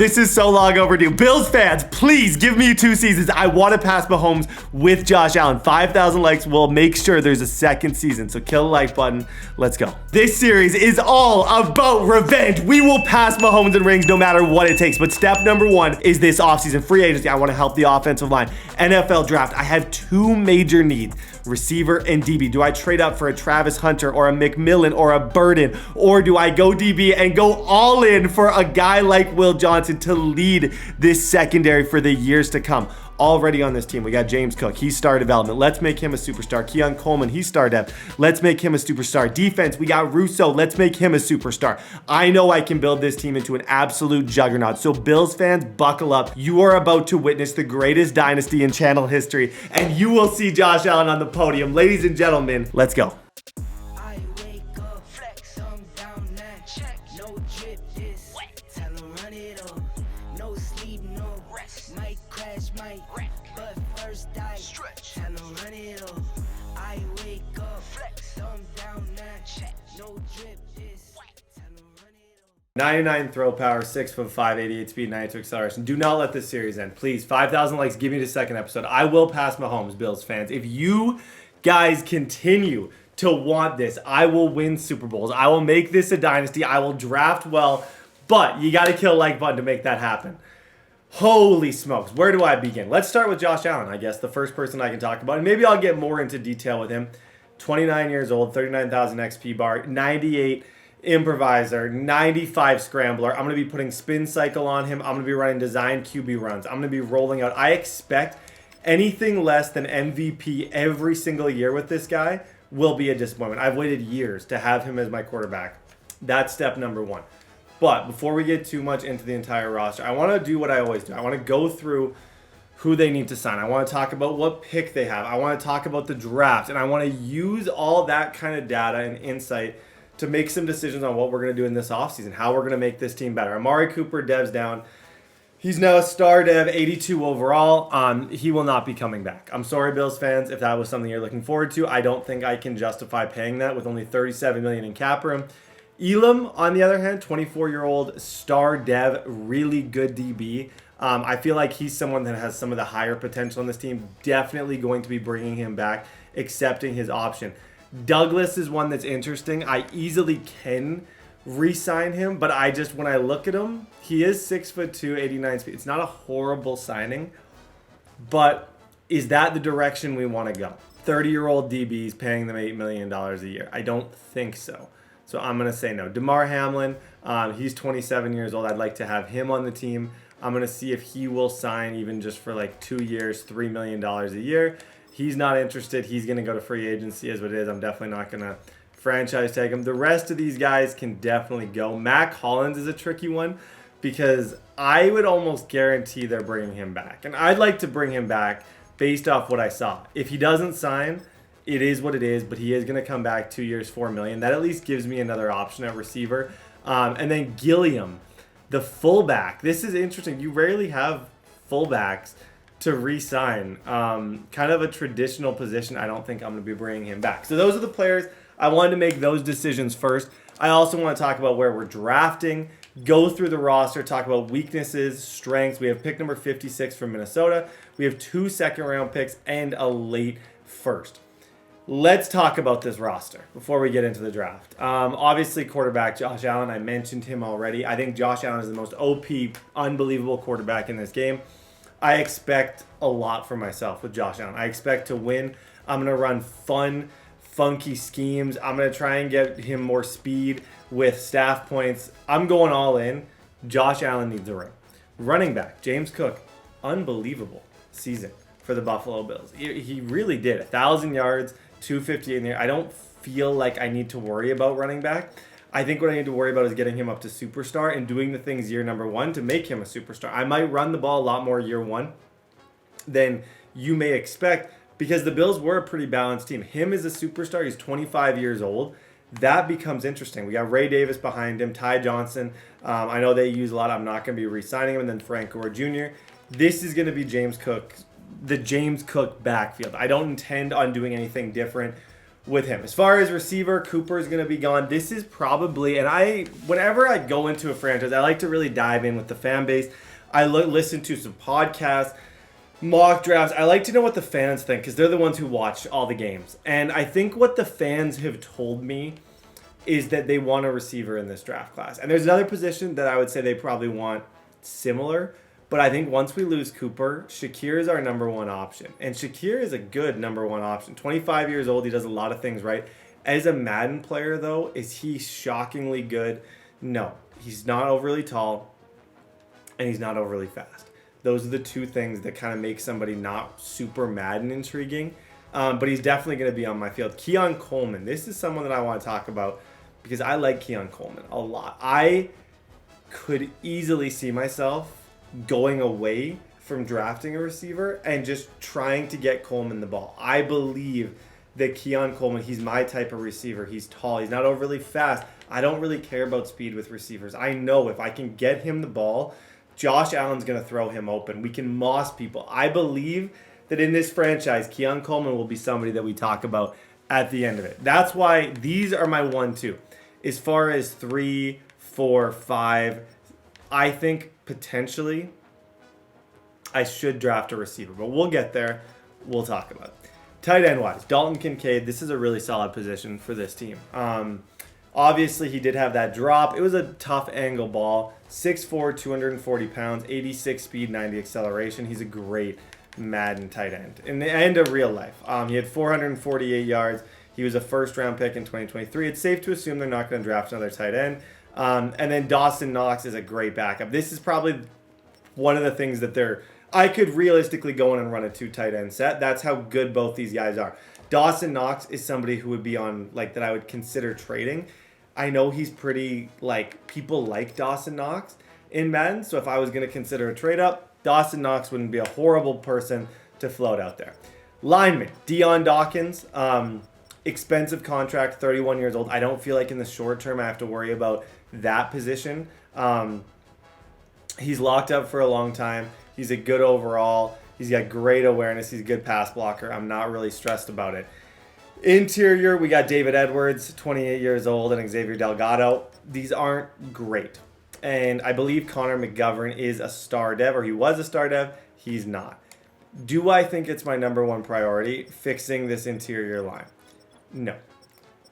This is so long overdue. Bills fans, please give me 2 seasons. I want to pass Mahomes with Josh Allen. 5,000 likes will make sure there's a second season. So kill the like button. Let's go. This series is all about revenge. We will pass Mahomes in rings no matter what it takes. But step number 1 is this offseason free agency. I want to help the offensive line. NFL draft. I have 2 major needs. Receiver and DB. Do I trade up for a Travis Hunter or a McMillan or a Burden? Or do I go DB and go all in for a guy like Will Johnson to lead this secondary for the years to come? Already on this team, we got James Cook. He's star development. Let's make him a superstar. Keon Coleman, he's star depth. Let's make him a superstar. Defense, we got Russo. Let's make him a superstar. I know I can build this team into an absolute juggernaut. So Bills fans, buckle up. You are about to witness the greatest dynasty in channel history, and you will see Josh Allen on the podium. Ladies and gentlemen, let's go. Tell 'em run it up. I wake up, flex, thumb down, now check. No drip, this. Tell 'em run it up. 99 throw power, 6'5", 88 speed, 92 acceleration. Do not let this series end. Please, 5,000 likes. Give me the second episode. I will pass Mahomes, Bills fans. If you guys continue to want this, I will win Super Bowls. I will make this a dynasty. I will draft well, but you got to kill like button to make that happen. Holy smokes. Where do I begin? Let's start with Josh Allen, I guess, the first person I can talk about. And maybe I'll get more into detail with him. 29 years old, 39,000 XP bar, 98 improviser, 95 scrambler. I'm going to be putting spin cycle on him. I'm going to be running design QB runs. I'm going to be rolling out. I expect anything less than MVP every single year with this guy will be a disappointment. I've waited years to have him as my quarterback. That's step number 1. But before we get too much into the entire roster, I want to do what I always do. I want to go through who they need to sign. I want to talk about what pick they have. I want to talk about the draft. And I want to use all that kind of data and insight to make some decisions on what we're going to do in this offseason, how we're going to make this team better. Amari Cooper, Dev's down. He's now a star dev, 82 overall. He will not be coming back. I'm sorry, Bills fans, if that was something you're looking forward to. I don't think I can justify paying that with only $37 million in cap room. Elam, on the other hand, 24-year-old star dev, really good DB. I feel like he's someone that has some of the higher potential on this team. Definitely going to be bringing him back, accepting his option. Douglas is one that's interesting. I easily can re-sign him, but when I look at him, he is 6'2", 89 speed. It's not a horrible signing, but is that the direction we want to go? 30-year-old DBs paying them $8 million a year. I don't think so. So I'm going to say no. DeMar Hamlin, he's 27 years old. I'd like to have him on the team. I'm going to see if he will sign even just for like 2 years, $3 million a year. He's not interested. He's going to go to free agency as what it is. I'm definitely not going to franchise tag him. The rest of these guys can definitely go. Mac Hollins is a tricky one because I would almost guarantee they're bringing him back. And I'd like to bring him back based off what I saw. If he doesn't sign, it is what it is, but he is going to come back 2 years, $4 million. That at least gives me another option at receiver. And then Gilliam, the fullback. This is interesting. You rarely have fullbacks to re-sign. Kind of a traditional position. I don't think I'm going to be bringing him back. So those are the players. I wanted to make those decisions first. I also want to talk about where we're drafting, go through the roster, talk about weaknesses, strengths. We have pick number 56 from Minnesota. We have 2 second-round picks and a late first. Let's talk about this roster before we get into the draft. Obviously, quarterback Josh Allen. I mentioned him already. I think Josh Allen is the most OP, unbelievable quarterback in this game. I expect a lot from myself with Josh Allen. I expect to win. I'm going to run fun, funky schemes. I'm going to try and get him more speed with staff points. I'm going all in. Josh Allen needs a ring. Running back, James Cook. Unbelievable season for the Buffalo Bills. He really did. 1,000 yards, 258 in there. I don't feel like I need to worry about running back. I think what I need to worry about is getting him up to superstar and doing the things year number 1 to make him a superstar. I might run the ball a lot more year 1 than you may expect because the Bills were a pretty balanced team. Him as a superstar, he's 25 years old. That becomes interesting. We got Ray Davis behind him, Ty Johnson. I know they use a lot. I'm not going to be re-signing him. And then Frank Gore Jr. This is going to be James Cook, the James Cook backfield. I don't intend on doing anything different with him. As far as receiver, Cooper is going to be gone. This is probably, and whenever I go into a franchise, I like to really dive in with the fan base. I listen to some podcasts, mock drafts. I like to know what the fans think because they're the ones who watch all the games. And I think what the fans have told me is that they want a receiver in this draft class. And there's another position that I would say they probably want similar. But I think once we lose Cooper, Shakir is our number one option. And Shakir is a good number one option. 25 years old. He does a lot of things right. As a Madden player, though, is he shockingly good? No. He's not overly tall. And he's not overly fast. Those are the two things that kind of make somebody not super Madden intriguing. But he's definitely going to be on my field. Keon Coleman. This is someone that I want to talk about because I like Keon Coleman a lot. I could easily see myself going away from drafting a receiver and just trying to get Coleman the ball. I believe that Keon Coleman, he's my type of receiver. He's tall. He's not overly fast. I don't really care about speed with receivers. I know if I can get him the ball, Josh Allen's going to throw him open. We can moss people. I believe that in this franchise, Keon Coleman will be somebody that we talk about at the end of it. That's why these are my 1-2. As far as 3, 4, 5, I think potentially I should draft a receiver, but we'll get there. We'll talk about it. Tight end wise, Dalton Kincaid. This is a really solid position for this team. Obviously, he did have that drop. It was a tough angle ball. 6'4", 240 pounds, 86 speed, 90 acceleration. He's a great Madden tight end. In the end of real life, he had 448 yards. He was a first-round pick in 2023. It's safe to assume they're not going to draft another tight end. And then Dawson Knox is a great backup. This is probably one of the things that I could realistically go in and run a 2 tight end set. That's how good both these guys are. Dawson Knox is somebody who would be on, that I would consider trading. I know he's pretty, people like Dawson Knox in Madden. So if I was going to consider a trade up, Dawson Knox wouldn't be a horrible person to float out there. Lineman, Deion Dawkins. Expensive contract, 31 years old. I don't feel like in the short term I have to worry about that position. He's locked up for a long time. He's a good overall. He's got great awareness. He's a good pass blocker. I'm not really stressed about it. Interior, we got David Edwards, 28 years old, and Xavier Delgado. These aren't great. And I believe Connor McGovern is a star dev, or he was a star dev. He's not. Do I think it's my number one priority, fixing this interior line? No.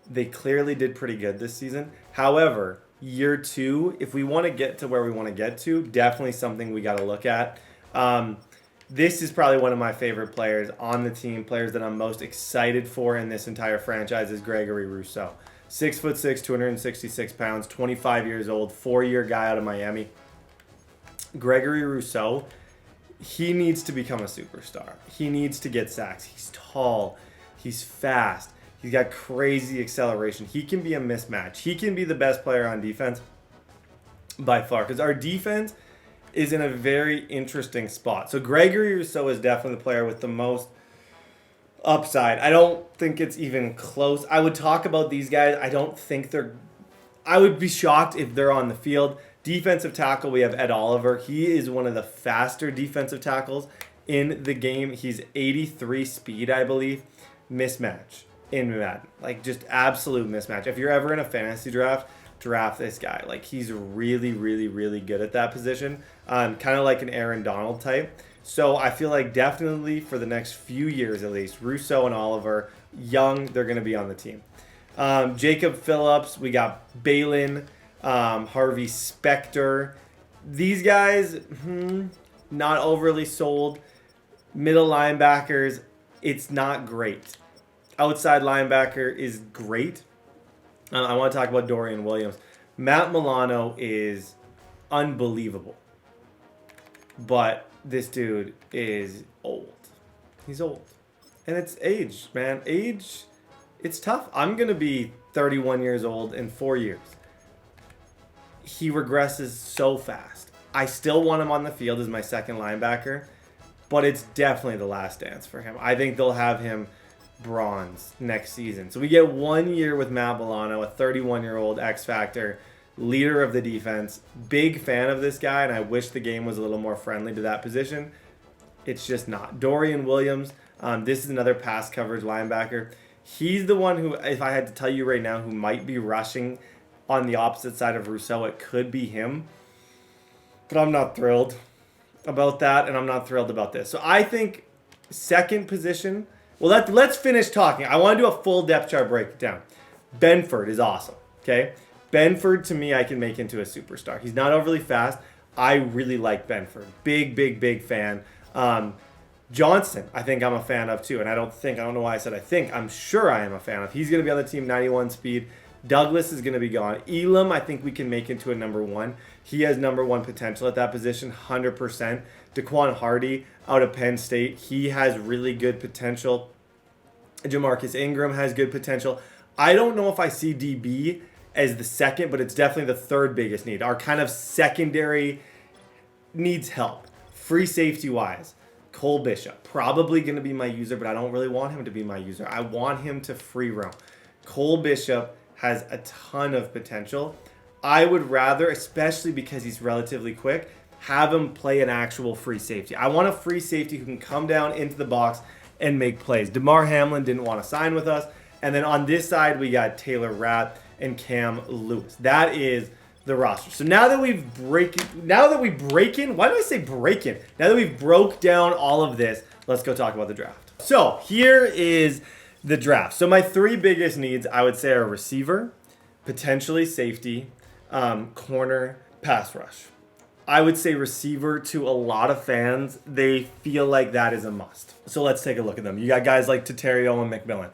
They clearly did pretty good this season. However, year 2, if we want to get to where we want to get to, definitely something we got to look at. This is probably one of my favorite players on the team, players that I'm most excited for in this entire franchise is Gregory Rousseau. 6'6", 266 pounds, 25 years old, 4-year guy out of Miami. Gregory Rousseau, he needs to become a superstar. He needs to get sacks. He's tall. He's fast. He's got crazy acceleration. He can be a mismatch. He can be the best player on defense by far because our defense is in a very interesting spot. So Gregory Rousseau is definitely the player with the most upside. I don't think it's even close. I would talk about these guys. I would be shocked if they're on the field. Defensive tackle, we have Ed Oliver. He is one of the faster defensive tackles in the game. He's 83 speed, I believe. Mismatch in Madden. Just absolute mismatch. If you're ever in a fantasy draft this guy. He's really, really, really good at that position. Kind of like an Aaron Donald type. So I feel like definitely for the next few years at least, Rousseau and Oliver, young, they're going to be on the team. Jacob Phillips, we got Balin, Harvey Specter. These guys, not overly sold. Middle linebackers, it's not great. Outside linebacker is great. I want to talk about Dorian Williams. Matt Milano is unbelievable. But this dude is old. He's old. And it's age, man. Age, it's tough. I'm going to be 31 years old in 4 years. He regresses so fast. I still want him on the field as my second linebacker, but it's definitely the last dance for him. I think they'll have him bronze next season. So we get 1 year with Matt Milano, a 31-year-old X-Factor, leader of the defense. Big fan of this guy, and I wish the game was a little more friendly to that position. It's just not. Dorian Williams, this is another pass coverage linebacker. He's the one who, if I had to tell you right now, who might be rushing on the opposite side of Rousseau, it could be him. But I'm not thrilled about that, and I'm not thrilled about this. So I think second position. Well, let's finish talking. I want to do a full depth chart breakdown. Benford is awesome. Okay, Benford to me I can make into a superstar. He's not overly fast. I really like Benford. Big fan. Johnson, I think I'm a fan of too, and I don't know why I said I think. I'm sure I am a fan of. He's going to be on the team, 91 speed. Douglas is going to be gone. Elam, I think we can make into a number one. He has number one potential at that position, 100%. Daquan Hardy out of Penn State, he has really good potential. Jamarcus Ingram has good potential. I don't know if I see DB as the second, but it's definitely the third biggest need. Our kind of secondary needs help. Free safety wise, Cole Bishop, probably going to be my user, but I don't really want him to be my user. I want him to free roam. Cole Bishop has a ton of potential. I would rather, especially because he's relatively quick, have him play an actual free safety. I want a free safety who can come down into the box and make plays. DeMar Hamlin didn't want to sign with us. And then on this side, we got Taylor Rapp and Cam Lewis. That is the roster. So now that we break in, now that we broke down all of this, let's go talk about the draft. So here is the draft. So my three biggest needs, I would say, are receiver, potentially safety, corner, pass rush. I would say receiver, to a lot of fans, they feel like that is a must. So let's take a look at them. You got guys like Taterio and McMillan,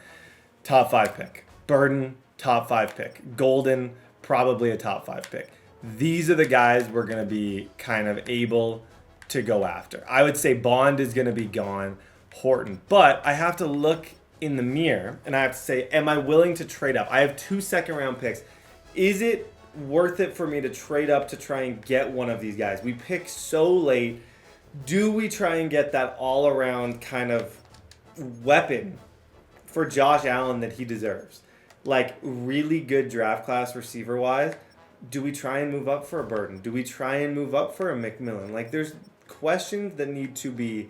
top 5 pick. Burden, top 5 pick. Golden, probably a top 5 pick. These are the guys we're going to be kind of able to go after. I would say Bond is going to be gone, Horton. But I have to look in the mirror and I have to say, am I willing to trade up? I have 2 second-round picks. Is it worth it for me to trade up to try and get one of these guys? We pick so late. Do we try and get that all-around kind of weapon for Josh Allen that he deserves? Like, really good draft class receiver-wise. Do we try and move up for a Burden? Do we try and move up for a McMillan? Like, there's questions that need to be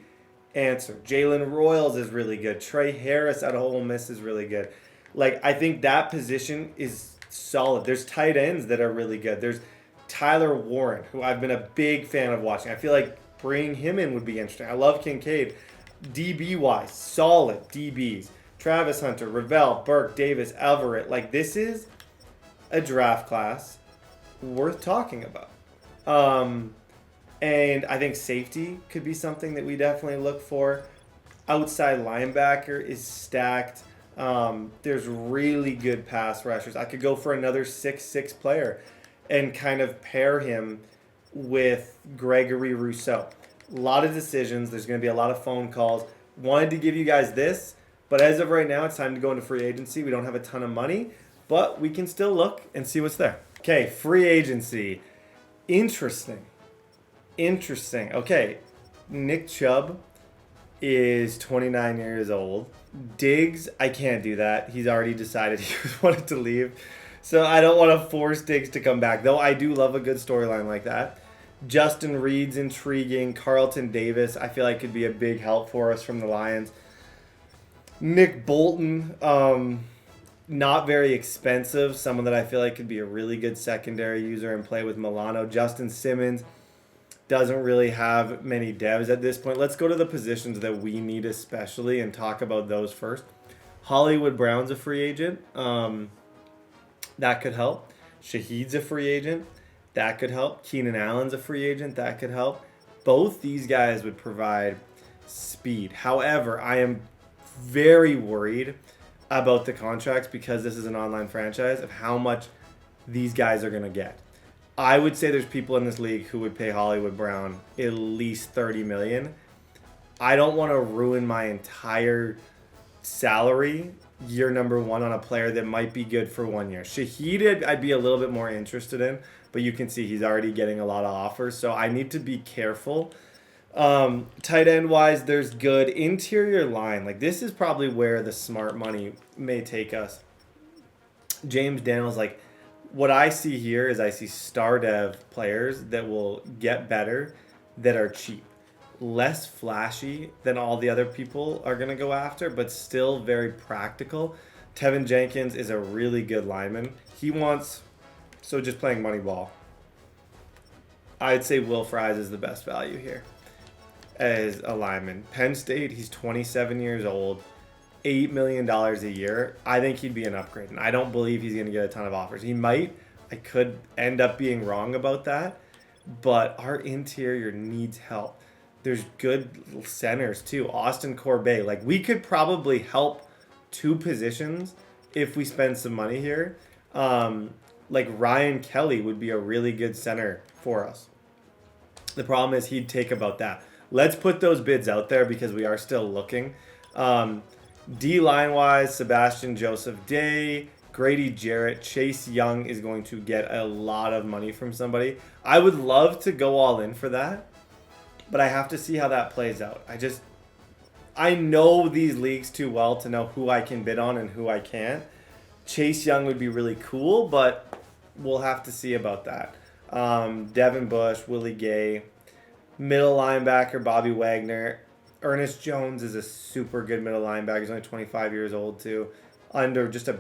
answered. Jalen Royals is really good. Trey Harris out of Ole Miss is really good. Like, I think that position is solid. There's tight ends that are really good. There's Tyler Warren, who I've been a big fan of watching. I feel like bringing him in would be interesting. I love Kincaid. DB-wise, solid DBs. Travis Hunter, Ravel, Burke, Davis, Everett. Like, this is a draft class worth talking about. And I think safety could be something that we definitely look for. Outside linebacker is stacked. There's really good pass rushers. I could go for another 6'6" player and kind of pair him with Gregory Rousseau. A lot of decisions. There's going to be a lot of phone calls. Wanted to give you guys this, but as of right now, it's time to go into free agency. We don't have a ton of money, but we can still look and see what's there. Okay, free agency. Interesting. Okay, Nick Chubb is 29 years old. Diggs, I can't do that. He's already decided he wanted to leave. So I don't want to force Diggs to come back, though I do love a good storyline like that. Justin Reed's intriguing. Carlton Davis, I feel like could be a big help for us from the Lions. Nick Bolton, not very expensive. Someone that I feel like could be a really good secondary user and play with Milano. Justin Simmons doesn't really have many devs at this point. Let's go to the positions that we need especially and talk about those first. Hollywood Brown's a free agent. That could help. Shaheed's a free agent. That could help. Keenan Allen's a free agent. That could help. Both these guys would provide speed. However, I am very worried about the contracts, because this is an online franchise, of how much these guys are going to get. I would say there's people in this league who would pay Hollywood Brown at least $30 million. I don't want to ruin my entire salary year number one on a player that might be good for 1 year. Shaheed, I'd be a little bit more interested in, but you can see he's already getting a lot of offers, so I need to be careful. Tight end wise, there's good. Interior line, like, this is probably where the smart money may take us. James Daniels, like, what I see here is I see star dev players that will get better that are cheap. less flashy than all the other people are going to go after, but still very practical. Tevin Jenkins is a really good lineman. He wants, so just playing money ball, I'd say Will Fries is the best value here as a lineman. Penn State, he's 27 years old, $8 million a year. I think he'd be an upgrade, and I don't believe he's going to get a ton of offers. He might. I could end up being wrong about that, but our interior needs help. There's good centers too. Austin Corbett. Like, we could probably help two positions if we spend some money here. Like Ryan Kelly would be a really good center for us. The problem is he'd take about that. Let's put those bids out there because we are still looking. D line wise, Sebastian Joseph Day, Grady Jarrett, Chase Young is going to get a lot of money from somebody. I would love to go all in for that, but I have to see how that plays out. I know these leagues too well to know who I can bid on and who I can't. Chase Young would be really cool, but we'll have to see about that. Devin Bush, Willie Gay, middle linebacker Bobby Wagner. Ernest Jones is a super good middle linebacker. He's only 25 years old too. Just a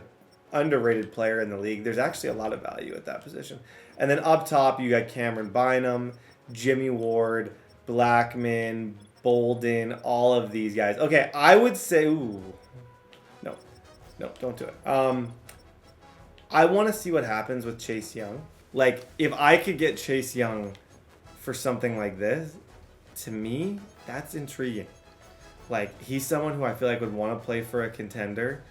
underrated player in the league. There's actually a lot of value at that position. And then up top, you got Cameron Bynum, Jimmy Ward, Blackman, Bolden, all of these guys. Okay, I would say, no, don't do it. I want to see what happens with Chase Young. Like, if I could get Chase Young for something like this, to me, that's intriguing. Like, he's someone who I feel like would want to play for a contender.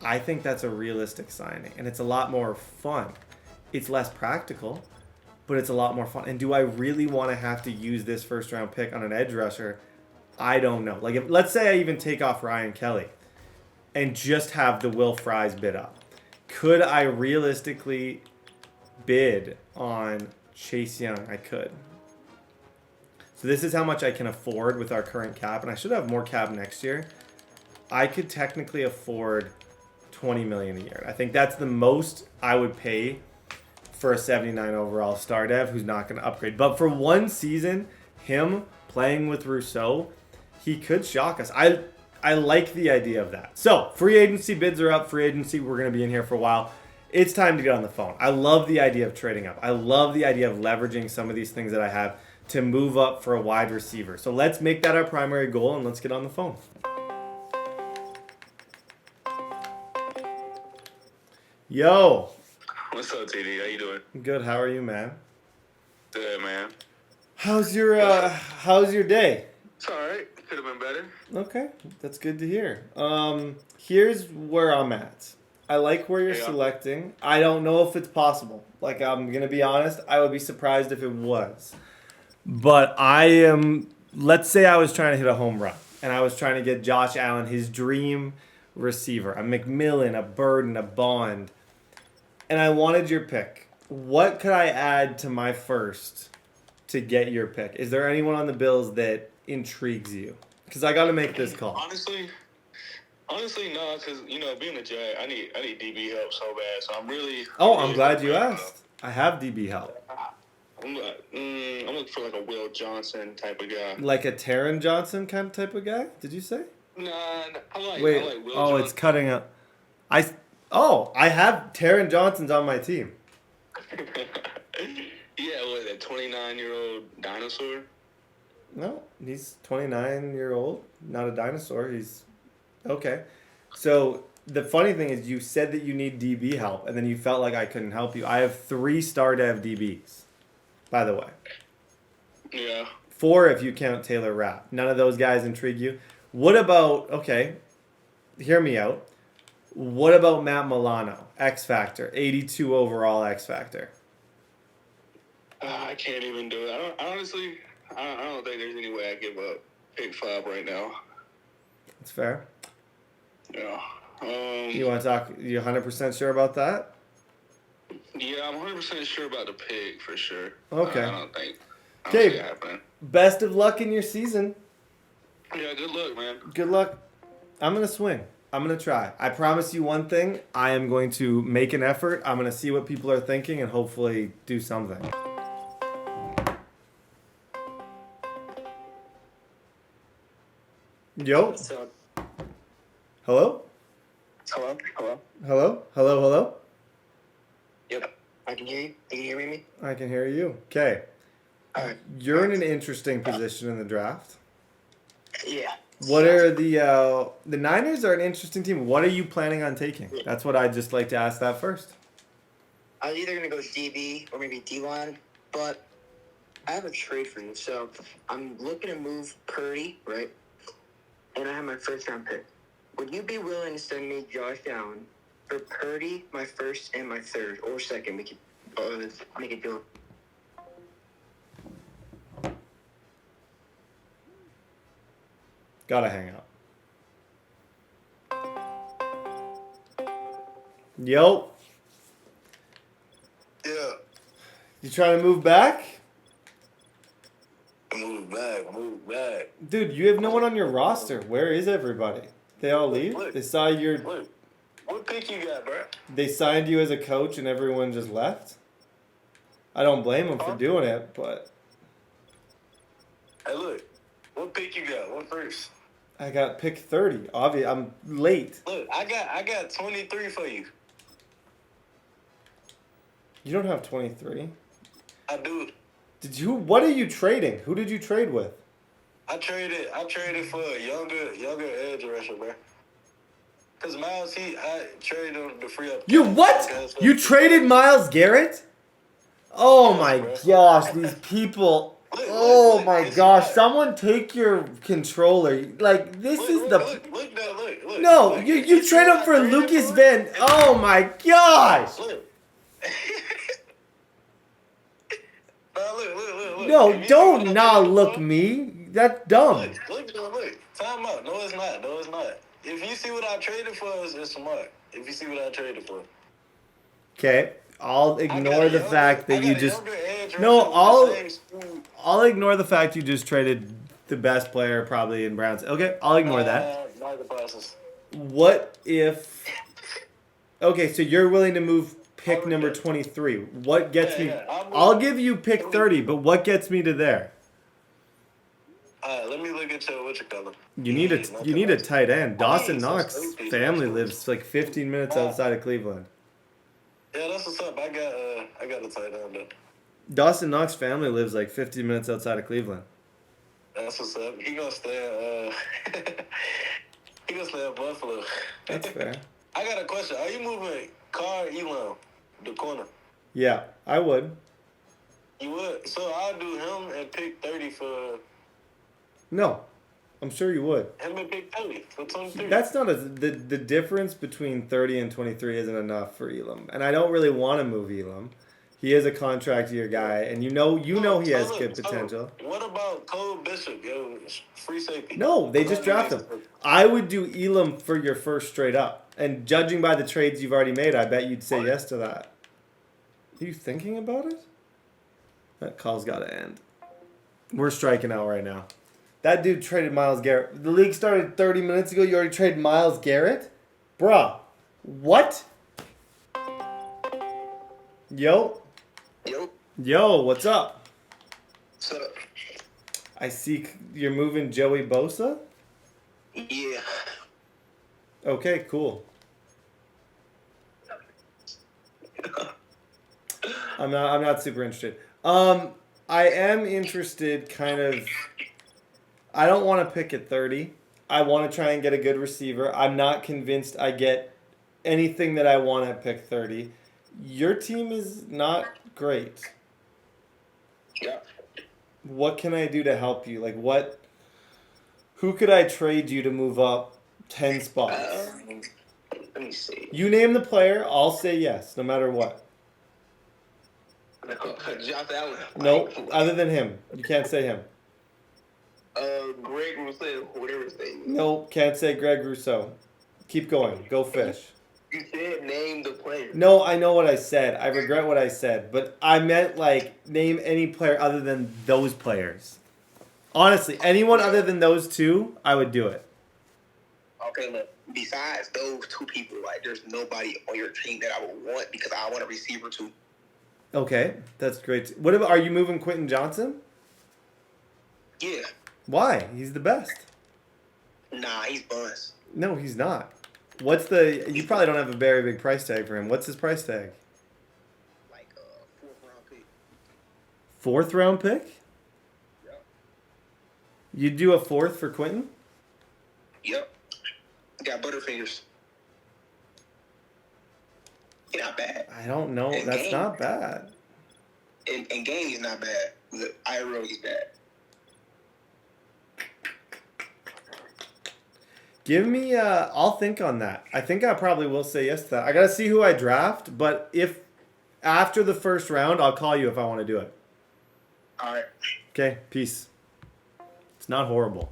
I think that's a realistic signing, and it's a lot more fun. It's less practical, but it's a lot more fun. And do I really want to have to use this first-round pick on an edge rusher? I don't know. Like, let's say I even take off Ryan Kelly and just have the Will Fries bid up. Could I realistically bid on Chase Young? I could. So this is how much I can afford with our current cap, and I should have more cap next year. I could technically afford $20 million a year. I think that's the most I would pay for a 79 overall star dev who's not going to upgrade. But for one season, him playing with Rousseau, he could shock us. I like the idea of that. So free agency bids are up. Free agency, we're going to be in here for a while. It's time to get on the phone. I love the idea of trading up. I love the idea of leveraging some of these things that I have to move up for a wide receiver. So let's make that our primary goal, and let's get on the phone. Yo. What's up, TD? How you doing? Good. How are you, man? Good, man. How's your day? It's all right. Could have been better. Okay, that's good to hear. Here's where I'm at. I like where you're selecting. I don't know if it's possible. Like, I'm gonna be honest. I would be surprised if it was. But let's say I was trying to hit a home run, and I was trying to get Josh Allen his dream receiver, a McMillan, a Burden, a Bond, and I wanted your pick. What could I add to my first to get your pick? Is there anyone on the Bills that intrigues you? Because I got to make this call. Honestly, no. Because being a Jag, I need DB help so bad. So I'm really. I'm glad you asked. I have DB help. I'm looking for like a Will Johnson type of guy. Like a Taron Johnson kind of type of guy? Did you say? Nah, I like Wait. Will Johnson. It's cutting up. I have Taron Johnson's on my team. Yeah, what, that 29-year-old dinosaur? No, he's 29-year-old, not a dinosaur. He's okay. So the funny thing is, you said that you need DB help, and then you felt like I couldn't help you. I have 3 star dev DBs, by the way. Yeah. 4 if you count Taylor Rapp. None of those guys intrigue you. What about, okay, hear me out. What about Matt Milano, X Factor, 82 overall X Factor? I can't even do it. I don't think there's any way I give up pick 5 right now. That's fair. Yeah. You want to talk? You 100% sure about that? Yeah, I'm 100% sure about the pick for sure. Okay. I don't see it happening. Best of luck in your season. Yeah, good luck, man. Good luck. I'm going to swing. I'm going to try. I promise you one thing. I am going to make an effort. I'm going to see what people are thinking and hopefully do something. Yo. So, Hello? hello? Hello? Hello, hello? Yep. I can hear you. Can you hear me? I can hear you. Okay. Alright. You're in an interesting position in the draft. Yeah. What are the Niners are an interesting team. What are you planning on taking? That's what I'd just like to ask that first. I was either going to go DB or maybe D-line, but I have a trade for you. So I'm looking to move Purdy, right? And I have my first-round pick. Would you be willing to send me Josh Allen for Purdy, my first and my third, or second? We could make it do. Gotta hang up. Yo. Yeah. You trying to move back? Move back. Dude, you have no one on your roster. Where is everybody? They all leave? Look. They saw your Look, what pick you got, bro? they signed you as a coach and everyone just left? I don't blame them for doing it, but Hey, look, what pick you got? What first? I got pick 30. Obvious, I'm late. Look, I got 23 for you. You don't have 23. I do. What are you trading? Who did you trade with? I traded for a younger edge rusher, bro. Cause Miles, I traded him to free up. You what? You traded Myles Garrett? Oh Yes, my bro. gosh, these people. Oh my gosh, someone take your controller. Like, this is the. Look. No, Look, you see trade what him I for traded Lucas for? Van. Oh my gosh. Look. Nah, look. No, If you see don't what I not traded look for- me. That's dumb. Look. Time out. No, it's not. If you see what I traded for, it's smart. If you see what I traded for. Okay, I'll ignore the fact that you just. No, I'll ignore the fact you just traded the best player probably in Browns. Okay, I'll ignore that. Not the process. What if? Okay, so you're willing to move pick number 23. What gets me? Yeah, I'll give you pick 30, but what gets me to there? Let me look at your color. You need a tight end. Dawson Knox family lives like 15 minutes outside of Cleveland. Yeah, that's what's up. I got a tight end though. Dawson Knox family lives like 15 minutes outside of Cleveland. That's what's up. He gonna stay. He gonna stay at Buffalo. That's fair. I got a question. Are you moving Carr Elam, the corner? Yeah, I would. You would. So I'll do him and pick 30 for No, I'm sure you would. him and pick 30 for 23. That's not the difference between 30 and 23 isn't enough for Elam, and I don't really want to move Elam. He is a contract year guy, and you know he has good potential. What about Cole Bishop? Yo, free safety. No, they just drafted him. I would do Elam for your first straight up, and judging by the trades you've already made, I bet you'd say yes to that. Are you thinking about it? That call's got to end. We're striking out right now. That dude traded Myles Garrett. The league started 30 minutes ago. You already traded Myles Garrett? Bruh. What? Yo. Yo, what's up? So, I see you're moving Joey Bosa? yeah. Okay, cool. I'm not super interested. I am interested kind of. I don't want to pick at 30. I want to try and get a good receiver. I'm not convinced I get anything that I want at pick 30. Your team is not great. Yeah. What can I do to help you? Like what? Who could I trade you to move up 10 spots? Let me see. You name the player, I'll say yes, no matter what. Josh Allen. Nope, other than him. You can't say him. Greg Rousseau, whatever his name is. Nope, can't say Greg Rousseau. Keep going. Go fish. You said name the player. No, I know what I said. I regret what I said. But I meant, like, name any player other than those players. Honestly, anyone other than those two, I would do it. Okay, look. Besides those two people, like, there's nobody on your team that I would want because I want a receiver too. Okay, that's great. What about, are you moving Quentin Johnson? Yeah. Why? He's the best. Nah, he's bust. No, he's not. What's the? You probably don't have a very big price tag for him. What's his price tag? Like a 4th-round pick. 4th round pick? Yep. You'd do a 4th for Quentin? Yep. Got Butterfingers. He not bad. I don't know. And That's game. not bad. In game, he's not bad. The IRL, he's bad. Give me. I'll think on that. I think I probably will say yes to that. I gotta see who I draft, but if after the 1st round, I'll call you if I want to do it. All right. Okay. Peace. It's not horrible.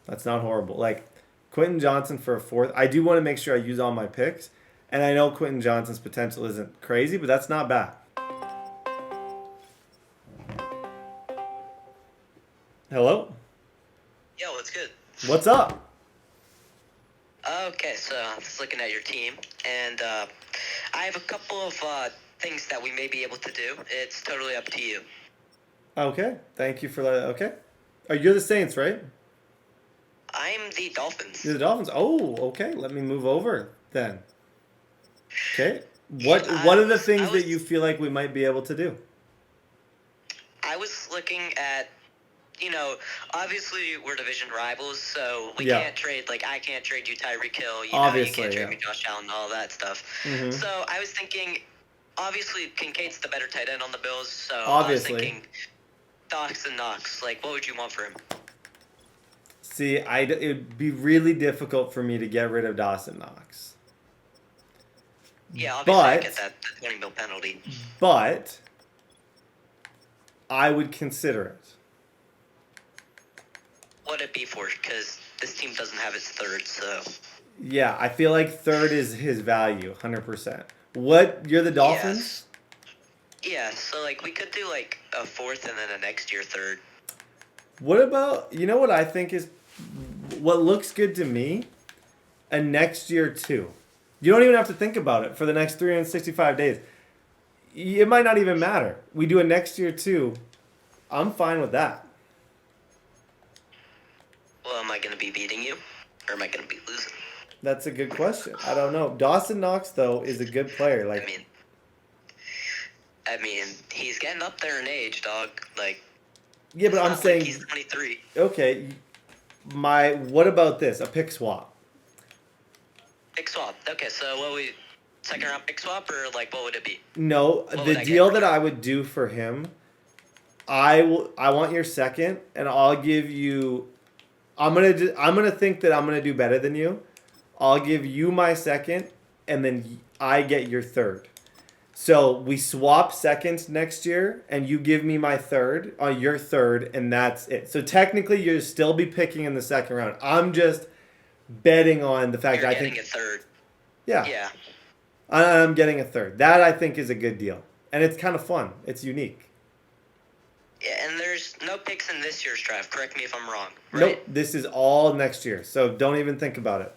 That's not horrible. Like Quentin Johnson for a 4th. I do want to make sure I use all my picks, and I know Quentin Johnson's potential isn't crazy, but that's not bad. Hello. Yo, what's good? What's up? Okay, so I was looking at your team, and I have a couple of things that we may be able to do. It's totally up to you. Okay. Thank you for that. Okay. Oh, you're the Saints, right? I'm the Dolphins. You're the Dolphins. Oh, okay. Let me move over then. Okay. What are the things that you feel like we might be able to do? I was looking at, obviously we're division rivals, so we Yeah. can't trade, I can't trade you Tyreek Hill, you Obviously, can't trade yeah. me Josh Allen, all that stuff. Mhm. So I was thinking, obviously Kincaid's the better tight end on the Bills, so Obviously. I was thinking Dawson Knox, what would you want for him? See, it would be really difficult for me to get rid of Dawson Knox. Yeah, obviously I But- get that the 20 mil penalty. But I would consider it. What would it be for? Because this team doesn't have its third, so. Yeah, I feel like 3rd is his value, 100%. What? You're the Dolphins? Yeah, so we could do a 4th and then a next year 3rd. What about, you know what I think is, what looks good to me? A next year 2. You don't even have to think about it for the next 365 days. It might not even matter. We do a next year 2. I'm fine with that. Well, am I going to be beating you? Or am I going to be losing? That's a good question. I don't know. Dawson Knox, though, is a good player. I mean, he's getting up there in age, dog. Yeah, but it's I'm not saying, he's 23. okay, what about this? A pick swap. Pick swap. Okay, so what we 2nd round pick swap, or what would it be? No, What the would I deal get? that I would do for him, I want your 2nd, and I'll give you. I'm gonna think that I'm gonna do better than you. I'll give you my 2nd, and then I get your 3rd. So we swap 2nds next year, and you give me my 3rd, your 3rd, and that's it. So technically, you'll still be picking in the 2nd round. I'm just betting on the fact You're that I getting think. a 3rd. Yeah. Yeah. I'm getting a 3rd. That I think is a good deal, and it's kind of fun. It's unique. Yeah, and there's no picks in this year's draft. Correct me if I'm wrong. Right? Nope, this is all next year, so don't even think about it.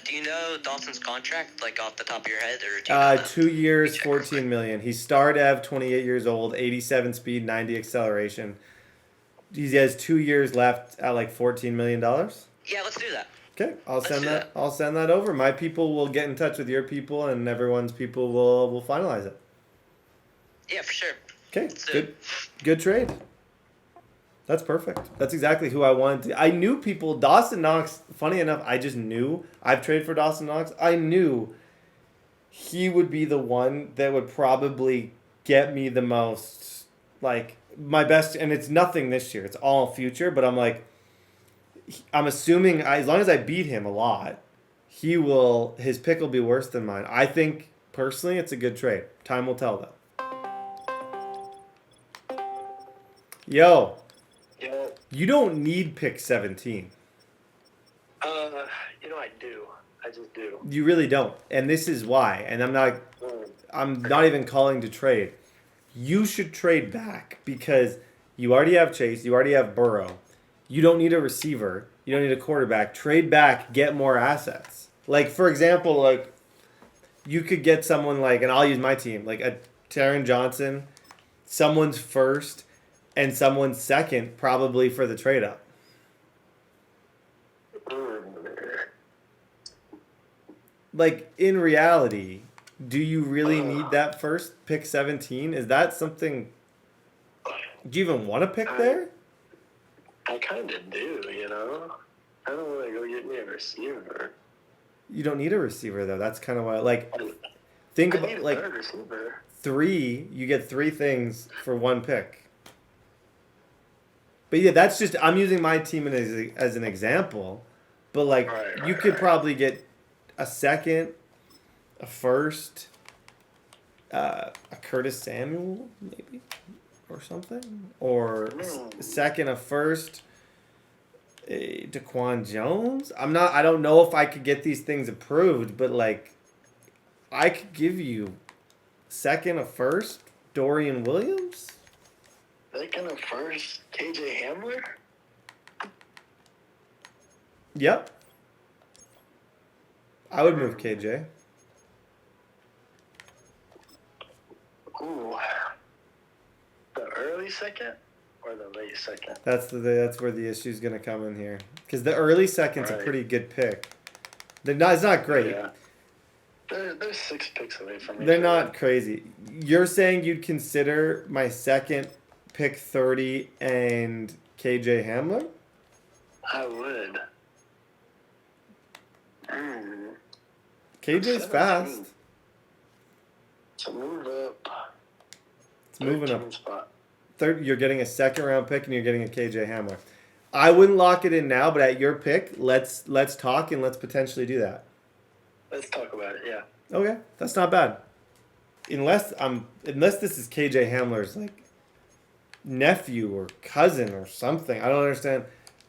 Do you know Dawson's contract, off the top of your head, or do you know that? 2 years, Let me check real quick. 14 million. He's star dev, 28 years old, 87 speed, 90 acceleration. He has 2 years left at $14 million. Yeah, let's do that. Okay, I'll Let's send do that. that. I'll send that over. My people will get in touch with your people, and everyone's people will finalize it. Yeah, for sure. Okay, Let's do good, good trade. That's perfect. That's exactly who I wanted to. I knew people. Dawson Knox. Funny enough, I just knew. I've traded for Dawson Knox. I knew he would be the one that would probably get me the most, my best. And it's nothing this year. It's all future. But I'm assuming as long as I beat him a lot, his pick will be worse than mine. I think personally, it's a good trade. Time will tell though. Yo. Yo, You don't need pick 17. I do. I just do. You really don't. And this is why. And I'm not even calling to trade. You should trade back because you already have Chase, you already have Burrow. You don't need a receiver. You don't need a quarterback. Trade back, get more assets. For example, you could get someone and I'll use my team, a Taron Johnson, someone's 1st and someone's 2nd probably for the trade up. like in reality, do you really need that first pick 17? Is that something? Do you even want to pick there? I kind of do, you know? I don't want to go get me a receiver. You don't need a receiver though. That's kind of why. Like, I think need about a like third receiver. 3. You get 3 things for 1 pick. But yeah, that's just I'm using my team as an example. But like, you could probably get a second, a first, a Curtis Samuel maybe, or something, or a second, a first, a Daquan Jones. I don't know if I could get these things approved, but like, I could give you second, a first, Dorian Williams. Second of first, KJ Hamler? Yep. I would move KJ. Ooh. The early second or the late second? That's where the issue's gonna come in here, because the early second's a Right. pretty good pick. It's not great. Yeah. They're 6 picks away from me. They're not crazy. You're saying you'd consider my second pick 30 and KJ Hamler? I would. KJ's 17. fast. So move up. It's moving 13 up. spot. Third, you're getting a second round pick and you're getting a KJ Hamler. I wouldn't lock it in now, but at your pick, let's talk and let's potentially do that. Let's talk about it, yeah. Okay, that's not bad. Unless this is KJ Hamler's like nephew or cousin or something. I don't understand.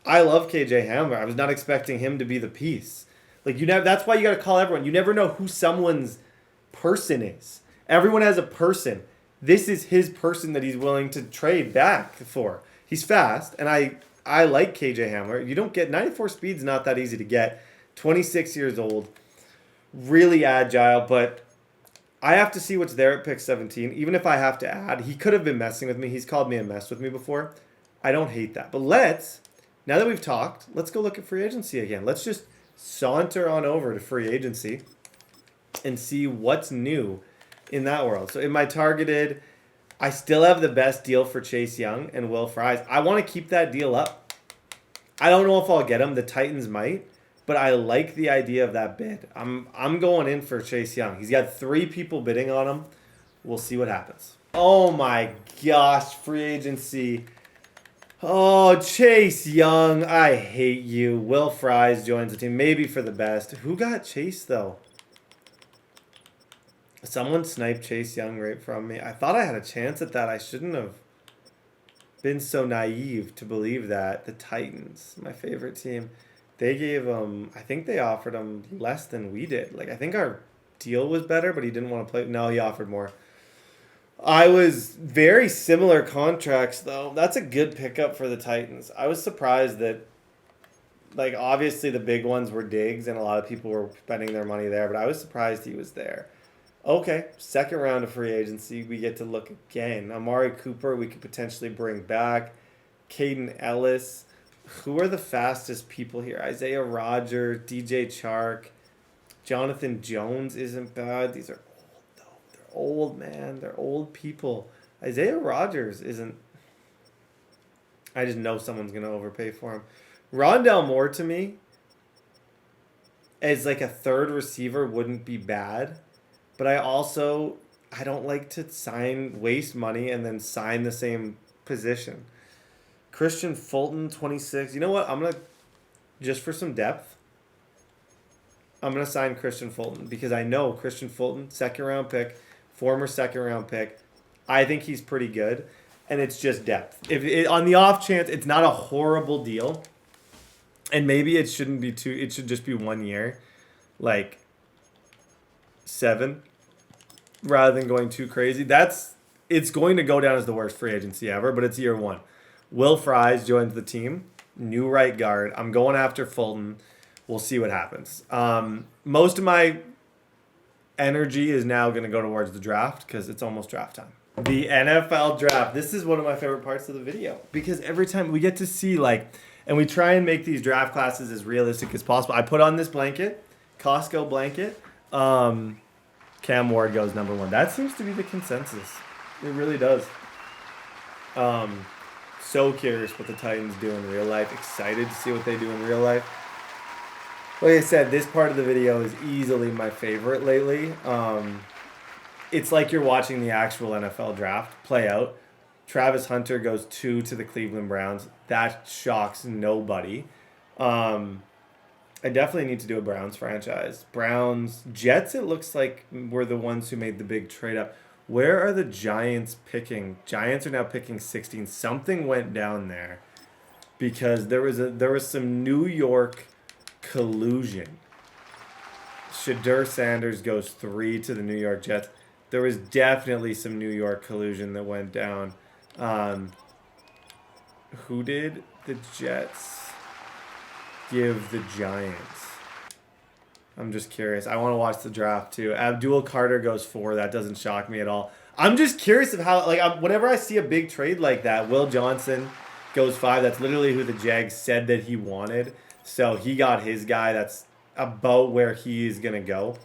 I love KJ Hamler. I was not expecting him to be the piece. Like that's why you got to call everyone. You never know who someone's person is. Everyone has a person. This is his person that he's willing to trade back for. He's fast, and I like KJ Hamler. You don't get 94 speed's not that easy to get. 26 years old, really agile, but I have to see what's there at pick 17. Even if I have to add, he could have been messing with me. He's called me and messed with me before. I don't hate that. But now that we've talked, let's go look at free agency again. Let's just saunter on over to free agency and see what's new in that world. So in my targeted, I still have the best deal for Chase Young and Will Fries. I want to keep that deal up. I don't know if I'll get him. The Titans might. But I like the idea of that bid. I'm going in for Chase Young. He's got 3 people bidding on him. We'll see what happens. Oh my gosh, free agency. Oh, Chase Young, I hate you. Will Fries joins the team, maybe for the best. Who got Chase, though? Someone sniped Chase Young right from me. I thought I had a chance at that. I shouldn't have been so naive to believe that. The Titans, my favorite team. They gave him, I think they offered him less than we did. Like, I think our deal was better, but he didn't want to play. No, he offered more. I was very similar contracts, though. That's a good pickup for the Titans. I was surprised that, like, obviously the big ones were Diggs, and a lot of people were spending their money there, but I was surprised he was there. Okay, second round of free agency, we get to look again. Amari Cooper, we could potentially bring back. Caden Ellis. Who are the fastest people here? Isaiah Rodgers, DJ Chark, Jonathan Jones isn't bad. These are old, though. They're old, man. They're old people. Isaiah Rodgers isn't. I just know someone's going to overpay for him. Rondale Moore, to me, as like a third receiver, wouldn't be bad. But I don't like to waste money and then sign the same position. Christian Fulton, 26. You know what? I'm going to, just for some depth, I'm going to sign Christian Fulton because I know Christian Fulton, second-round pick, former second-round pick. I think he's pretty good, and it's just depth. On the off chance, it's not a horrible deal, and maybe it shouldn't be it should just be 1 year, like 7, rather than going too crazy. It's going to go down as the worst free agency ever, but it's year 1. Will Fries joins the team, new right guard. I'm going after Fulton. We'll see what happens. Most of my energy is now going to go towards the draft because it's almost draft time. The NFL draft. This is one of my favorite parts of the video because every time we get to see and we try and make these draft classes as realistic as possible. I put on this blanket, Costco blanket. Cam Ward goes number 1. That seems to be the consensus. It really does. So curious what the Titans do in real life. Excited to see what they do in real life. Like I said, this part of the video is easily my favorite lately. It's like you're watching the actual NFL draft play out. Travis Hunter goes 2 to the Cleveland Browns. That shocks nobody. I definitely need to do a Browns franchise. Browns, Jets, it looks like were the ones who made the big trade up. Where are the Giants picking? Giants are now picking 16. Something went down there because there was some New York collusion. Shadur Sanders goes 3 to the New York Jets. There was definitely some New York collusion that went down. Who did the Jets give the Giants? I'm just curious. I want to watch the draft too. Abdul Carter goes 4. That doesn't shock me at all. I'm just curious of how, like, whenever I see a big trade like that, Will Johnson goes 5. That's literally who the Jags said that he wanted. So he got his guy. That's about where he is going to go.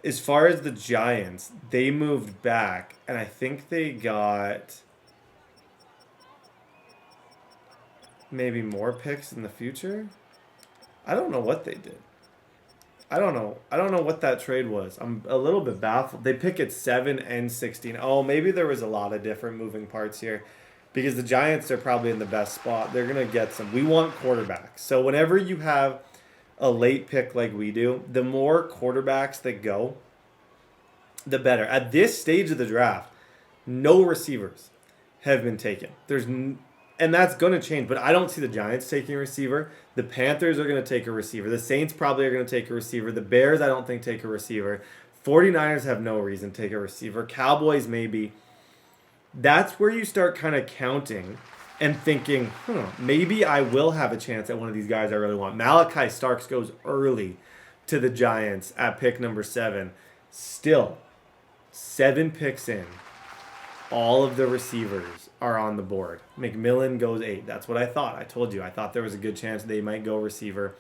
As far as the Giants, they moved back, and I think they got maybe more picks in the future. I don't know what they did. I don't know what that trade was. I'm a little bit baffled. They pick at 7 and 16. Oh, maybe there was a lot of different moving parts here because the Giants are probably in the best spot. They're going to get some. We want quarterbacks. So whenever you have a late pick like we do, the more quarterbacks that go, the better. At this stage of the draft, no receivers have been taken. And that's going to change, but I don't see the Giants taking a receiver. The Panthers are going to take a receiver. The Saints probably are going to take a receiver. The Bears, I don't think, take a receiver. 49ers have no reason to take a receiver. Cowboys, maybe. That's where you start kind of counting and thinking, maybe I will have a chance at one of these guys I really want. Malachi Starks goes early to the Giants at pick number 7. Still, 7 picks in. All of the receivers are on the board. McMillan goes 8. That's what I thought. I told you. I thought there was a good chance they might go receiver.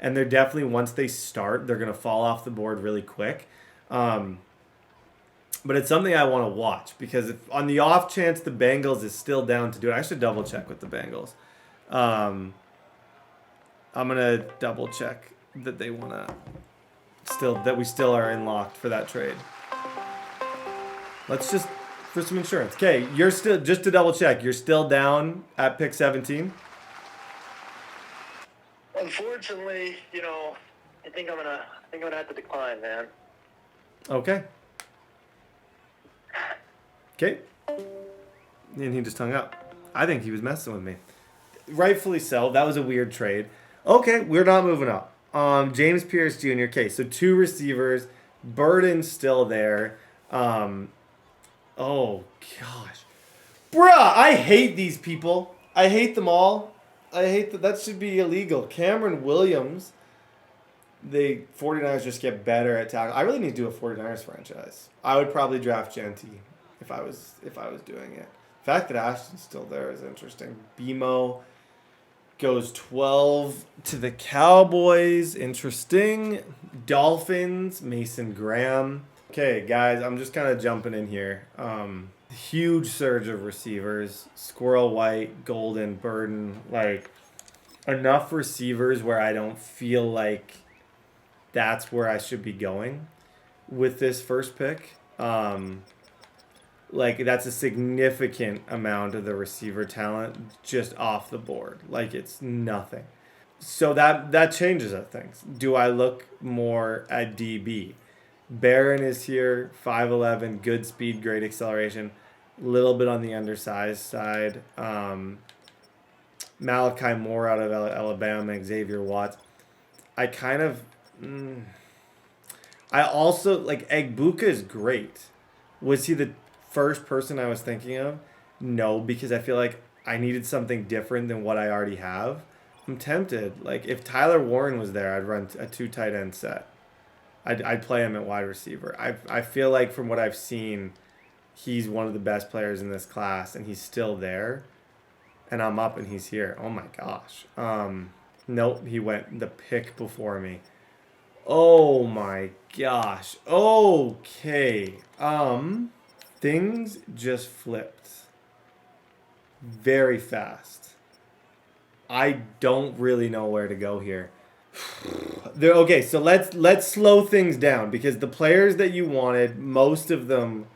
And they're definitely, once they start, they're going to fall off the board really quick. But it's something I want to watch because if on the off chance the Bengals is still down to do it, I should double check with the Bengals. I'm going to double check that they want to that we still are in locked for that trade. Let's just for some insurance. Okay, you're still, just to double check, you're still down at pick 17? Unfortunately, I think I'm gonna have to decline, man. Okay. And he just hung up. I think he was messing with me. Rightfully so. That was a weird trade. Okay, we're not moving up. James Pierce Jr. Okay, so 2 receivers. Burden's still there. Oh, gosh. Bruh, I hate these people. I hate them all. I hate that should be illegal. Cameron Williams, the 49ers just get better at tackle. I really need to do a 49ers franchise. I would probably draft Genty if I was doing it. The fact that Ashton's still there is interesting. BMO goes 12 to the Cowboys. Interesting. Dolphins, Mason Graham. Okay, guys, I'm just kind of jumping in here. Huge surge of receivers. Squirrel White, Golden, Burden. Like, enough receivers where I don't feel like that's where I should be going with this first pick. Like, that's a significant amount of the receiver talent just off the board. Like, it's nothing. So that changes things. Do I look more at DB? Barron is here, 5'11", good speed, great acceleration. A little bit on the undersized side. Malachi Moore out of Alabama, Xavier Watts. I kind of... I also... Like, Egbuka is great. Was he the first person I was thinking of? No, because I feel like I needed something different than what I already have. I'm tempted. Like, if Tyler Warren was there, I'd run a 2 tight end set. I'd play him at wide receiver. I feel like from what I've seen, he's one of the best players in this class, and he's still there. And I'm up, and he's here. Oh, my gosh. Nope, he went the pick before me. Oh my gosh. Okay. Things just flipped very fast. I don't really know where to go here. Okay, so let's slow things down because the players that you wanted, most of them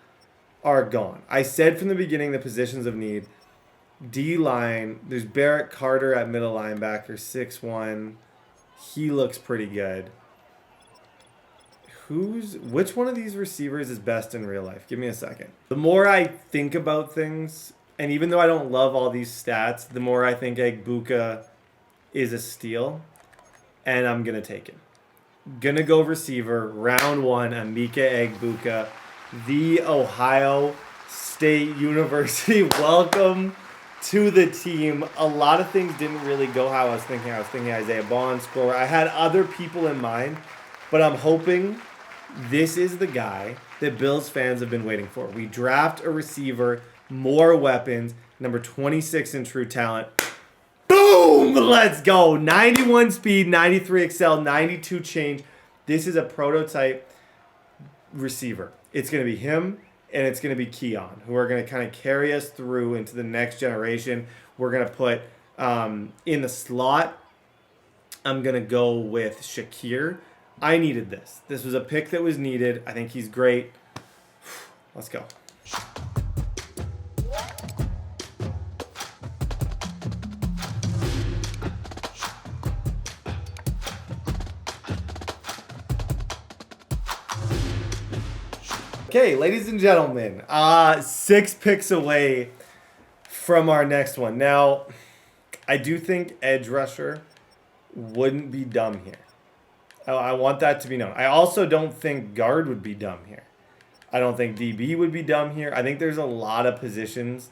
are gone. I said from the beginning the positions of need. D line, there's Barrett Carter at middle linebacker, 6'1". He looks pretty good. Which one of these receivers is best in real life? Give me a second. The more I think about things, and even though I don't love all these stats, the more I think Egbuka is a steal, and I'm gonna take him. Gonna go receiver, round 1, Emeka Egbuka, the Ohio State University. Welcome to the team. A lot of things didn't really go how I was thinking. I was thinking Isaiah Bond scorer. I had other people in mind, but I'm hoping this is the guy that Bills fans have been waiting for. We draft a receiver, more weapons, number 26 in true talent. Boom! Let's go. 91 speed, 93 excel, 92 change. This is a prototype receiver. It's going to be him, and it's going to be Keon, who are going to kind of carry us through into the next generation. We're going to put in the slot, I'm going to go with Shakir. I needed this. This was a pick that was needed. I think he's great. Let's go. Okay, ladies and gentlemen, 6 picks away from our next one. Now, I do think edge rusher wouldn't be dumb here. I want that to be known. I also don't think guard would be dumb here. I don't think DB would be dumb here. I think there's a lot of positions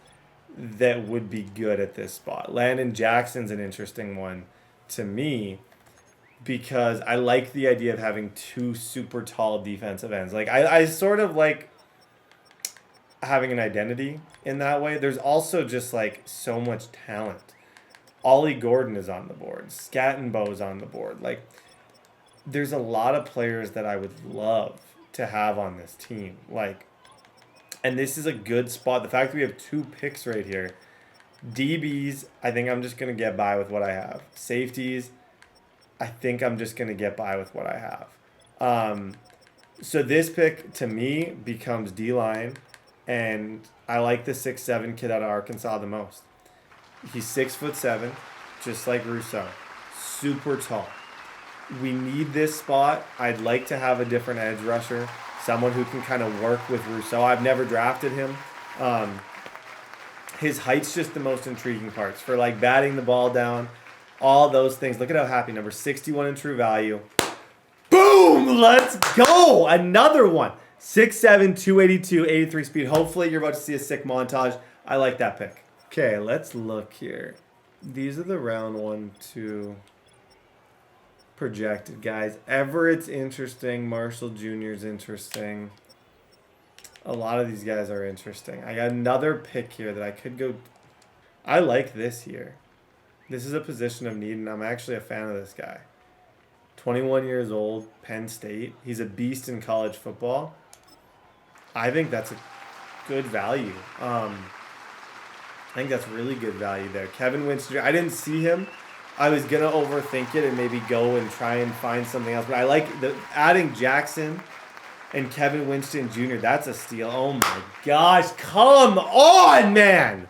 that would be good at this spot. Landon Jackson's an interesting one to me because I like the idea of having 2 super tall defensive ends. Like I sort of like having an identity in that way. There's also just like so much talent. Ollie Gordon is on the board. Scattenbo's on the board. Like, there's a lot of players that I would love to have on this team. Like, and this is a good spot. The fact that we have 2 picks right here. DBs, I think I'm just going to get by with what I have. Safeties, I think I'm just going to get by with what I have. So this pick, to me, becomes D-line. And I like the 6'7" kid out of Arkansas the most. He's 6'7", just like Rousseau. Super tall. We need this spot. I'd like to have a different edge rusher, someone who can kind of work with Rousseau. I've never drafted him. His height's just the most intriguing parts for like batting the ball down, all those things. Look at how happy. Number 61 in true value. Boom! Let's go! Another one. 6'7", 282, 83 speed. Hopefully you're about to see a sick montage. I like that pick. Okay, let's look here. These are the round 1, 2 projected guys. Everett's interesting. Marshall Jr.'s interesting. A lot of these guys are interesting. I got another pick here that I could go. I like this here. This is a position of need, and I'm actually a fan of this guy. 21 years old, Penn State. He's a beast in college football. I think that's a good value. I think that's really good value there. Kevin Winston, I didn't see him. I was going to overthink it and maybe go and try and find something else. But I like adding Jackson and Kevin Winston Jr. That's a steal. Oh, my gosh. Come on, man.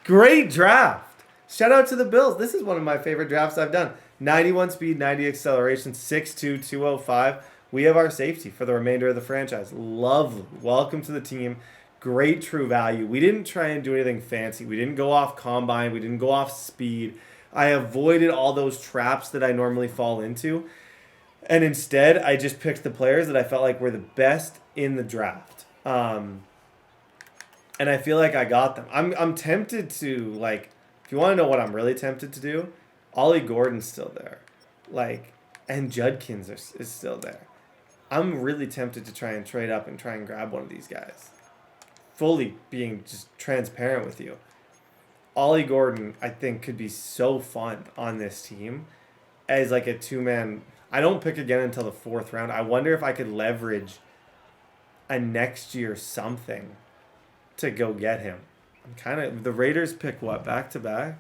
Great draft. Shout out to the Bills. This is one of my favorite drafts I've done. 91 speed, 90 acceleration, 6'2", 205. We have our safety for the remainder of the franchise. Lovely. Welcome to the team. Great true value. We didn't try and do anything fancy. We didn't go off combine. We didn't go off speed. I avoided all those traps that I normally fall into. And instead, I just picked the players that I felt like were the best in the draft. And I feel like I got them. I'm tempted to, like, if you want to know what I'm really tempted to do, Ollie Gordon's still there. Like, and Judkins is still there. I'm really tempted to try and trade up and try and grab one of these guys. Fully being just transparent with you. Ollie Gordon, I think, could be so fun on this team as like a 2-man I don't pick again until the 4th round. I wonder if I could leverage a next year something to go get him. I'm kind of, the Raiders pick what, back to back?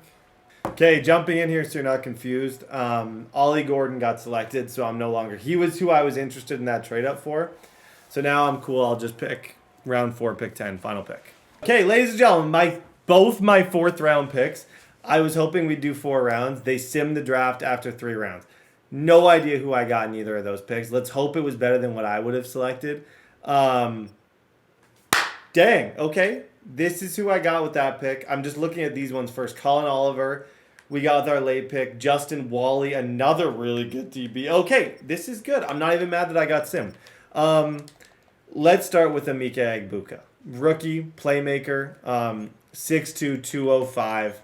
Okay, jumping in here so you're not confused. Ollie Gordon got selected, so I'm no longer. He was who I was interested in that trade up for. So now I'm cool. I'll just pick round 4, pick 10, final pick. Okay, ladies and gentlemen, both my 4th round picks. I was hoping we'd do 4 rounds. They simmed the draft after 3 rounds. No idea who I got in either of those picks. Let's hope it was better than what I would have selected. Dang, okay. This is who I got with that pick. I'm just looking at these ones first. Colin Oliver, we got with our late pick. Justin Wally, another really good DB. Okay, this is good. I'm not even mad that I got simmed. Let's start with Emeka Egbuka. Rookie, playmaker, 6'2", 205.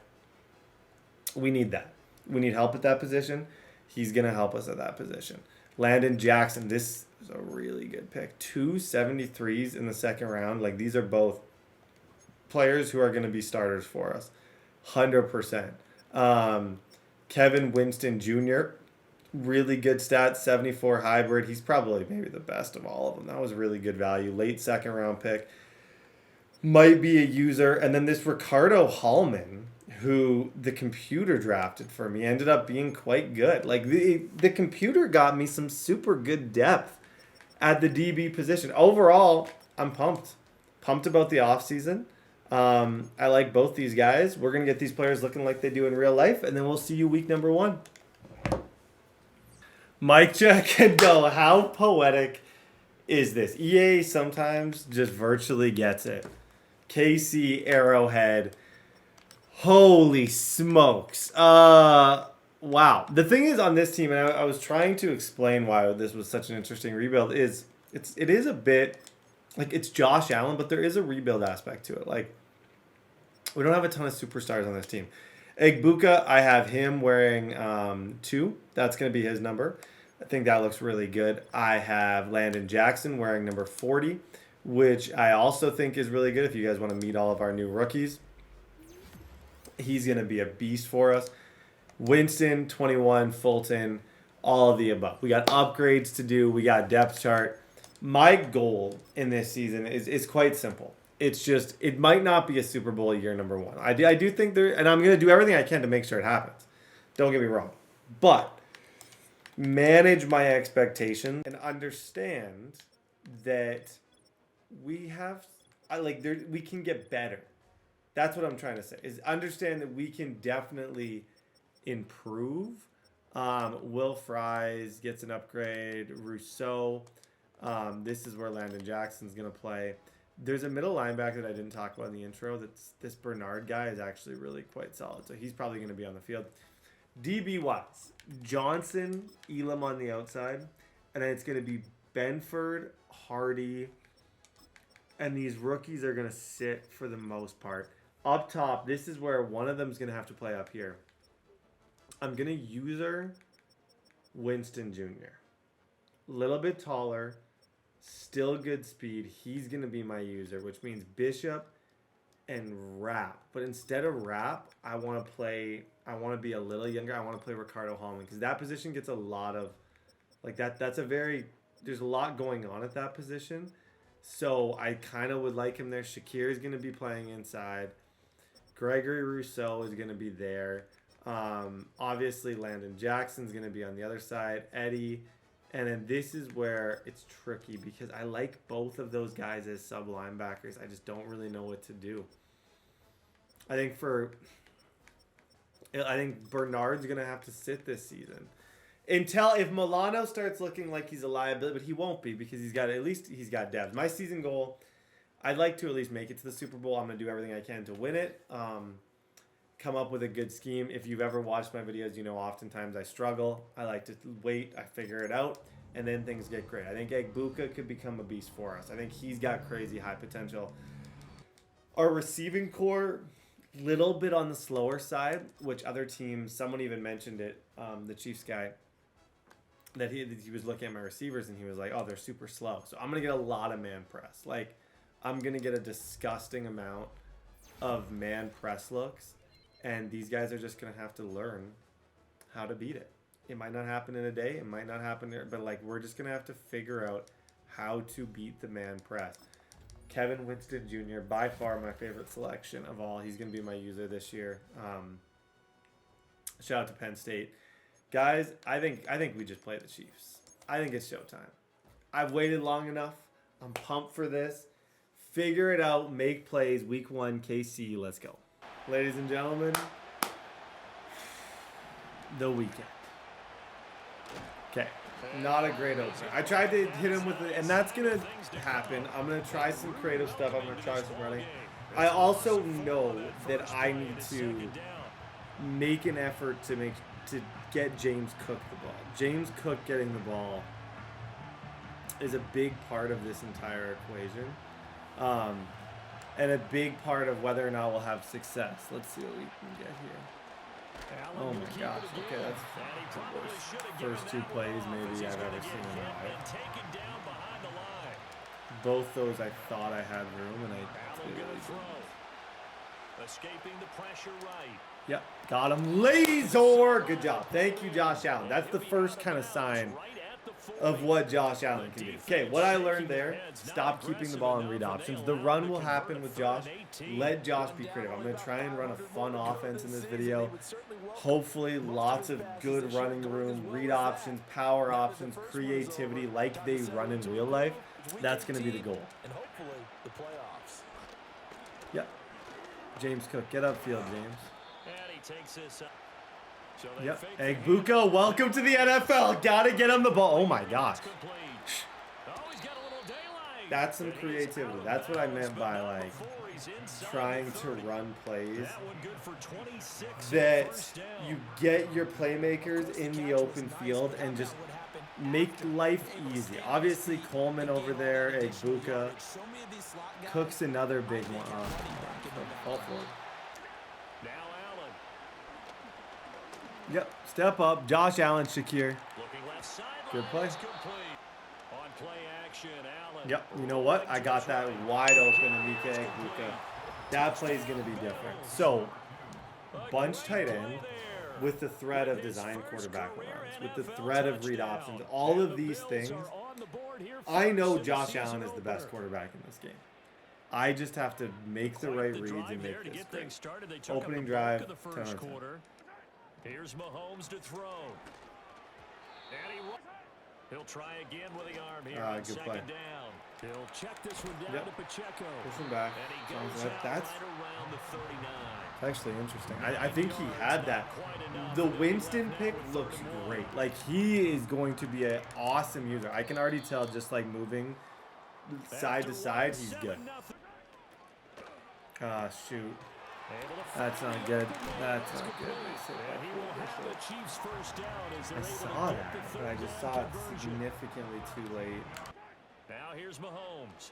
We need that. We need help at that position. He's going to help us at that position. Landon Jackson, this is a really good pick. 2 73s in the 2nd round. Like, these are both players who are going to be starters for us. 100%. Kevin Winston Jr., really good stats, 74 hybrid. He's probably maybe the best of all of them. That was really good value. Late 2nd round pick. Might be a user. And then this Ricardo Hallman, who the computer drafted for me, ended up being quite good. Like, the computer got me some super good depth at the DB position. Overall, I'm pumped. Pumped about the offseason. I like both these guys. We're going to get these players looking like they do in real life, and then we'll see you week number 1. Mic check and go. How poetic is this? EA sometimes just virtually gets it. KC Arrowhead. Holy smokes. Wow. The thing is on this team, and I was trying to explain why this was such an interesting rebuild, it is a bit like it's Josh Allen, but there is a rebuild aspect to it. Like, we don't have a ton of superstars on this team. Egbuka, I have him wearing 2. That's going to be his number. I think that looks really good. I have Landon Jackson wearing number 40, which I also think is really good if you guys want to meet all of our new rookies. He's going to be a beast for us. Winston, 21, Fulton, all of the above. We got upgrades to do. We got depth chart. My goal in this season is quite simple. It's just, it might not be a Super Bowl year number 1. I do think there, and I'm going to do everything I can to make sure it happens. Don't get me wrong. But manage my expectations and understand that we can get better. That's what I'm trying to say, is understand that we can definitely improve. Will Fries gets an upgrade. Rousseau. This is where Landon Jackson's going to play. There's a middle linebacker that I didn't talk about in the intro. That's this Bernard guy is actually really quite solid. So he's probably going to be on the field. DB-wise, Johnson, Elam on the outside. And then it's going to be Benford, Hardy. And these rookies are going to sit for the most part. Up top, this is where one of them is going to have to play up here. I'm going to user Winston Jr. Little bit taller, still good speed. He's going to be my user, which means Bishop and Rapp. But instead of Rapp, I want to be a little younger. I want to play Ricardo Hallman because that position gets a lot of, like there's a lot going on at that position. So I kind of would like him there. Shakir is going to be playing inside. Gregory Rousseau is going to be there. Obviously, Landon Jackson's going to be on the other side. Eddie. And then this is where it's tricky because I like both of those guys as sub linebackers. I just don't really know what to do. I think Bernard's going to have to sit this season. If Milano starts looking like he's a liability, but he won't be because he's got depth. My season goal, I'd like to at least make it to the Super Bowl. I'm going to do everything I can to win it. Come up with a good scheme. If you've ever watched my videos, you know oftentimes I struggle. I like to wait. I figure it out. And then things get great. I think Egbuka could become a beast for us. I think he's got crazy high potential. Our receiving core, little bit on the slower side, which other teams, someone even mentioned it, the Chiefs guy, that he was looking at my receivers and he was like, oh, they're super slow. So I'm going to get a lot of man press. Like, I'm going to get a disgusting amount of man press looks. And these guys are just going to have to learn how to beat it. It might not happen in a day. It might not happen, but like we're just gonna have to figure out how to beat the man press. Kevin Winston Jr. by far my favorite selection of all. He's gonna be my user this year. Shout out to Penn State, guys. I think we just play the Chiefs. I think it's showtime. I've waited long enough. I'm pumped for this. Figure it out. Make plays. Week 1, KC. Let's go, ladies and gentlemen. The weekend. Okay, not a great opener. I tried to hit him with it, and that's gonna happen. I'm gonna try some creative stuff. I'm gonna try some running. I also know that I need to make an effort to get James Cook the ball. James Cook getting the ball is a big part of this entire equation, and a big part of whether or not we'll have success. Let's see what we can get here. Oh my gosh, okay, that's the worst first 2 plays maybe I've ever seen in my life. Both those I thought I had room, and I clearly didn't. Escaping the pressure right. Yep, got him. Laser! Good job. Thank you, Josh Allen. That's the first kind of sign of what Josh Allen can do. Okay, what I learned there, stop keeping the ball in read options. The run will happen with Josh. Let Josh be creative. I'm going to try and run a fun offense in this video. Hopefully, lots of good running room, read options, power options, creativity like they run in real life. That's going to be the goal. And hopefully, the playoffs. Yep. James Cook, get upfield, James. And he takes this up. So yep. Egbuka, welcome to the NFL. Gotta get him the ball. Oh my gosh. That's some creativity. That's what I meant by like trying to run plays that you get your playmakers in the open field and just make life easy. Obviously Coleman over there, Egbuka. Cook's another big one. All for it. Yep, step up. Josh Allen, Shakir. Good play. Yep, you know what? I got that wide open, Emeka Egbuka. That play is going to be different. So, bunch tight end with the threat of design quarterback runs, with the threat of read options, all of these things. I know Josh Allen is the best quarterback in this game. I just have to make the right reads and make this great. Opening drive, 10 out of 10. Here's Mahomes to throw. And he'll try again with the arm here on good second play. Down. He'll check this one down to Pacheco. Push him back. And he goes That's right around the 39. actually interesting. I think he had that. The Winston pick looks great. Like, he is going to be an awesome user. I can already tell just like moving side to side, he's good. Ah, shoot. That's not good. That's not good. I saw that, but I just saw it significantly too late. Now here's Mahomes.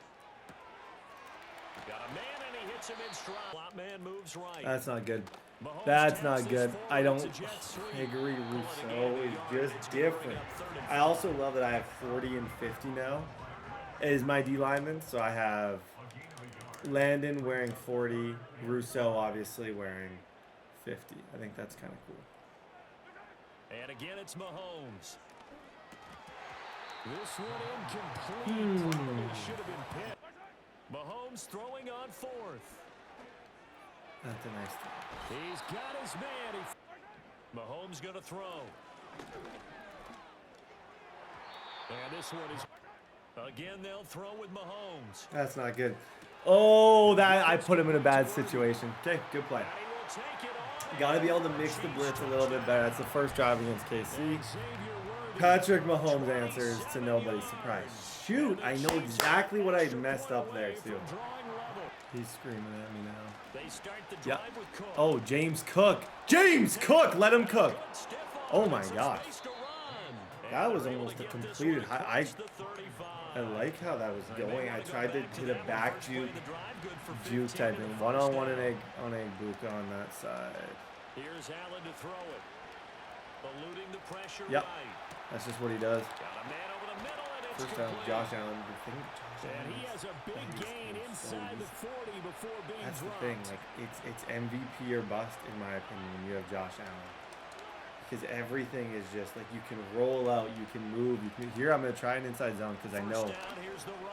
Got a man and he hits him in stride. Lot man moves right. That's not good. That's not good. I don't agree. Rousseau is just different. I also love that I have 40 and 50 now as my D lineman. So I have Landon wearing 40, Rousseau obviously wearing 50. I think that's kind of cool. And again, it's Mahomes. This one incomplete. Should have been picked. Mahomes throwing on 4th. That's a nice throw. He's got his man. Mahomes going to throw. And this one is... Again, they'll throw with Mahomes. That's not good. Oh, that I put him in a bad situation. Okay, good play. Got to be able to mix the blitz a little bit better. That's the first drive against KC. Patrick Mahomes answers to nobody's surprise. Shoot, I know exactly what I messed up there, too. He's screaming at me now. Yep. Oh, James Cook. James Cook! Let him cook. Oh, my gosh. That was almost a completed high. I like how that was going. I tried to hit a back juke type thing. One-on-one on Egbuka on that side. Here's Allen to throw it. Eluding the pressure. Yep. That's just what he does. Got a man over the middle, and it's First time, Josh Allen. And he has a big gain inside the 40 before being That's the dropped. thing. Like, it's MVP or bust, in my opinion, when you have Josh Allen. because everything is just like you can roll out, you can move. Here I'm going to try an inside zone because I know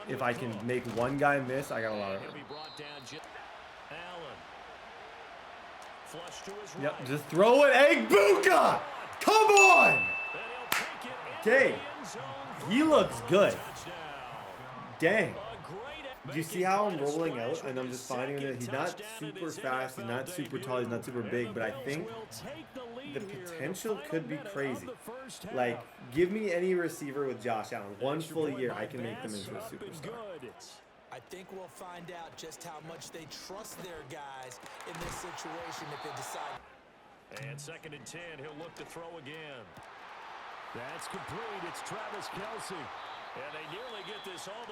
if I can make one guy miss, I got a lot of room. Yep, just throw it. Egbuka! Come on! Okay. He looks good. Dang. Do you see how I'm rolling out? And I'm just finding that he's not super fast, he's not super tall, he's not super big, but I think the potential could be crazy. Like, give me any receiver with Josh Allen. One full year, I can make them into a superstar. I think we'll find out just how much they trust their guys in this situation if they decide. And 2nd and 10, he'll look to throw again. That's complete. It's Travis Kelce. And they nearly get this all.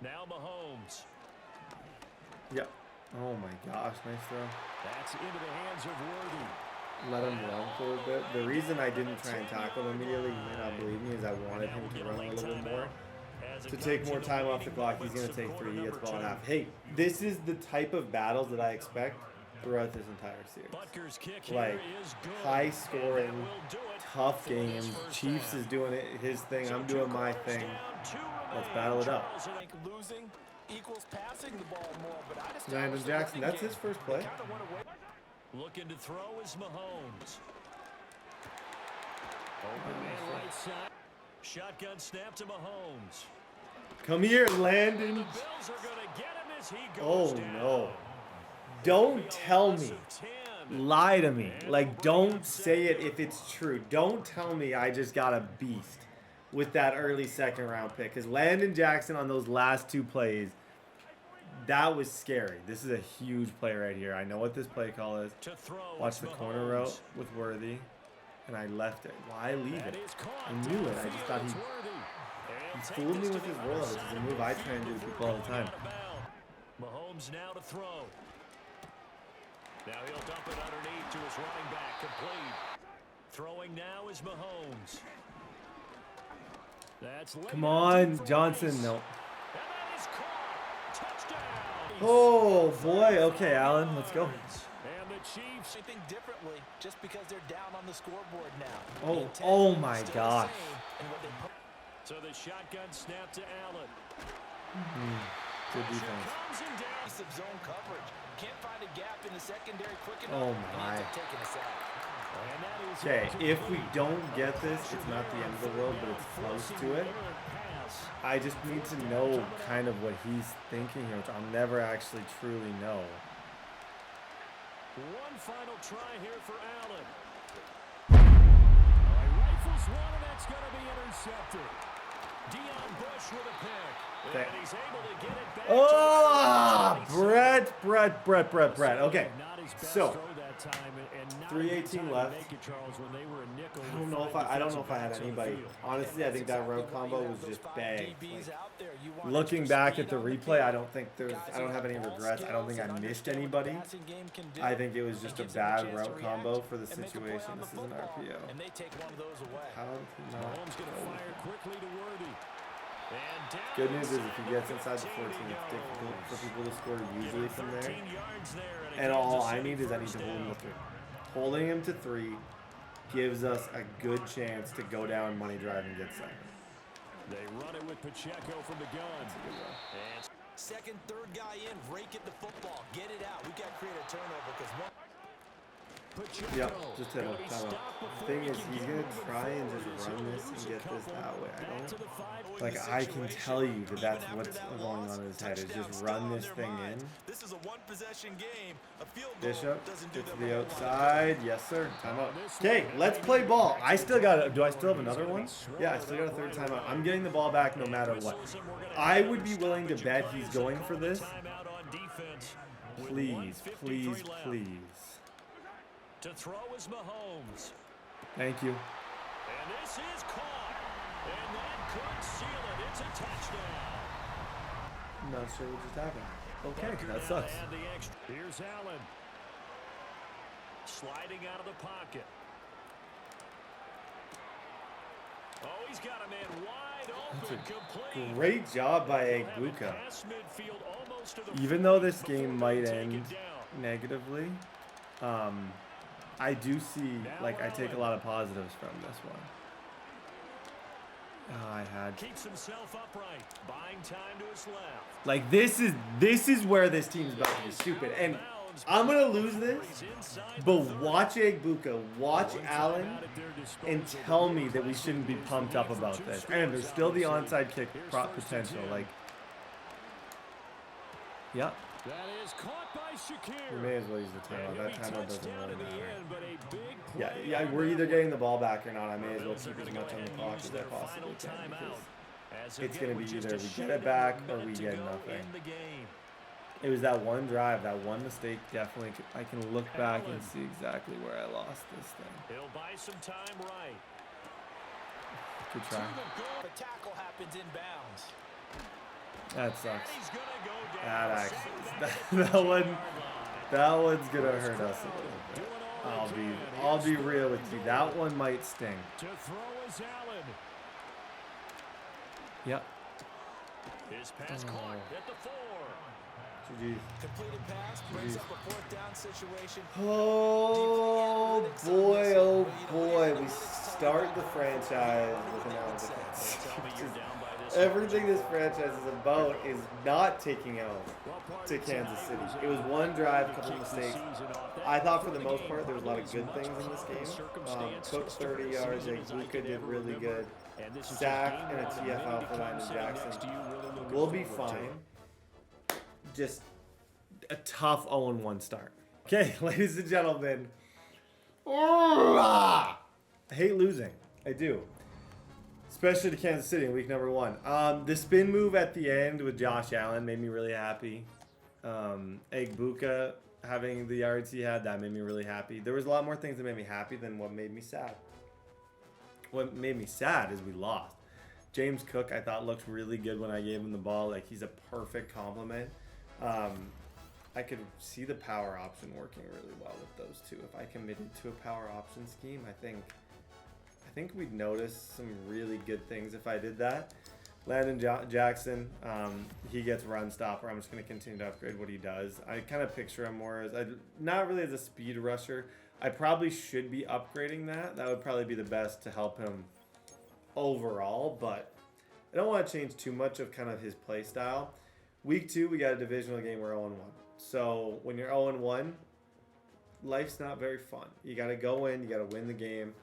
Now Mahomes. Yep. Oh my gosh, nice throw. That's into the hands of Worthy. Let him run for a bit. The reason I didn't try and tackle him immediately, you may not believe me, is I wanted him to run a little bit more. To take more time off the clock, he's going to take 3. He gets ball in half. Hey, this is the type of battles that I expect throughout this entire series. Like, high scoring, tough games. Chiefs is doing his thing. I'm doing my thing. Let's battle it up. Losing equals passing the ball more, but I just Landon Jackson, that's his first play. Looking to throw is Mahomes. Open man right side. Shotgun snap to Mahomes. Come here, Landon. The Bills are going to get him as he Oh, goes down. no. Don't tell me. Lie to me. Like, don't say it if it's true. Don't tell me I just got a beast with that early 2nd round pick. Because Landon Jackson on those last 2 plays, that was scary. This is a huge play right here. I know what this play call is. Watch the corner route with Worthy. And I left it. Why leave it? I knew it. I just thought he fooled me with his rollout, which is a move I try and do to people all the time. Mahomes now to throw. Now he'll dump it underneath to his running back. Complete. Throwing now is Mahomes. That's Come on, Johnson. No. Oh, boy. Okay, Allen. Let's go. And the Chiefs think differently just because they're down on the scoreboard now. Oh my gosh. So the shotgun snap to Allen. Good defense. Piece of zone coverage. Can't find a gap in the secondary quick enough. Oh my. Taking a sack. Okay, if we don't get this, it's not the end of the world, but it's close to it. I just need to know kind of what he's thinking here, which I'll never actually truly know. One final try here for Allen. All right, rifles one, and that's going to be intercepted. Dion Bush with a pick. Okay. And he's able to get it back. Oh, Brett. Okay, so 3:18 left. I don't know if I had anybody. Honestly, I think that route combo was just bang. Like, looking back at the replay, I don't have any regrets. I don't think I missed anybody. I think it was just a bad route combo for the situation. This is an RPO. How not? Good news is if he gets inside the 14, it's difficult for people to score usually from there. And all I need is I need to hold him to 3. Holding him to 3 gives us a good chance to go down money drive and get 7. They run it with Pacheco from the gun. And second, third guy in, rake at the football, get it out. We got to create a turnover because one. Yep, just hit him. The thing is, he's going to try and just run this and get this that way. I can tell you that that's what's going on in his head, is just run this thing in. This is a one-possession game. A field goal Bishop, doesn't do get to that the much. outside. Yes, sir. Timeout. Okay, let's play ball. Do I still have another one? Yeah, I still got a 3rd timeout. I'm getting the ball back no matter what. I would be willing to bet he's going for this. Please, please, please. to throw is Mahomes. Thank you. And this is caught. And that could seal it. It's a touchdown. I'm not sure what just happened. Okay, that sucks. And the extra. Here's Allen. Sliding out of the pocket. Oh, he's got a man wide open. Complete. Great job by Egbuka. Pass midfield almost to the Even though this game might end negatively, I do see, like, I take a lot of positives from this one. Oh, I had. Keeps himself upright, buying time to his left. Like, this is where this team's about to be stupid. And I'm going to lose this, but watch Egbuka, watch Allen, and tell me that we shouldn't be pumped up about this. And there's still the onside kick potential. Like, yep. That is caught by Shakir. We may as well use the timeout. That timeout doesn't really matter. But a big Yeah, we're either getting the ball back or not. I may as well keep as much on the clock as I possibly can because it's going to be either we get it back or we get nothing. It was that one drive, that one mistake. Definitely, I can look back and see exactly where I lost this thing. He'll buy some time right. Good try. The tackle happens inbounds. That sucks. He's gonna go down. That actually, that one's gonna hurt us a little bit. I'll be real with you. That one might sting. To throw is Allen. Yep. His pass caught at the 4. GG. Completed pass brings up a 4th down situation. Oh boy, we start the franchise with an L defense. Everything this franchise is about is not taking out to Kansas City. It was one drive, a couple of mistakes. I thought for the most part there was a lot of good things in this game. Took 30 yards, Luka did really good. Sack and a TFL for Landon Jackson. We'll be fine. Just a tough 0-1 start. Okay, ladies and gentlemen. I hate losing. I do. Especially to Kansas City in week number 1. The spin move at the end with Josh Allen made me really happy. Egbuka having the yards he had, that made me really happy. There was a lot more things that made me happy than what made me sad. What made me sad is we lost. James Cook, I thought, looked really good when I gave him the ball. Like, he's a perfect complement. I could see the power option working really well with those two. If I committed to a power option scheme, I think we'd notice some really good things if I did that. Landon Jackson, he gets run stopper. I'm just going to continue to upgrade what he does. I kind of picture him more as, not really as a speed rusher. I probably should be upgrading that. That would probably be the best to help him overall, but I don't want to change too much of kind of his play style. Week 2, we got a divisional game. We're 0-1. So when you're 0-1, life's not very fun. You got to go in. You got to win the game.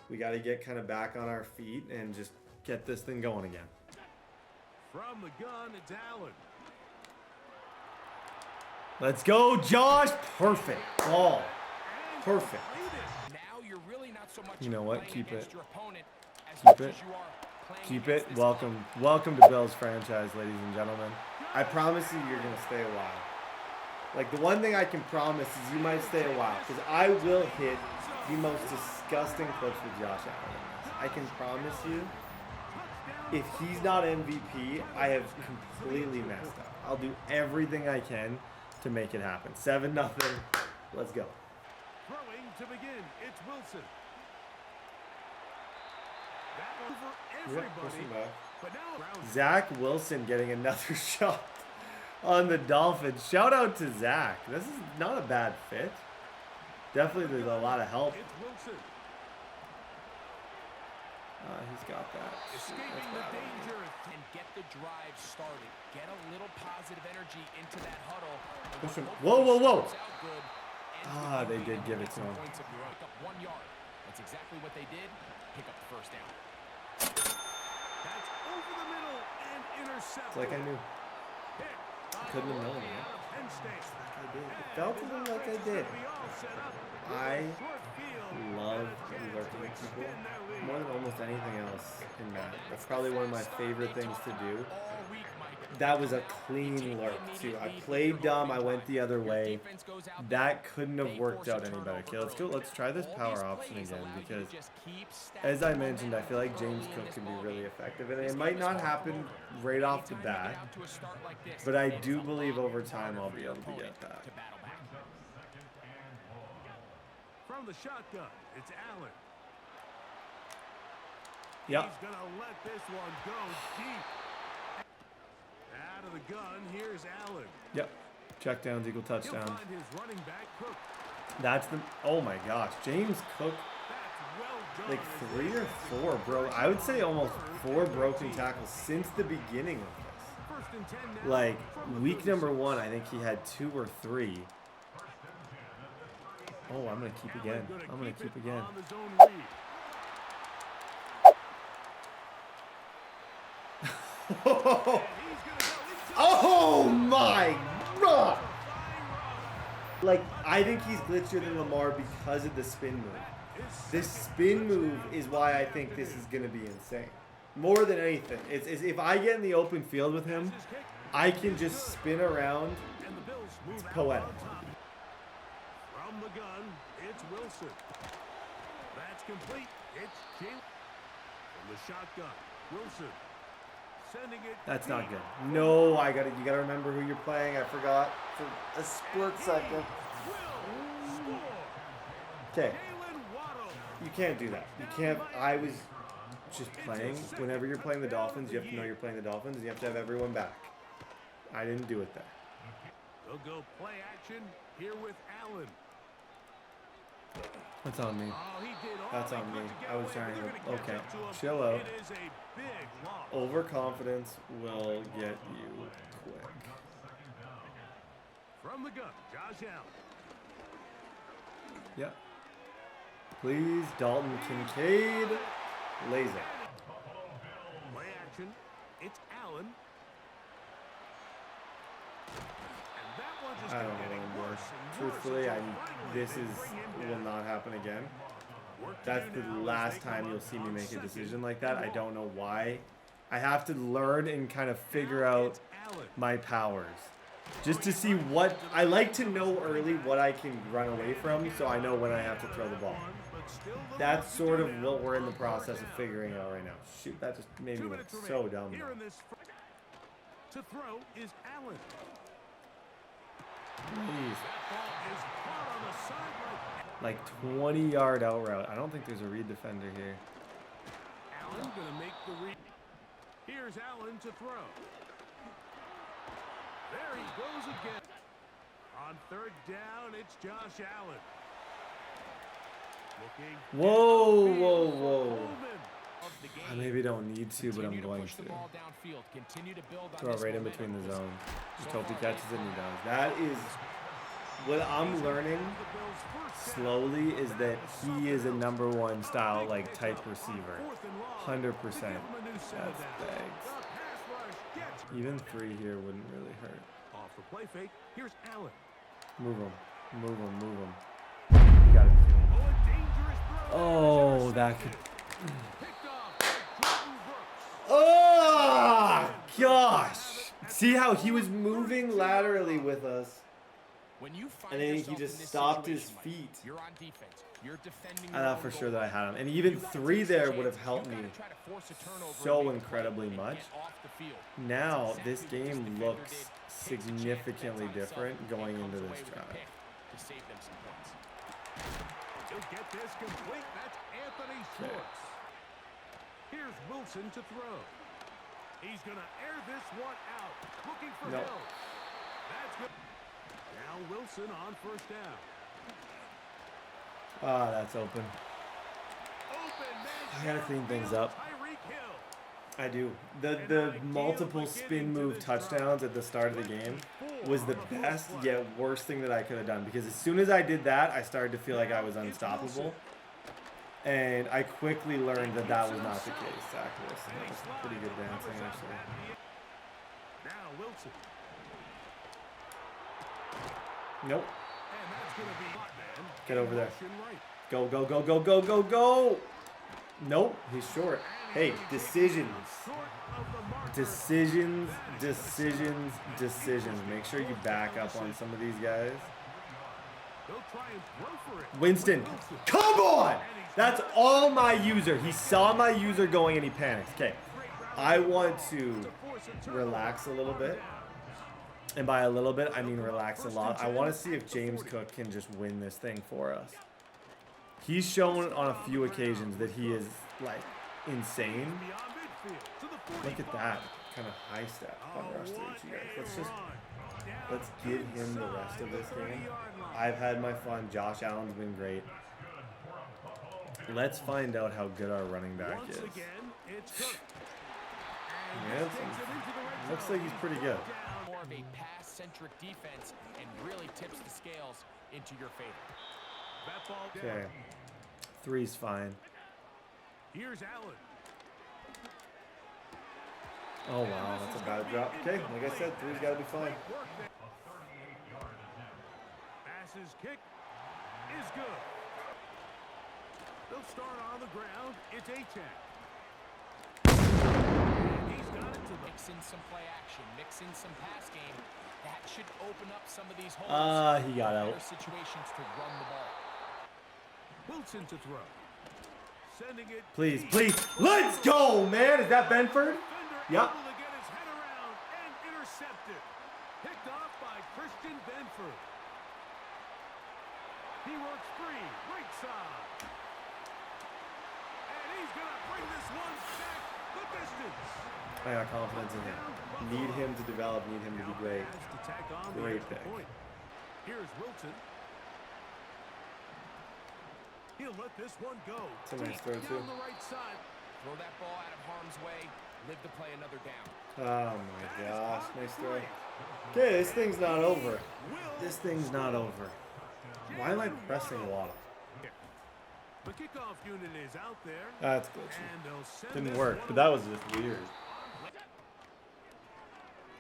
We got to get kind of back on our feet and just get this thing going again. From the gun, it's Allen. Let's go, Josh. Perfect ball. Perfect. Now you're really not so much You know what? Keep it. your opponent as Keep much it. as you are playing Keep it. against this Welcome to Bill's franchise, ladies and gentlemen. I promise you, you're going to stay a while. Like, the one thing I can promise is you might stay a while, because I will hit the most disgusting clips with Josh Allen in this. I can promise you, if he's not MVP, I have completely messed up. I'll do everything I can to make it happen. 7-0. Let's go. Throwing to begin, it's Wilson. That over everybody. But now Zach Wilson getting another shot on the Dolphins. Shout out to Zach. This is not a bad fit. Definitely there's a lot of help. it's Wilson. He's got that. Escaping the danger. and get the drive started. Get a little positive energy into that huddle. Push him. Whoa. Starts out good, Ah, they did give it to him. points of growth. Pick up 1 yard. That's exactly what they did. Pick up the first down. That's over the middle and intercepted. It's like I knew. Couldn't have known, man. Penn State. I did. It felt a little like I did. I love lurking people more than almost anything else in Madden. That's probably one of my favorite things to do. That was a clean lurk, too. I played dumb. I went the other way. That couldn't have worked out any better. Okay, let's go. Let's try this power option again because, as I mentioned, I feel like James Cook can be really effective. And it might not happen right off the bat, but I do believe over time I'll be able to get that. From the shotgun, it's Allen. Yep. He's gonna let this one go deep. Out of the gun, here's Allen. Yep. Checkdowns equal He'll touchdowns. find his running back Cook. That's the. Oh my gosh, James Cook. Like 3 or 4, bro. I would say almost 4 broken tackles since the beginning of this. Like week number 1, I think he had 2 or 3. Oh, I'm gonna keep again. I'm gonna keep again. Oh my god! Like, I think he's glitchier than Lamar because of the spin move. This spin move is why I think this is gonna be insane. More than anything, it's if I get in the open field with him, I can just spin around. It's poetic. From the gun, it's Wilson. That's complete. It's Jalen. From the shotgun, Wilson. Sending it. That's not good. No, you gotta remember who you're playing. I forgot for a split second. Okay. You can't do that. You can't. I was just playing. Whenever you're playing the Dolphins, you have to know you're playing the Dolphins. You have to have everyone back. I didn't do it there. They'll go play action here with Allen. That's on me. Oh, he did all That's he on could me. to get I was away. trying They're to. gonna catch Okay, up to him. chill out. It is a big loss. Overconfidence will get you quick. From the gun, Josh Allen. Yep. Please, Dalton Kincaid. Laser. Play action. It's Allen. And that one just I don't kept know getting what I'm worse doing. and worse Truthfully, until finally this they is bring him will down. not happen again. Work to That's do the now as last they time come you'll up see me on make a second decision like that. I and don't long. know why. I have to learn and kind of figure Now out it's Allen. my powers. Just to see what I like to know early what I can run away from so I know when I have to throw the ball. But still the That's work to sort do of now what we're in the on process fourth of down. figuring out right now. Shoot, that just made 2 me look minutes so remaining. dumb. Here in this to throw is Allen. Please. That ball is caught on the sideline. Like 20-yard out route. I don't think there's a read defender here. Allen gonna make the read. Here's Allen to throw. There he goes again. On third down, it's Josh Allen. Looking. Whoa, downfield whoa, for whoa. Coleman. I maybe don't need to, but I'm going to. Throw it right in between the zones. Just hope he catches it and he does. That is what I'm learning slowly is that he is a number 1 style like type receiver. 100%. That's bags. Even 3 here wouldn't really hurt. Off the play fake. Here's Allen. Move him. Move him. Move him. You gotta be kidding me. Oh, a dangerous throw. Oh, that could. Picked off by Jordan Brooks. Oh, gosh. See how he was moving laterally with us. And then he just stopped his feet. You're on defense. You're defending I thought for sure that I had him. And even 3 there would have helped me so incredibly much. Now, this game looks significantly different going into this drive. He'll get this complete. That's Anthony Schwartz. Here's Wilson to throw. He's going to air this one out. Looking for No. help. That's good. Now Wilson on first down. Ah, that's open. Open man. I gotta clean things up. Tyreek Hill. I do. The multiple spin move touchdowns at the start of the game was the best yet worst thing that I could have done because as soon as I did that, I started to feel like I was unstoppable. And I quickly learned that that was not the case. Zach Wilson. That was pretty good dancing, actually. Now Wilson. Nope. And that's going to be Butman. Get over there. Motion right. Go, go, go, go, go, go, go. Nope, he's short. Hey, decisions. Short of the marker. Decisions, decisions, decisions. Make sure you back up on some of these guys. He'll try and throw for it. Winston, come on! That's all my user. He saw my user going and he panics. Okay, I want to relax a little bit. And by a little bit, I mean relax a lot. I want to see if James Cook can just win this thing for us. He's shown on a few occasions that he is, like, insane. Look at that kind of high step on rush to you guys. Let's just Let's give him the rest of this game. I've had my fun. Josh Allen's been great. Let's find out how good our running back is. Yeah, looks like he's pretty good. More of a pass-centric defense and really tips the scales into your favor. Okay. 3's fine. Here's Allen. Oh, wow. That's a bad drop. Okay, like I said, 3's got to be fine. Passes kick is good. They'll start on the ground. It's A-check. He's got it to Mix in some play action, mix in some pass game. That should open up some of these holes. He got out. Better situations to run the ball. Wilson to throw. Sending it. Please, please. Let's go, man. Is that Benford? Yep. Able to get his head around and intercepted. Picked off by Christian Benford. He works free, right side. And he's going to bring this one back the distance. I got confidence in him. Need him to develop, need him to be great. Great pick. Here's Wilson. He'll let this one go. It's a nice throw, too. Down the right side. Throw that ball out of harm's way. Live to play another down. Oh, my gosh. Nice throw. Okay, this thing's not over. This thing's not over. Why am I pressing a lot? The kickoff unit is out there. That's glitchy. And they'll send Didn't this work, one but that was just weird.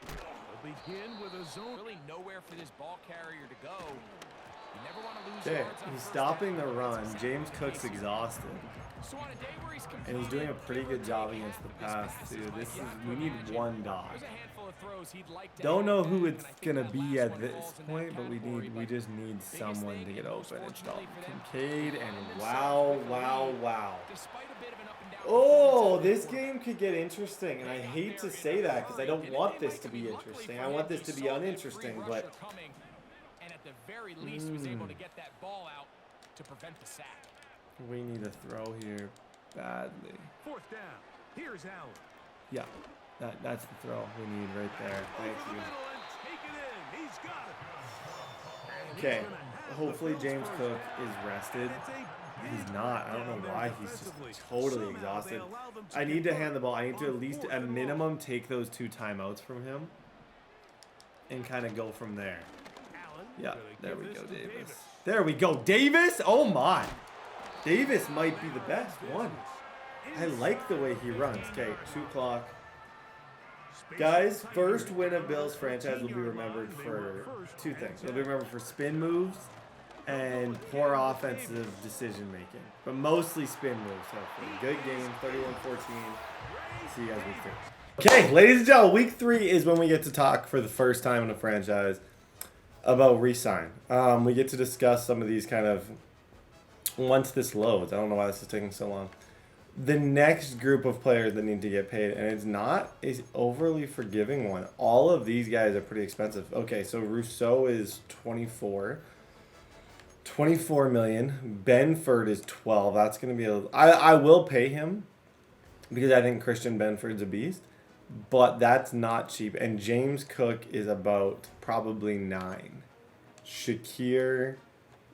They'll begin with a zone. Really nowhere for this ball carrier to go. You never want to lose Okay, yards on he's first stopping down. the run. That's James exactly Cook's the case here. exhausted. So on a day where he's And he's doing a pretty good job competing, against the his pass, passes dude. might This be is, out we for need magic. one dog. There's a handful of throws he'd like to Don't hit know back, who and it's I think gonna that be last at one this falls in that point, but we category, just need biggest someone thing, to get and most open. It's fortunately for them, Kincaid and find wow, themselves with the wow, lead. wow. Despite a bit of an up and down Oh, performance this on the game could get interesting, and I hate to say that because I don't want this to be interesting. I want this to be uninteresting, but and at the very least was able to get that ball out to prevent the sack. we need a throw here badly. Fourth down. Here's Allen. Yeah, that's the throw we need right there. Thank Over the you. middle and take it in. He's got it. And Okay, he's gonna have hopefully the James Bills Cook first. is rested. It's a He's big not. I don't down know there why. He's defensively. just totally Somehow exhausted. they allow them I need to convert hand the ball. I need to on at least, fourth at and long. minimum, take those 2 timeouts from him and kind of go from there. Allen Yeah, gonna there give we this go, to Davis. There we go. Davis? Oh, my. Davis might be the best one. I like the way he runs. Okay, 2 o'clock. Guys, first win of Bills franchise will be remembered for 2 things. It'll be remembered for spin moves and poor offensive decision making. But mostly spin moves. Hopefully. Good game, 31-14. See you guys week 3. Okay, ladies and gentlemen, week 3 is when we get to talk for the first time in a franchise about re-sign. We get to discuss some of these kind of, once this loads, I don't know why this is taking so long, the next group of players that need to get paid, and it's not a overly forgiving one. All of these guys are pretty expensive. Okay, so Rousseau is 24 million. Benford is 12. That's going to be I will pay him because I think Christian Benford's a beast, but that's not cheap. And James Cook is about probably 9. Shakir,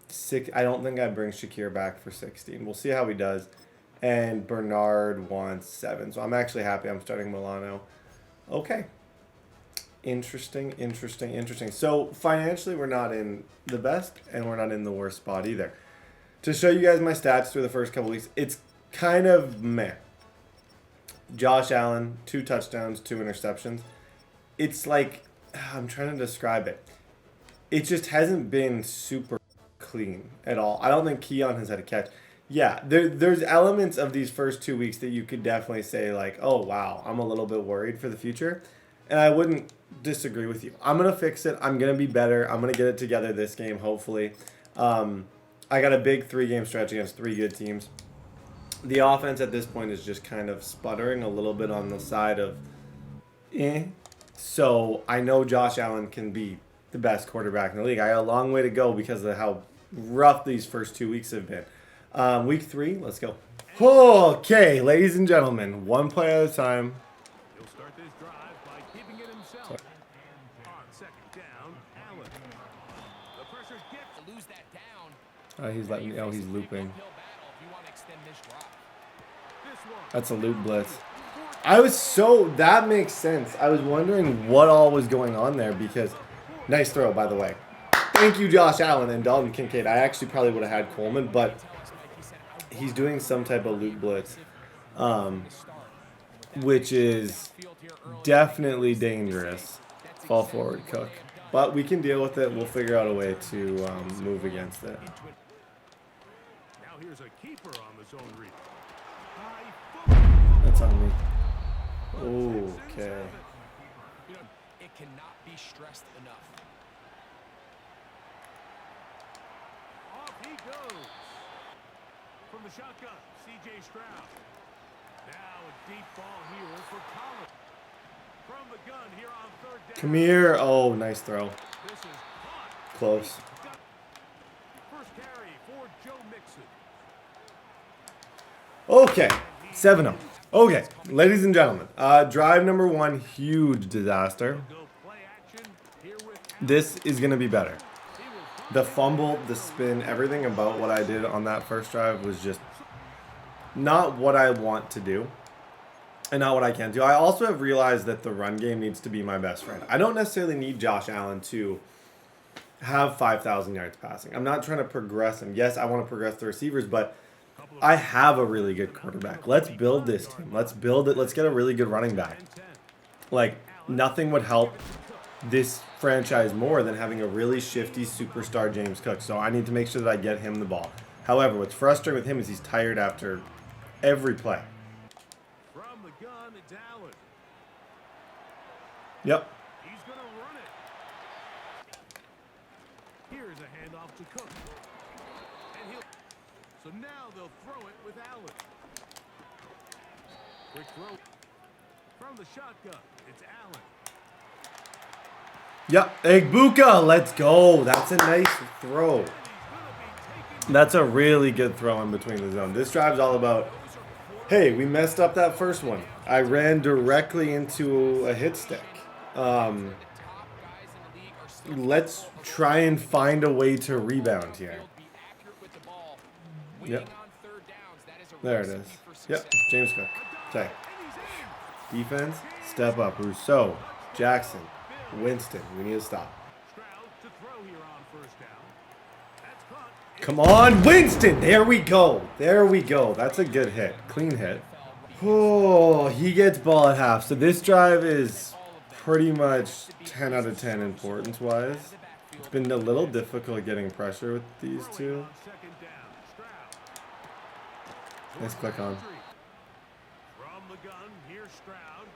6. I don't think I bring Shakir back for 16. We'll see how he does. And Bernard wants 7. So I'm actually happy I'm starting Milano. Okay. Interesting. So financially, we're not in the best, and we're not in the worst spot either. To show you guys my stats through the first couple weeks, it's kind of meh. Josh Allen, 2 touchdowns, 2 interceptions. It's like, I'm trying to describe it. It just hasn't been super clean at all. I don't think Keon has had a catch. Yeah, there's elements of these first 2 weeks that you could definitely say like, oh, wow, I'm a little bit worried for the future. And I wouldn't disagree with you. I'm going to fix it. I'm going to be better. I'm going to get it together this game, hopefully. I got a big 3-game stretch against 3 good teams. The offense at this point is just kind of sputtering a little bit on the side of So I know Josh Allen can be the best quarterback in the league. I got a long way to go because of how rough these first 2 weeks have been. Week 3, let's go. Okay, ladies and gentlemen, 1 play at a time. He'll start this drive by keeping it himself. On second down, He's letting. Oh, he's looping. That's a loop blitz. That makes sense. I was wondering what all was going on there because nice throw, by the way. Thank you, Josh Allen and Dalton Kincaid. I actually probably would have had Coleman, but he's doing some type of loop blitz, which is definitely dangerous. Fall forward, Cook. But we can deal with it. We'll figure out a way to move against it. Now here's a keeper on the zone read. That's on me. Okay. It cannot be stressed enough. Off he goes. From the shotgun, C.J. Stroud. Now a deep ball here for Collins. From the gun here on third down. Come here. Oh, nice throw. This is caught. Close. First carry for Joe Mixon. Okay. 7-0. Okay, ladies and gentlemen. Drive number 1, huge disaster. Go play action here with This is going to be better. The fumble, the spin, everything about what I did on that first drive was just not what I want to do and not what I can do. I also have realized that the run game needs to be my best friend. I don't necessarily need Josh Allen to have 5,000 yards passing. I'm not trying to progress him. Yes, I want to progress the receivers, but I have a really good quarterback. Let's build this team. Let's build it. Let's get a really good running back. Like, nothing would help this franchise more than having a really shifty superstar James Cook. So I need to make sure that I get him the ball. However, what's frustrating with him is he's tired after every play. from the gun, it's Allen. Yep. He's going to run it. Here's a handoff to Cook. And he'll. So now they'll throw it with Allen. Quick throw. From the shotgun, it's Allen. Yep. Egbuka, let's go. That's a nice throw. That's a really good throw in between the zone. This drive's all about, hey, we messed up that first one. I ran directly into a hit stick. Let's try and find a way to rebound here. Yep. There it is. Yep. James Cook. Okay. Defense, step up. Rousseau, Jackson, Winston. We need to stop. Stroud to throw here on first down. That's caught. Come on, Winston. There we go. There we go. That's a good hit. Clean hit. Oh, he gets ball at half. So this drive is pretty much 10 out of 10 importance-wise. It's been a little difficult getting pressure with these two. On second down, Stroud. Nice click on. From the gun, here's Stroud.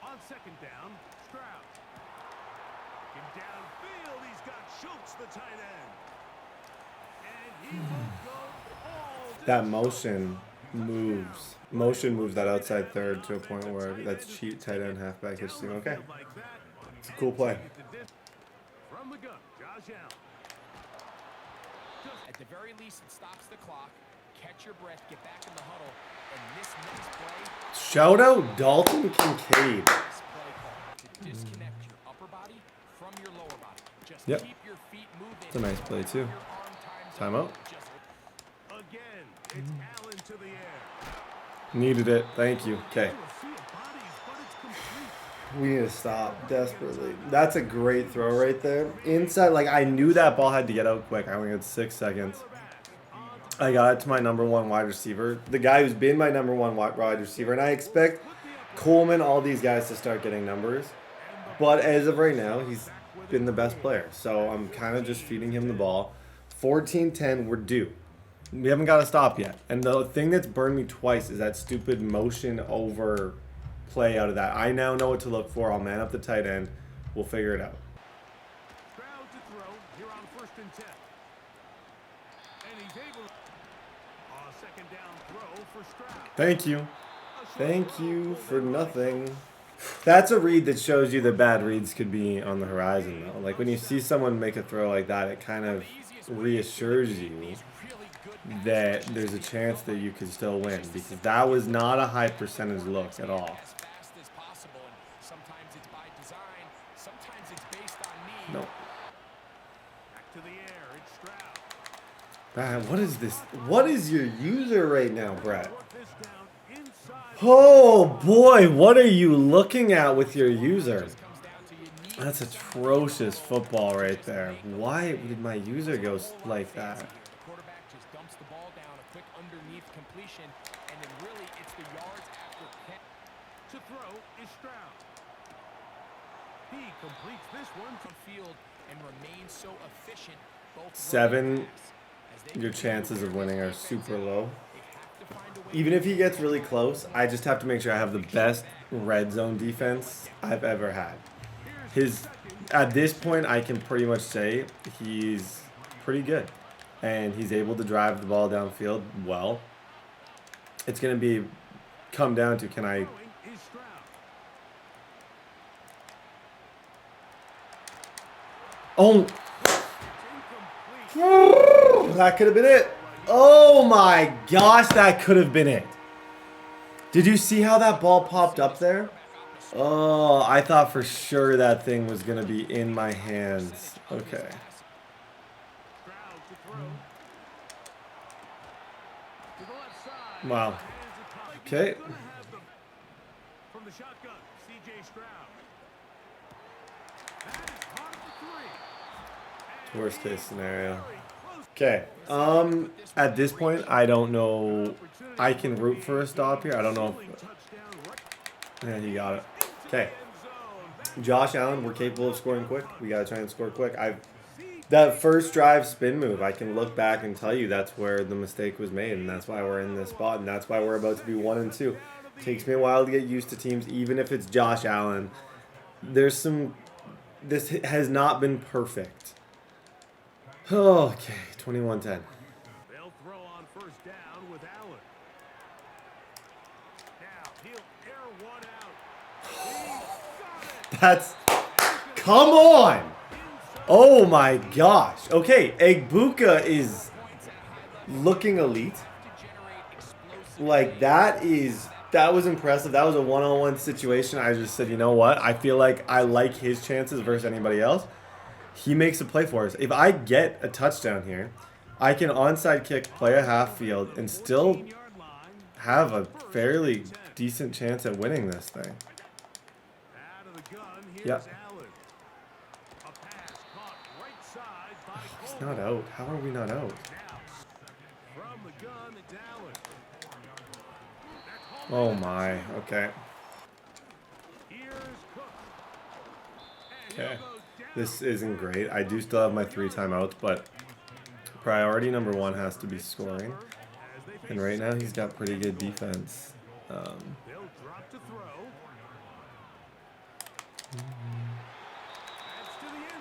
On second down, Stroud. Looking downfield, he's got Schultz, the tight end. And he will go all That motion moves that outside third to a point where that's cheat tight end halfback hitch team. Okay. like that. It's a cool play. From the gun, Josh Allen. At the very least, it stops the clock. Catch your breath, get back in the huddle, and this next play. Shout out Dalton Kincaid. This play call to disconnect your upper body from your lower body. Just Yep. keep your feet moving. It's a nice play too. Your arm times Timeout. just Again, it's Allen to the air. Needed it. Thank you. Okay. You'll see a bodies, but it's complete. We need to stop desperately. That's a great throw right there. Inside, like I knew that ball had to get out quick. I only had 6 seconds. I got it to my number 1 wide receiver. The guy who's been my number 1 wide receiver. And I expect Coleman, all these guys to start getting numbers. But as of right now, he's been the best player. So I'm kind of just feeding him the ball. 14-10, we're due. We haven't got to stop yet. And the thing that's burned me twice is that stupid motion over play out of that. I now know what to look for. I'll man up the tight end. We'll figure it out. Stroud to throw here on first and 10. And he's able. Second down throw for Stroud. Thank you. Thank you for nothing. That's a read that shows you that bad reads could be on the horizon, though. Like when you see someone make a throw like that, it kind of reassures you that there's a chance that you could still win, because that was not a high percentage look at all. as fast as possible, and sometimes it's by design, sometimes it's based on need. No. What is this? What is your user right now, Brett? Oh boy, what are you looking at with your user? That's atrocious football right there. Why did my user go like that? Quarterback just dumps the ball down, a quick underneath completion, and then really it's the yards after catch. To throw is Stroud. He completes this one On field and remains so efficient. Both 7, your chances of winning are super low. Even if he gets really close, I just have to make sure I have the best red zone defense I've ever had. At this point, I can pretty much say he's pretty good. And he's able to drive the ball downfield well. It's going to come down to, can I... Oh! That could have been it. Oh my gosh, that could have been it. Did you see how that ball popped up there? Oh, I thought for sure that thing was going to be in my hands. Okay. Wow. Okay. From the shotgun, CJ Stroud. Worst case scenario. Okay. At this point, I don't know. I can root for a stop here. I don't know if... Yeah, he got it. Okay. Josh Allen, we're capable of scoring quick. We got to try and score quick. That first drive spin move, I can look back and tell you that's where the mistake was made, and that's why we're in this spot, and that's why we're about to be 1-2. Takes me a while to get used to teams, even if it's Josh Allen. This has not been perfect. Okay, 21-10. They'll throw on first down with Allen. Now he'll air one out. That's... Come on! Oh my gosh. Okay, Egbuka is looking elite. Like, that was impressive. That was a one-on-one situation. I just said, you know what? I feel like I like his chances versus anybody else. He makes a play for us. If I get a touchdown here, I can onside kick, play a half field, and still have a fairly decent chance at winning this thing. Yep. He's not out. How are we not out? Oh my. Okay. Okay. This isn't great. I do still have my 3 timeouts, but priority number 1 has to be scoring. And right now he's got pretty good defense.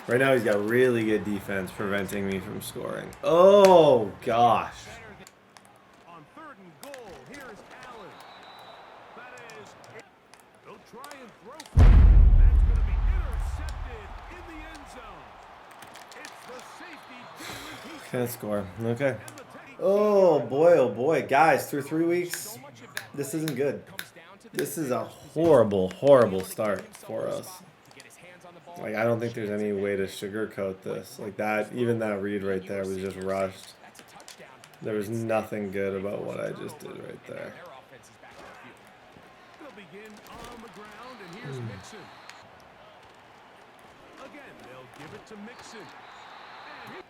Right now he's got really good defense preventing me from scoring. Oh gosh. On 3rd and goal, here's Allen. That is, they'll try and throw for it. That's going to be intercepted in the end zone. It's the safety. Can't score. Okay. Oh boy, guys, through 3 weeks, this isn't good. This is a horrible, horrible start for us. Like, I don't think there's any way to sugarcoat this. Like, that, even that read right there was just rushed. There was nothing good about what I just did right there. They'll begin on the ground, and here's Mixon. Again, they'll give it to Mixon. And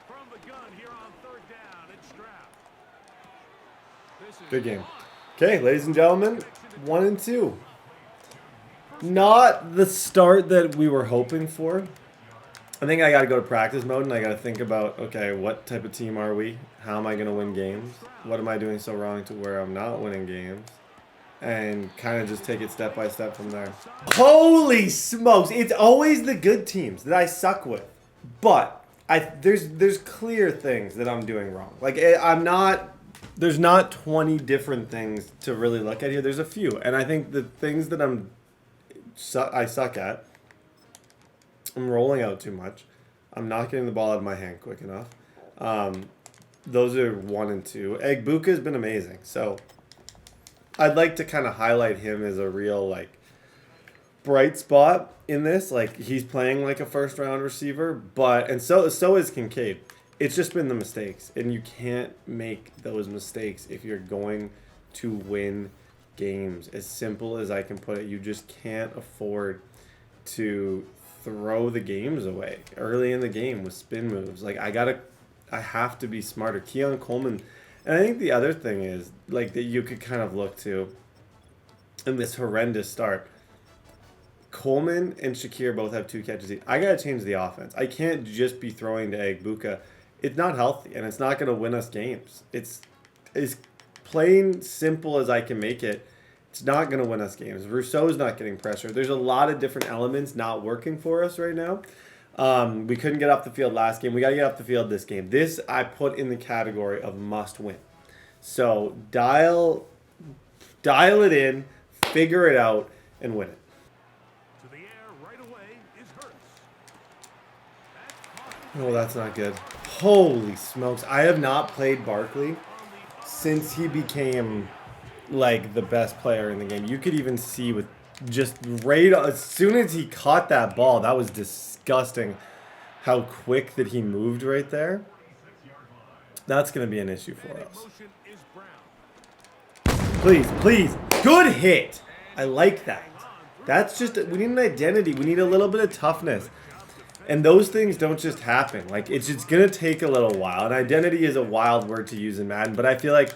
from the gun here on 3rd down, it's Stroud. Good game. Okay, ladies and gentlemen, 1-2. Not the start that we were hoping for. I think I got to go to practice mode and I got to think about, okay, what type of team are we? How am I going to win games? What am I doing so wrong to where I'm not winning games? And kind of just take it step by step from there. Holy smokes. It's always the good teams that I suck with. But there's clear things that I'm doing wrong. Like, there's not 20 different things to really look at here. There's a few. And I think the things that I suck at, I'm rolling out too much. I'm not getting the ball out of my hand quick enough. Those are 1 and 2. Egbuka has been amazing. So I'd like to kind of highlight him as a real, like, bright spot in this. Like, he's playing like a first-round receiver, and so is Kincaid. it's just been the mistakes. And you can't make those mistakes if you're going to win games. As simple as I can put it, you just can't afford to throw the games away early in the game with spin moves. Like, I have to be smarter. Keon Coleman, and I think the other thing is, like, that you could kind of look to in this horrendous start. Coleman and Shakir both have 2 catches each. I got to change the offense. I can't just be throwing to Agbuka. It's not healthy, and it's not going to win us games. It's as plain simple as I can make it. It's not going to win us games. Rousseau's not getting pressure. There's a lot of different elements not working for us right now. We couldn't get off the field last game. We got to get off the field this game. This I put in the category of must win. So dial it in, figure it out, and win it. To the air right away is Hurts. Oh, that's not good. Holy smokes. I have not played Barkley since he became, like, the best player in the game. You could even see with just right as soon as he caught that ball, that was disgusting how quick that he moved right there. That's going to be an issue for us. Motion is Brown. Please. Good hit. I like that. That's just, we need an identity. We need a little bit of toughness. And those things don't just happen. Like, it's going to take a little while. And identity is a wild word to use in Madden. But I feel like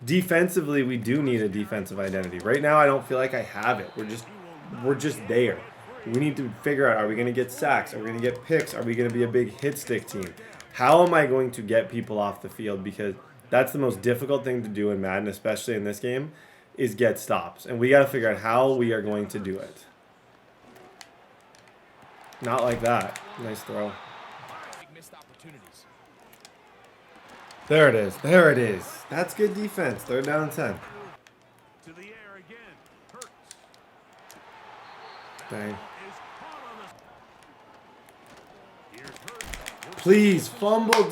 defensively, we do need a defensive identity. Right now, I don't feel like I have it. We're just there. We need to figure out, are we going to get sacks? Are we going to get picks? Are we going to be a big hit stick team? How am I going to get people off the field? Because that's the most difficult thing to do in Madden, especially in this game, is get stops. And we got to figure out how we are going to do it. Not like that. Nice throw. Missed opportunities. There it is. That's good defense. 3rd down and 10. To the air again. Hurts. Dang. Is caught on the. Here's Hurts. Please, fumble.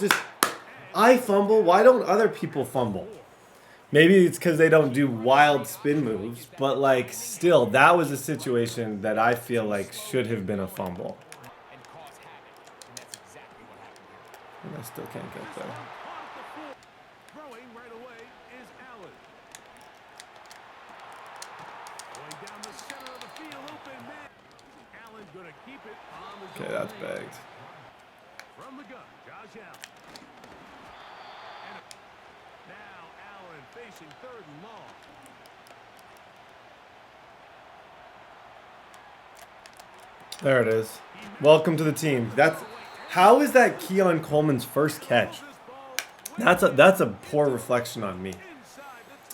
I fumble. Why don't other people fumble? Maybe it's because they don't do wild spin moves, but, like, still, that was a situation that I feel like should have been a fumble. And cause havoc. And that's exactly what happened here. And I still can't get there. Throwing right away is Allen. Going down the center of the field, open man. Allen gonna keep it on the Okay, zone that's lane. bagged. From the gun, Josh Allen. And now Allen facing 3rd and long. There it is. Welcome to the team. How is that Keon Coleman's first catch? That's a poor reflection on me.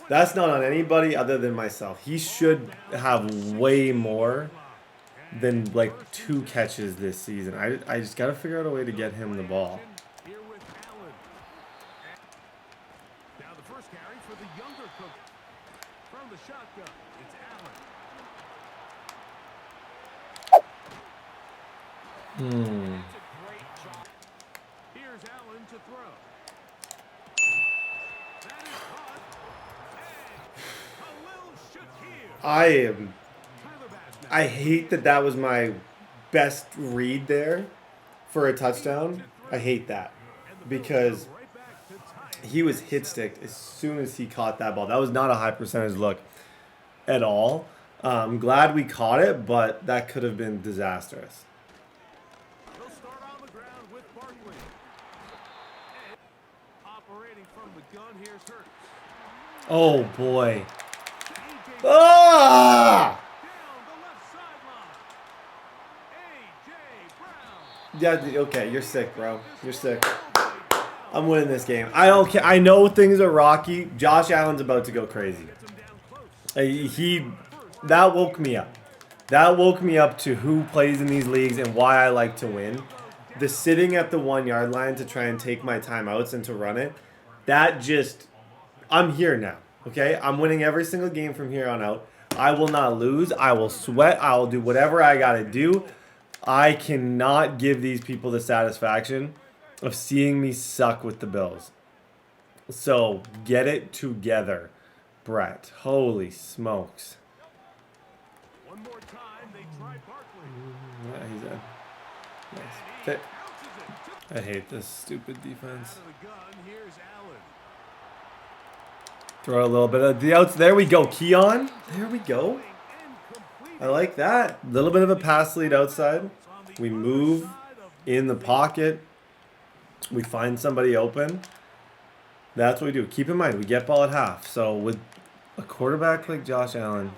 That's not on anybody other than myself. He should have way more than, like, 2 catches this season. I just got to figure out a way to get him the ball. Here with Allen. Now the first carry for the younger cook. From the shotgun, it's Allen. That's a great job. Here's Allen to throw. That is caught. And Khalil Shakir. I hate that was my best read there for a touchdown. I hate that because he was hit sticked as soon as he caught that ball. That was not a high percentage look at all. I'm glad we caught it, but that could have been disastrous. They'll start on the ground with Barkley. Operating from the gun, here's Hurts. Oh boy. Ah! Yeah, okay, you're sick, bro. You're sick. I'm winning this game. I don't care. I know things are rocky. Josh Allen's about to go crazy. That woke me up. That woke me up to who plays in these leagues and why I like to win. The sitting at the 1 yard line to try and take my timeouts and to run it. I'm here now. Okay? I'm winning every single game from here on out. I will not lose. I will sweat. I will do whatever I got to do. I cannot give these people the satisfaction of seeing me suck with the Bills. So, get it together, Brett. Holy smokes. One more time, they try Barkley. Yeah, he's in. Nice. Okay. I hate this stupid defense. Out of the gun, here's Allen. Throw a little bit of the outs. There we go. Keon. There we go. I like that. A little bit of a pass lead outside. We move in the pocket. We find somebody open. That's what we do. Keep in mind, we get ball at half. So with a quarterback like Josh Allen,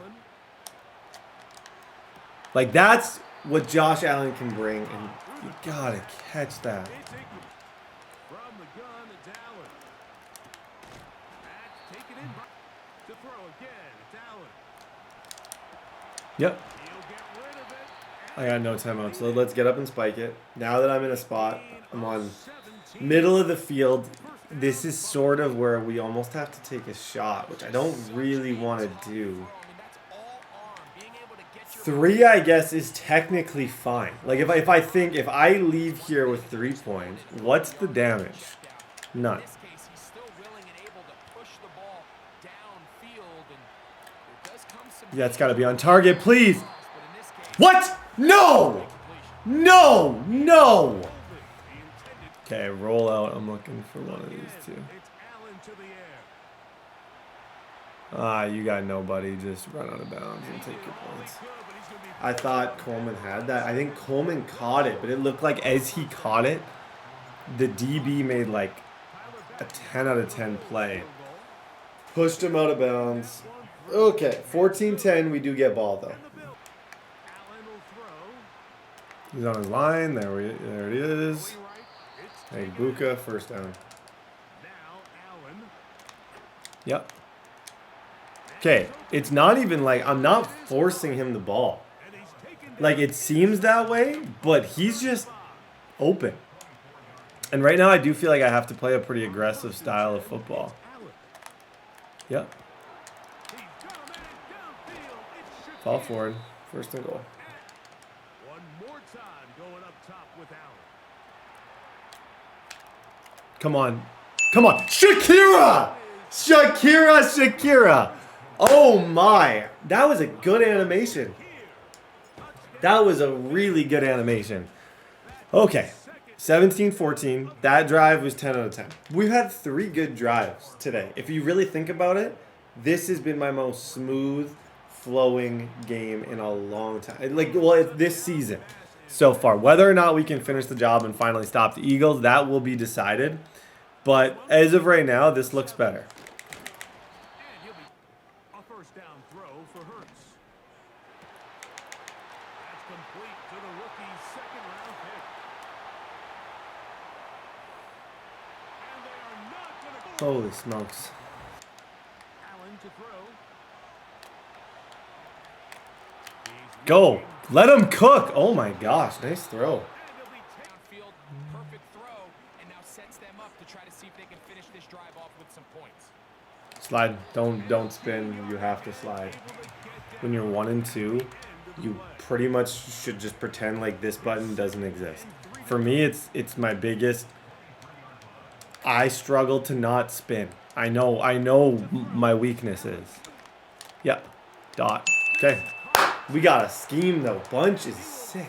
like that's what Josh Allen can bring, and you gotta catch that. From the gun, it's Allen. That's taken in to throw again. It's Allen. Yep. He'll get rid of it. I got no timeout, so let's get up and spike it. Now that I'm in a spot, I'm on middle of the field. This is sort of where we almost have to take a shot, which I don't really want to do. 3, I guess, is technically fine. Like if I leave here with 3 points, what's the damage? None. Yeah, it's got to be on target, please. What? No! No! No! Okay, roll out. I'm looking for one of these two. Ah, you got nobody. Just run out of bounds and take your points. I thought Coleman had that. I think Coleman caught it, but it looked like as he caught it, the DB made like a 10 out of 10 play. Pushed him out of bounds. Okay, 14-10. We do get ball though. He's on his line. There it is. Hey, Buka, first down. Yep. Okay, it's not even like I'm not forcing him the ball. Like it seems that way, but he's just open. And right now I do feel like I have to play a pretty aggressive style of football. Yep. Fall forward. First and goal. One more time going up top with Allen. Come on. Come on. Shakira! Shakira! Oh my. That was a good animation. That was a really good animation. Okay. 17-14. That drive was 10 out of 10. We've had 3 good drives today. If you really think about it, this has been my most smooth flowing game in a long time. Like, well, this season so far. Whether or not we can finish the job and finally stop the Eagles, that will be decided. But as of right now, this looks better. A first down throw for Hurts. That's complete to the rookie's second-round pick. And they are not going to Holy smokes. Allen to throw. Go. Let him cook. Oh my gosh. Nice throw. Downfield, perfect throw, and now sets them up to try to see if they can finish this drive off with some points. Slide. Don't spin. You have to slide. When you're 1 and 2, you pretty much should just pretend like this button doesn't exist. For me, it's my biggest. I struggle to not spin. I know my weakness is. Yep. Dot. Okay. We got a scheme though. Bunch is sick.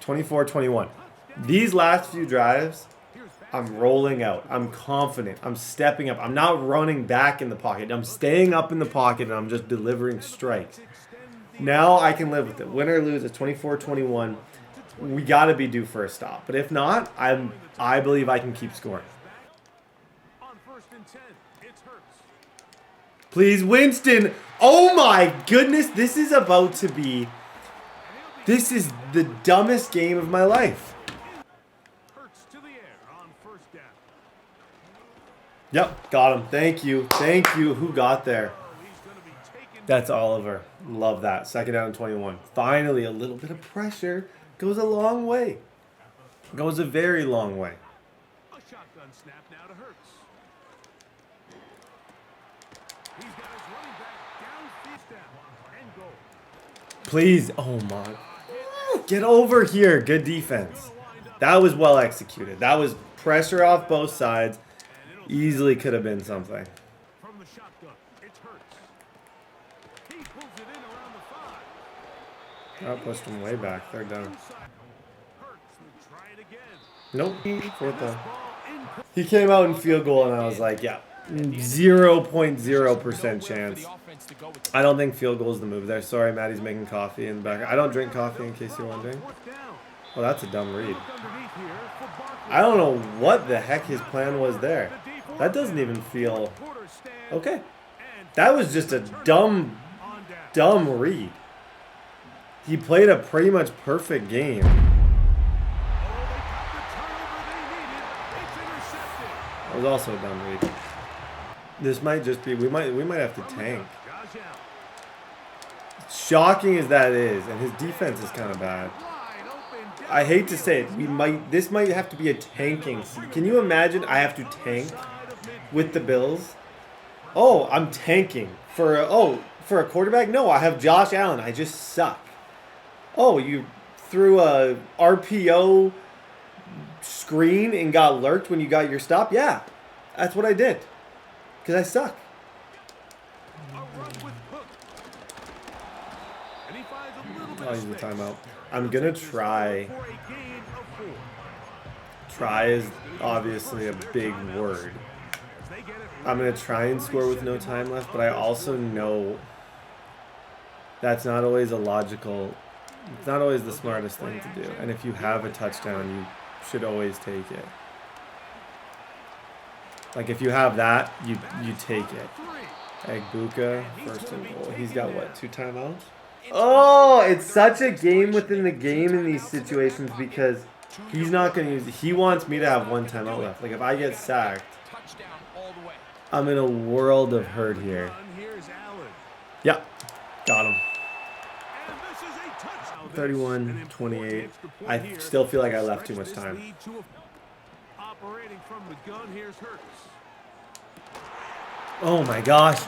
24-21. These last few drives, I'm rolling out. I'm confident. I'm stepping up. I'm not running back in the pocket. I'm staying up in the pocket and I'm just delivering strikes. Now I can live with it. Win or lose, it's 24-21. We got to be due for a stop. But if not, I believe I can keep scoring. On first and 10, it's Hurts. Please, Winston. Oh my goodness. This is about to be. This is the dumbest game of my life. Hurts to the air on first down. Yep, got him. Thank you. Thank you. Who got there? He's going to be taken. That's Oliver. Love that. Second down and 21. Finally, a little bit of pressure goes a long way. Goes a very long way. A shotgun snap now to Hurts. He's got his running back down, first down, and goal. Please. Oh my. Get over here. Good defense. That was well executed. That was pressure off both sides. Easily could have been something. From the shotgun, it's Hurts. He pulls it in around the 5. I pushed him way back. Third down. Hurts will try it again. Nope. Fourth down. He came out in field goal, and I was like, yeah, 0.0% chance. I don't think field goal is the move there. Sorry, Maddie's making coffee in the back. I don't drink coffee, in case you're wondering. Oh, that's a dumb read. I don't know what the heck his plan was there. That doesn't even feel... Okay. That was just a dumb read. He played a pretty much perfect game. That was also a dumb read. This might just be... We might have to tank. Shocking as that is, and his defense is kind of bad. I hate to say it, this might have to be a tanking season. Can you imagine I have to tank with the Bills? Oh, I'm tanking for a quarterback? No, I have Josh Allen. I just suck. Oh, you threw a RPO screen and got lurked when you got your stop? Yeah, that's what I did. Because I suck. I'll use the timeout. I'm going to try. Try is obviously a big word. I'm going to try and score with no time left, but I also know that's not always a logical, it's not always the smartest thing to do. And if you have a touchdown, you should always take it. Like if you have that, you take it. Egbuka, first and goal. He's got what, 2 timeouts? Oh, it's such a game within the game in these situations because he's not going to use it. He wants me to have 1 timeout left. Like if I get sacked, I'm in a world of hurt here. Yeah, got him. 31-28. I still feel like I left too much time. Oh my gosh.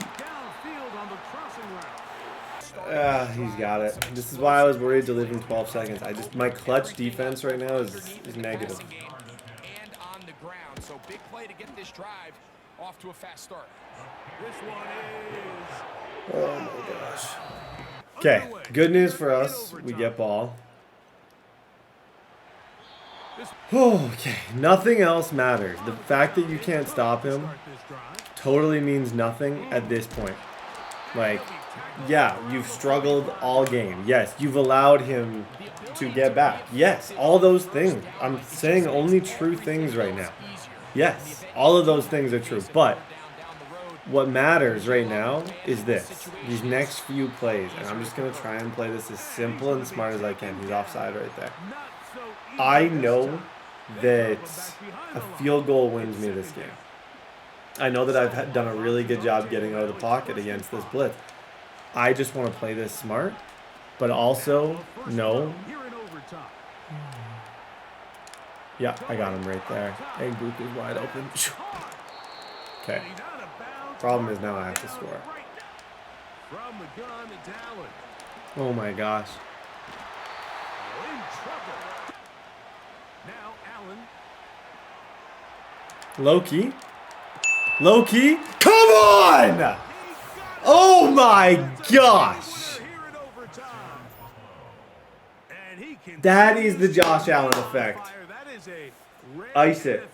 He's got it. This is why I was worried to live in 12 seconds. My clutch defense right now is negative. And on the ground, so big play to get this drive off to a fast start. This one is... Oh my gosh. Okay, good news for us. We get ball. Okay, nothing else matters. The fact that you can't stop him totally means nothing at this point. Like, yeah, you've struggled all game. Yes, you've allowed him to get back. Yes, all those things. I'm saying only true things right now. Yes, all of those things are true. But what matters right now is this. These next few plays. And I'm just going to try and play this as simple and smart as I can. He's offside right there. I know that a field goal wins me this game. I know that I've done a really good job getting out of the pocket against this blitz. I just want to play this smart, but also know. Yeah, I got him right there. Egbuka is wide open. Okay. Problem is now I have to score. Oh my gosh. Loki. Loki. Come on! Oh my gosh. That is the Josh Allen effect. Ice it.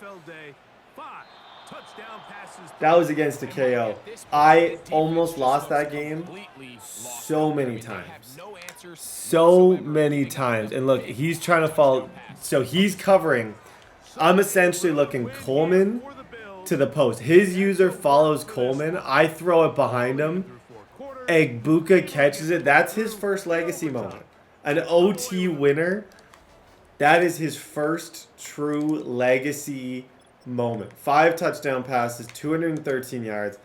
That was against a KO. I almost lost that game so many times. So many times. And look, he's trying to fall. So he's covering. I'm essentially looking Coleman to the post. His user follows Coleman. I throw it behind him. Egbuka catches it. That's his first legacy moment. An OT winner. That is his first true legacy moment. 5 touchdown passes, 213 yards.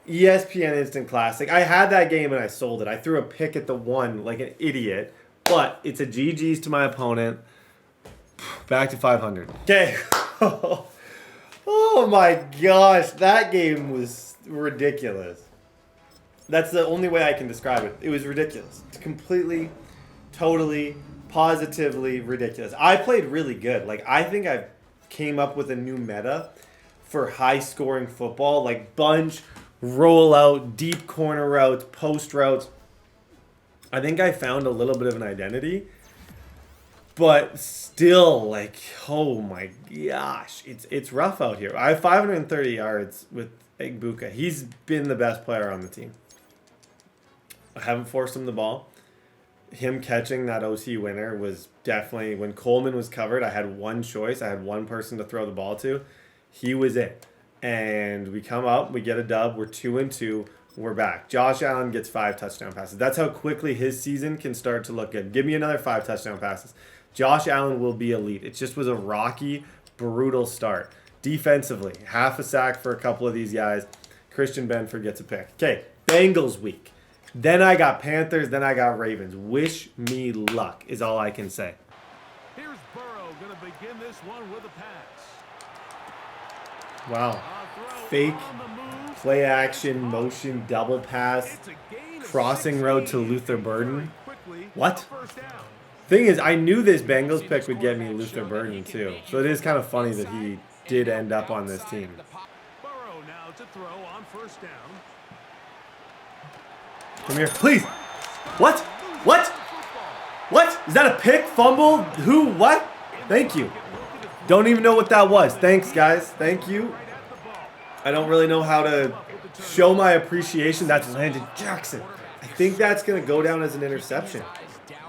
ESPN Instant Classic. I had that game and I sold it. I threw a pick at the 1 like an idiot. But it's a GG's to my opponent. Back to 500. Okay. Oh my gosh. That game was ridiculous. That's the only way I can describe it. It was ridiculous. It's completely, totally, positively ridiculous. I played really good. Like, I think I came up with a new meta for high-scoring football. Like, bunch, roll out, deep corner routes, post routes. I think I found a little bit of an identity. But still, like, oh my gosh, it's rough out here. I have 530 yards with Egbuka. He's been the best player on the team. I haven't forced him the ball. Him catching that OC winner was definitely, when Coleman was covered, I had one choice. I had one person to throw the ball to. He was it. And we come up, we get a dub. We're 2-2. We're back. Josh Allen gets 5 touchdown passes. That's how quickly his season can start to look good. Give me another 5 touchdown passes. Josh Allen will be elite. It just was a rocky, brutal start. Defensively, half a sack for a couple of these guys. Christian Benford gets a pick. Okay, Bengals week. Then I got Panthers, then I got Ravens. Wish me luck is all I can say. Here's Burrow going to begin this one with a pass. Wow. Fake play action, motion, double pass, crossing road to Luther Burden. What? Thing is, I knew this Bengals pick would get me Luther Burden too. So it is kind of funny that he did end up on this team. Burrow now to throw on first down. Come here, please. What? What? What? Is that a pick? Fumble? Who? What? Thank you. Don't even know what that was. Thanks, guys. Thank you. I don't really know how to show my appreciation. That's Landon Jackson. I think that's going to go down as an interception.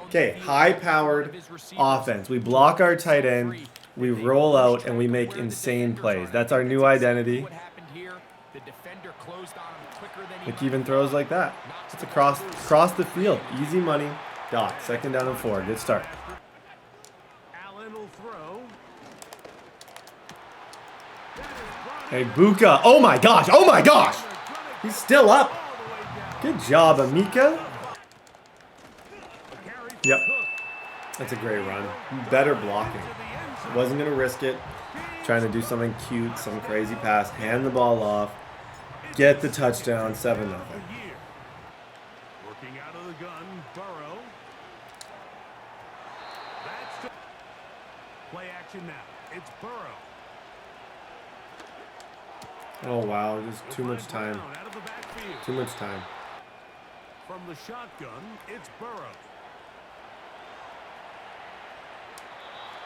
Okay, high-powered offense. We block our tight end, we roll out, and we make insane plays. That's our new identity. McKeven throws like that. It's across the field. Easy money. Dot. 2nd down and 4. Good start. Allen will throw. Hey, Buka. Oh my gosh. Oh my gosh. He's still up. Good job, Amika. Yep. That's a great run. Better blocking. Wasn't going to risk it. Trying to do something cute, some crazy pass. Hand the ball off. Get the touchdown. 7-0. Working out of the gun, Burrow. That's play action now. It's Burrow. Oh, wow. Just too much time. Too much time. From the shotgun, it's Burrow.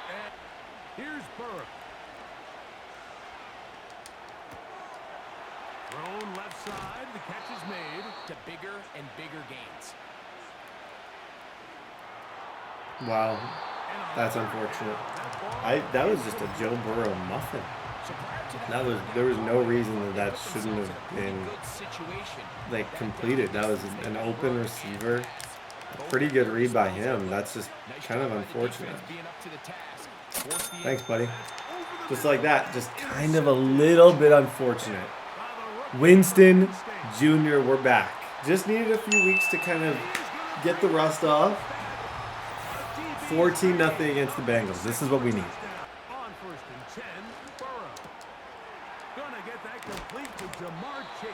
And here's Burrow. Thrown left side. The catch is made. To bigger and bigger gains. Wow. That's unfortunate. That was just a Joe Burrow muffin. There was no reason that shouldn't have been like completed. That was an open receiver. A pretty good read by him. That's just kind of unfortunate. Thanks, buddy. Just like that. Just kind of a little bit unfortunate. Winston Jr., we're back. Just needed a few weeks to kind of get the rust off. 14-0 against the Bengals. This is what we need. On 1st and 10, Burrow. Gonna get that complete to Jamar Chase.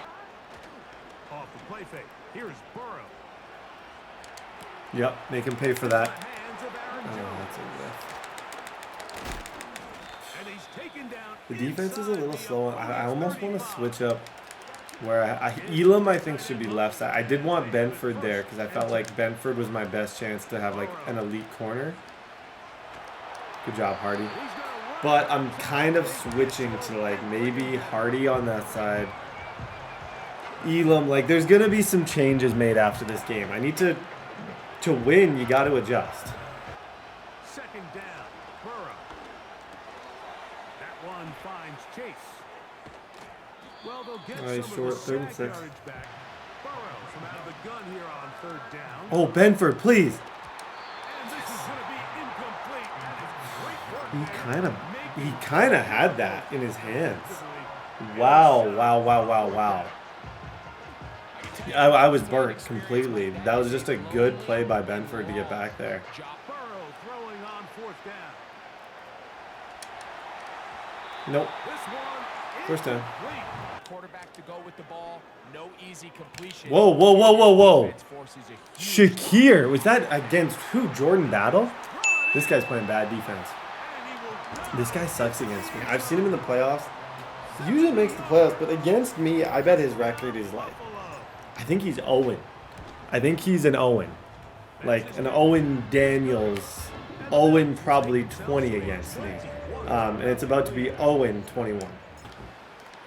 Off the play fake. Here's Burrow. Yep, make him pay for that. Hands of Aaron Oh, Jones. that's a whiff. And he's taken down. The defense is a little slow. I almost want to switch up where Elam, I think, should be left side. I did want Benford there because I felt like Benford was my best chance to have like an elite corner. Good job, Hardy. But I'm kind of switching to like maybe Hardy on that side. Elam, like there's going to be some changes made after this game. I need to win, you got to adjust. 2nd down, Burrow. That one finds Chase. Well, they'll get Nice some short, of the 3rd and sack 6. yardage back. Burrow from out of the gun here on 3rd down. Oh, Benford, please. And this is going to be incomplete. That is great work. He kind of had that in his hands. Wow. I was burnt completely. That was just a good play by Benford to get back there. Burrow throwing on 4th down. Nope. This one is First down. complete. Quarterback to go with the ball. No easy completion. Whoa. Defense forces a huge Shakir. Was that against who? Jordan Battle? This guy's playing bad defense. This guy sucks against me. I've seen him in the playoffs. He usually makes the playoffs, but against me, I bet his record is like, I think he's Owen. I think he's an Owen. Like an Owen Daniels 0 probably 20 against me. And it's about to be 0 21.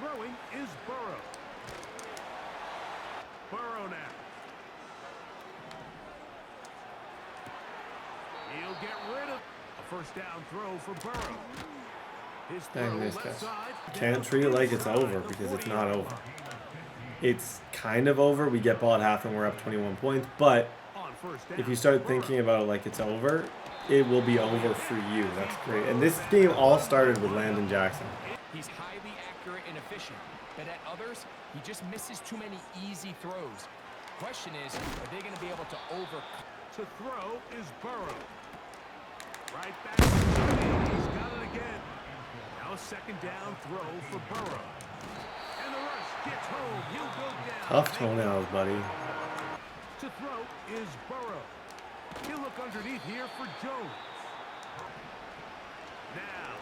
Throwing is Burrow. Burrow now. He'll get rid of a first down throw for Burrow. His throw Dang, nice left catch. side. Can't treat it like it's over because it's not over. It's kind of over. We get ball at half and we're up 21 points. But On first down, if you start thinking about it like it's over, it will be over for you. That's great. And this game all started with Landon Jackson. He's highly accurate and efficient, but at others, he just misses too many easy throws. Question is, are they going to be able to overcome? to throw is Burrow. Right back. He's got it again. Now a second down throw for Burrow. And the rush gets home. He'll go down. Tough toenails, buddy. To throw is Burrow. He'll look underneath here for Jones. Now,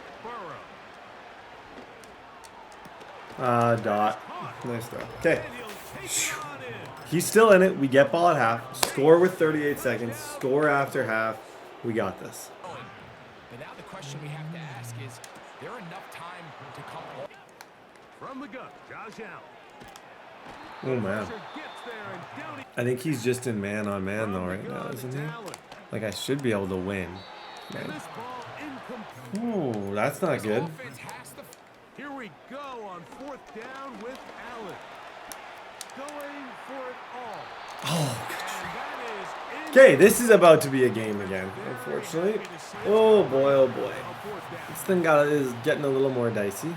Burrow. Dot. Nice throw. Okay. And he'll take it on in. He's still in it. We get ball at half. Score with 38 seconds. Score after half. We got this. But now the question we have to ask is there enough time to come? From the gun, Josh Allen. Oh, man. Gets there and down he I think he's just in man-on-man, though, right now, isn't he? Allen. Like, I should be able to win. And Right? this ball incomplete. Ooh, that's not good. Offense has to Here we go on fourth down with Allen. Going for it all. Oh, And that is okay, this is about to be a game again, unfortunately. Oh, boy, oh, boy. This thing is getting a little more dicey.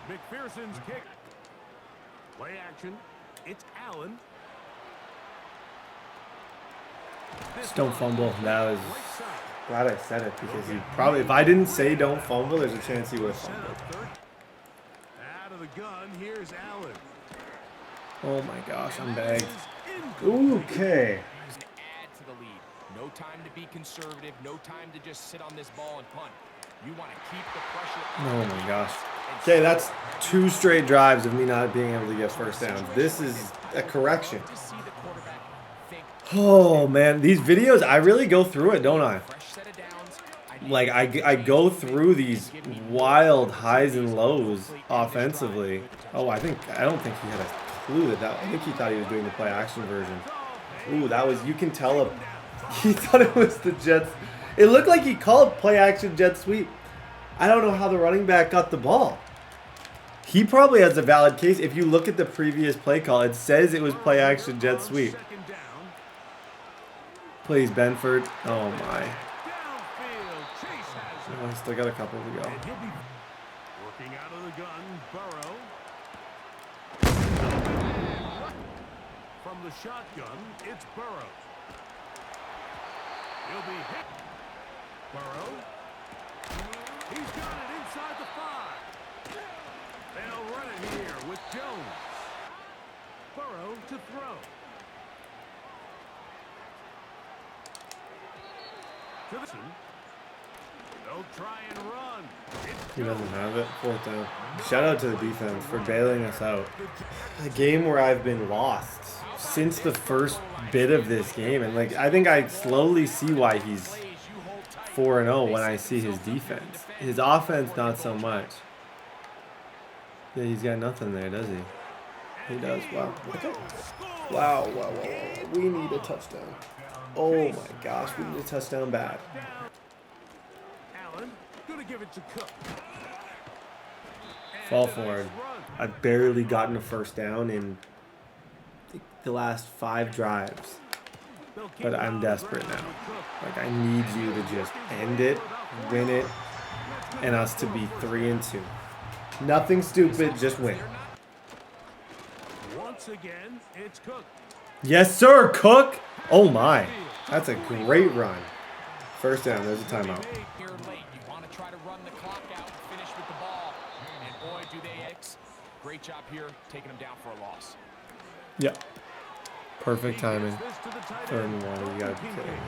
McPherson's kick. Play action. It's Allen. Just don't fumble. That was... Right side. Glad I said it because he probably... If I didn't say don't fumble, there's a chance he would have fumbled. Out of the gun, here's Allen. Oh, my gosh, I'm bagged. Incomplete. Okay. add to the lead. No time to be conservative. No time to just sit on this ball and punt. You want to keep the pressure. Oh, my gosh. Okay, that's 2 straight drives of me not being able to get first downs. This is a correction. To see the quarterback think Oh, man. These videos, I really go through it, don't I? fresh set of downs. I Like, I go through these wild highs and lows offensively. Oh, I don't think he had a clue that I think he thought he was doing the play action version. Ooh, that was, you can tell he thought it was the Jets. It looked like he called play action jet sweep. I don't know how the running back got the ball. He probably has a valid case. If you look at the previous play call, it says it was play action jet sweep. Second down. Please, Benford. Oh, my. Downfield. Chase has it. Oh, I still got a couple to go. And he'll be working out of the gun. Burrow. From the shotgun, it's Burrow. He'll be hit. Burrow. He's got it inside the 5. They'll run it here with Jones. Burrow to throw. To the They'll try and run. It's He doesn't have it. 4th down. Shout out to the defense for bailing us out. A game where I've been lost since the first bit of this game. And, like, I think I slowly see why he's 4-0 when I see his defense. His offense, not so much. Yeah, he's got nothing there, does he? He does. Wow. Okay. Wow, wow, wow, wow. We need a touchdown. Oh, my gosh. We need a touchdown bad. Allen gonna give it to Cook. Fall forward. I've barely gotten a first down in the last 5 drives. But I'm desperate now. Like, I need you to just end it, win it, and us to be 3-2. Nothing stupid, just win. Once again, it's Cook. Yes, sir, Cook! Oh, my. That's a great run. First down, there's a timeout. here late. You want to try to run the clock out and finish with the ball. And boy, do they X. Great job here, taking them down for a loss. Yep. Perfect timing. 3rd and 1, you gotta be kidding me.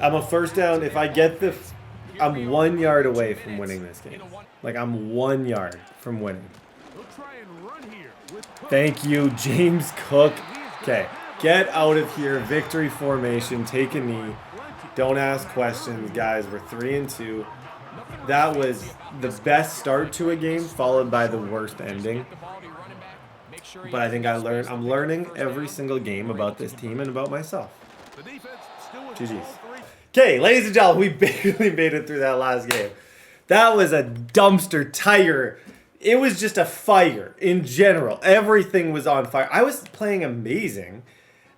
I'm a first down. If I get I'm 1 yard away from winning this game. Like, I'm 1 yard from winning. They'll try and run here with Cook. Thank you, James Cook. Okay, get out of here. Victory formation. Take a knee. Don't ask questions, guys. We're 3-2. That was the best start to a game, followed by the worst ending. But I think I'm learning every single game about this team and about myself. GG's. Okay, ladies and gentlemen, we barely made it through that last game. That was a dumpster tire. It was just a fire in general. Everything was on fire. I was playing amazing.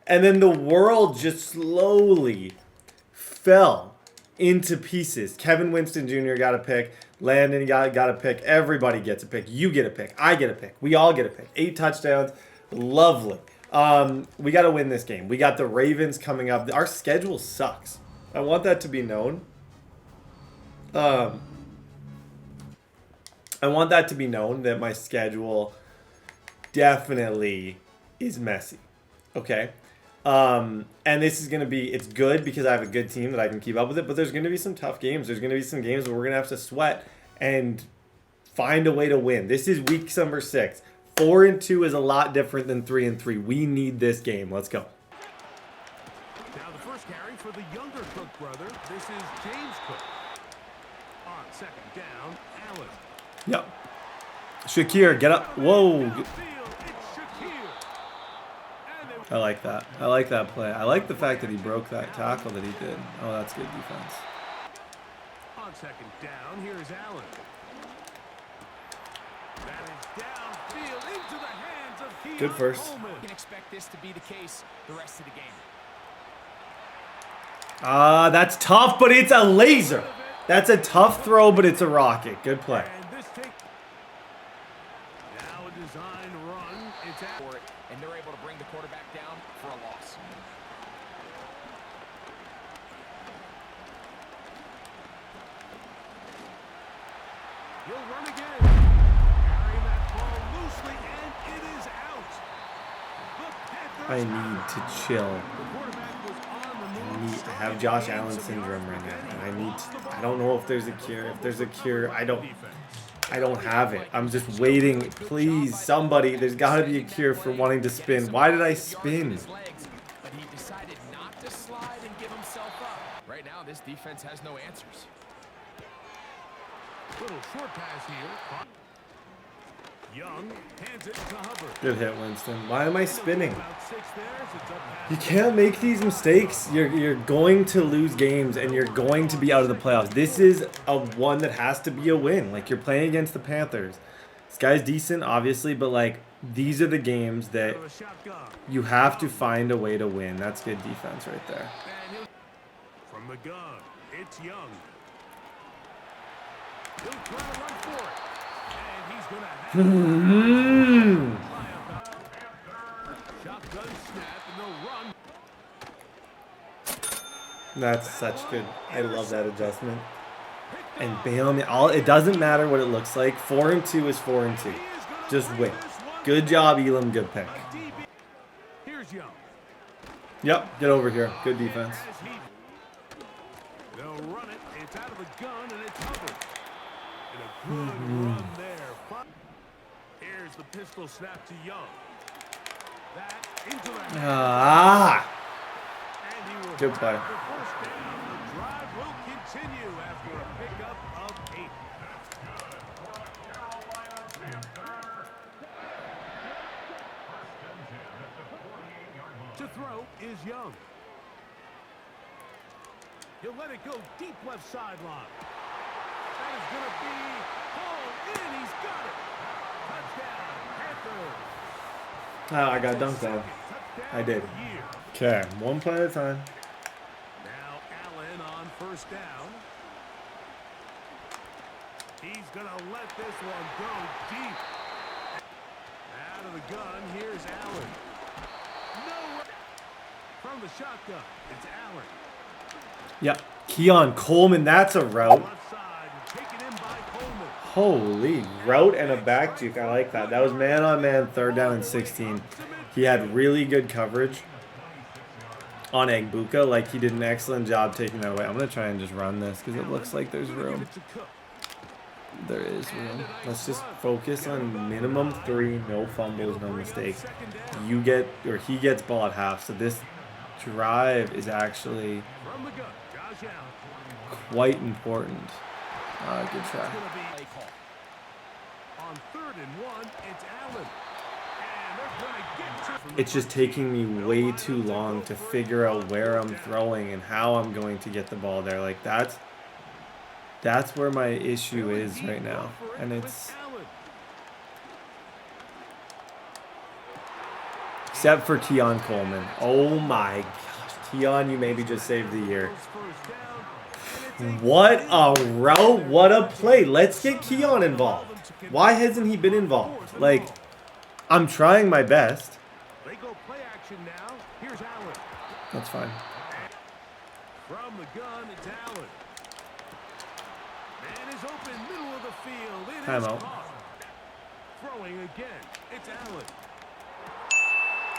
And then the world just slowly fell into pieces. Kevin Winston Jr. got a pick. Landon got a pick. Everybody gets a pick. You get a pick. I get a pick. We all get a pick. 8 touchdowns. Lovely. We got to win this game. We got the Ravens coming up. Our schedule sucks. I want that to be known. I want that to be known that my schedule definitely is messy. Okay? And this is going to be, it's good because I have a good team that I can keep up with it, but there's going to be some tough games. There's going to be some games where we're going to have to sweat and find a way to win. This is week number 6. 4-2 is a lot different than 3-3. We need this game. Let's go. Now the first carry for the younger Cook brother. This is James Cook. On second down, Allen. Yep. Shakir, get up. Whoa. I like that. I like that play. I like the fact that he broke that tackle that he did. Oh, that's good defense. On second down, here's Allen. That is downfield into the hands of Keon Good first. Coleman. You can expect this to be the case the rest of the game. That's tough, but it's a laser. That's a tough throw, but it's a rocket. Good play. And this take now a design run. It's out For it, and they're able to bring the quarterback down for a loss. He'll run again. Carrying that ball loosely, and it is out. The Panthers I need to chill. The quarterback was on the move. I have Josh Allen syndrome right now, and I don't know if there's a cure. If there's a cure, I don't have it. I'm just waiting. Please, somebody, there's got to be a cure for wanting to spin. Why did I spin? But he decided not to slide and give himself up. Right now, this defense has no answers. Little short pass here. Young hands it to Hubbard. Good hit, Winston. Why am I spinning? About 6 there. It's up past You can't make these mistakes. You're going to lose games, and you're going to be out of the playoffs. This is a one that has to be a win. Like, you're playing against the Panthers. This guy's decent, obviously, but, like, these are the games that the shotgun. you have to find a way to win. That's good defense right there. And from the gun, it's Young. He'll try to run for it. And he's going to have shotgun snap and they'll run. That's such good. I love that adjustment. And bam, it doesn't matter what it looks like. 4-2 is 4-2. Just win. Good job, Elam. Good pick. Here's Young. Yep, get over here. Good defense. They'll run it. It's out of the gun and it's Hubbard. And a good run there. Here's the pistol snap to Young. That into the hand. And he will Good play. have the first down. The drive will continue after a pickup of 8. To throw is Young. He'll let it go deep left sideline. That is going to be hauled in. He's got it. Touchdown, Panthers. Oh, I got dunked on. I did. Okay, one play at a time. Now Allen on first down. He's going to let this one go deep. Out of the gun, here's Allen. No. From the shotgun, it's Allen. Yep. Keon Coleman, that's a route. Left side, taken in by Coleman. Holy, route and a back juke. I like that. That was man-on-man, 3rd down and 16. He had really good coverage on Egbuka. Like, he did an excellent job taking that away. I'm going to try and just run this because it looks like there's room. There is room. Let's just focus on minimum 3, no fumbles, no mistakes. You get, or he gets ball at half. So this drive is actually From the gun, Josh dish out. Quite important. Good It's try. gonna be play call. On 3rd and 1, it's Allen. And they're gonna get to from the It's just taking me way too long to figure out where I'm throwing and how I'm going to get the ball there. Like that's where my issue is right now. And it's except for Keon Coleman. Oh my gosh. Keon, you maybe just saved the year. What a route. What a play. Let's get Keon involved. Why hasn't he been involved? Like, I'm trying my best. They go play action now. Here's Allen. That's fine. From the gun, it's Allen. Man is open, middle of the field. It is Timeout. caught. Throwing again, it's Allen.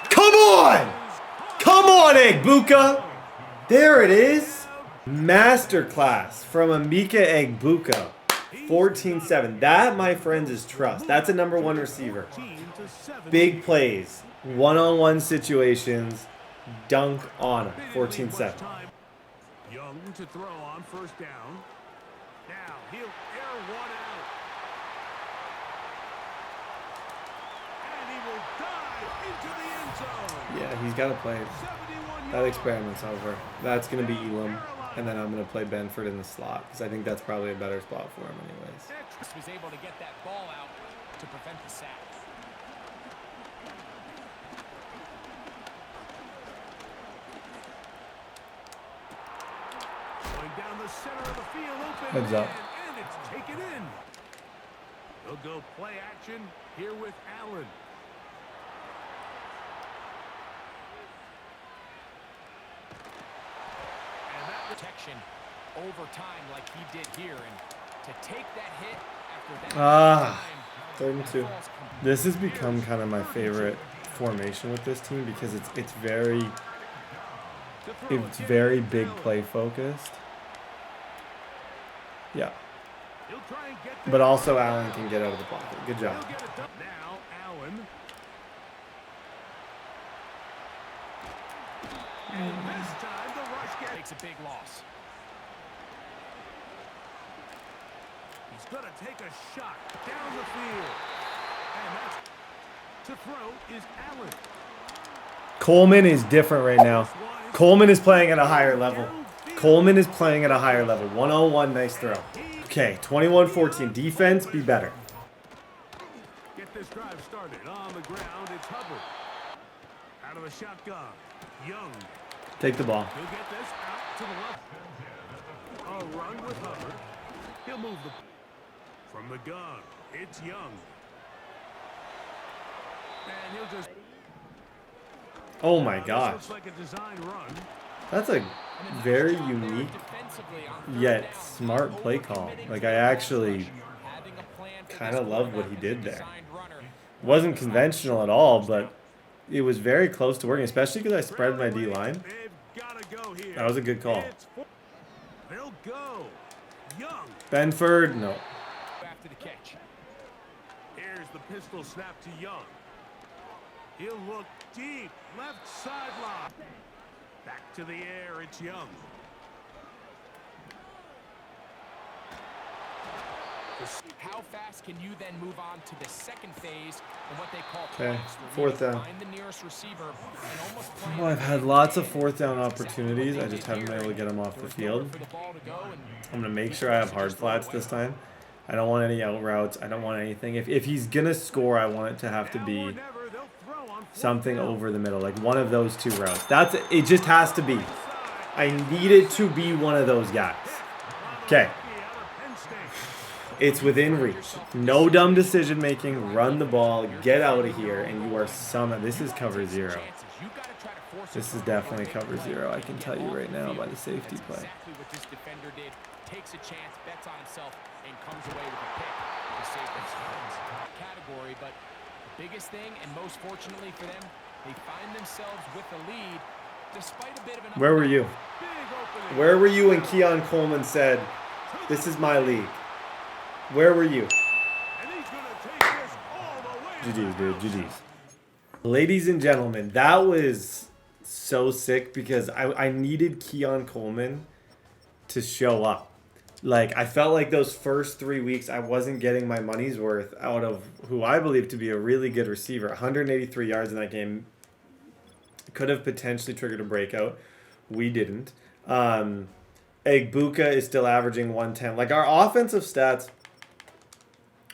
Come on! Come on, Egbuka! There it is. Masterclass from Emeka Egbuka. 14-7. That, my friends, is trust. That's a #1 receiver. Big plays. One-on-one situations. Dunk on him. 14-7. Young to throw on 1st down. Now he'll air one out. And he will dive into the end zone. Yeah, he's got to play. 71 That experiment's over. That's going to be Elam. And then I'm going to play Benford in the slot. Because I think that's probably a better spot for him anyways. Was able to get that ball out to prevent the sack. Going down the center of the field, open Heads up. and it's taken in. They'll go play action here with Allen. And that Protection over time like he did here, and to take that hit after that Ah, time, 3rd and 2. This has become kind of my favorite formation with this team because it's very big play focused. Yeah. he'll try and get But also Allen can get out of the pocket. Good job. He'll get it done. Now Allen. And this time the rush makes a big loss. He's going to take a shot down the field. And that's to throw is Allen. Coleman is different right now. Coleman is playing at a higher level. Coleman is playing at a higher level. 101, nice throw. Okay, 21-14. Defense, be better. Get this drive started on the ground. It's Hubbard. Out of the shotgun. Young. Take the ball. He'll get this out to the left. A run with Hubbard. He'll move the from the gun. It's Young. And he'll just Oh my this gosh. looks like a design run. That's a very unique yet smart play call. Like, I actually kind of love what he did there. Wasn't conventional at all, but it was very close to working, especially because I spread my D-line. They've got to go here. That was a good call. They'll go. Young. Benford, no. After the catch. Here's the pistol snap to Young. He'll look deep. Left sideline. Back to the air. It's Young. How fast can you then move on to the second phase and what they call Okay, flanks, where 4th you down. find the nearest receiver and almost play Well, I've had lots of 4th down opportunities. I just haven't been able to get them off the field. for the ball to go, and I'm going to make sure I have hard flats this time. I don't want any out routes. I don't want anything. If he's going to score, I want it to have to be something over the middle, like one of those 2 routes. That's it. Just has to be. I need it to be one of those guys. Okay. It's within reach. No dumb decision making. Run the ball. Get out of here. And you are somehow. This is cover 0. This is definitely cover 0. I can tell you right now by the safety play. exactly what this defender did. Takes a chance, bets on himself, and comes away with a pick to save their skins. Category, but the biggest thing, and most fortunately for them, they find themselves with the lead despite a bit of an. Where were you? Where were you when Keon Coleman said, "This is my league"? Where were you? GG's, dude. GG's. Ladies and gentlemen, that was so sick because I needed Keon Coleman to show up. Like, I felt like those first 3 weeks, I wasn't getting my money's worth out of who I believe to be a really good receiver. 183 yards in that game. Could have potentially triggered a breakout. We didn't. Egbuka is still averaging 110. Like, our offensive stats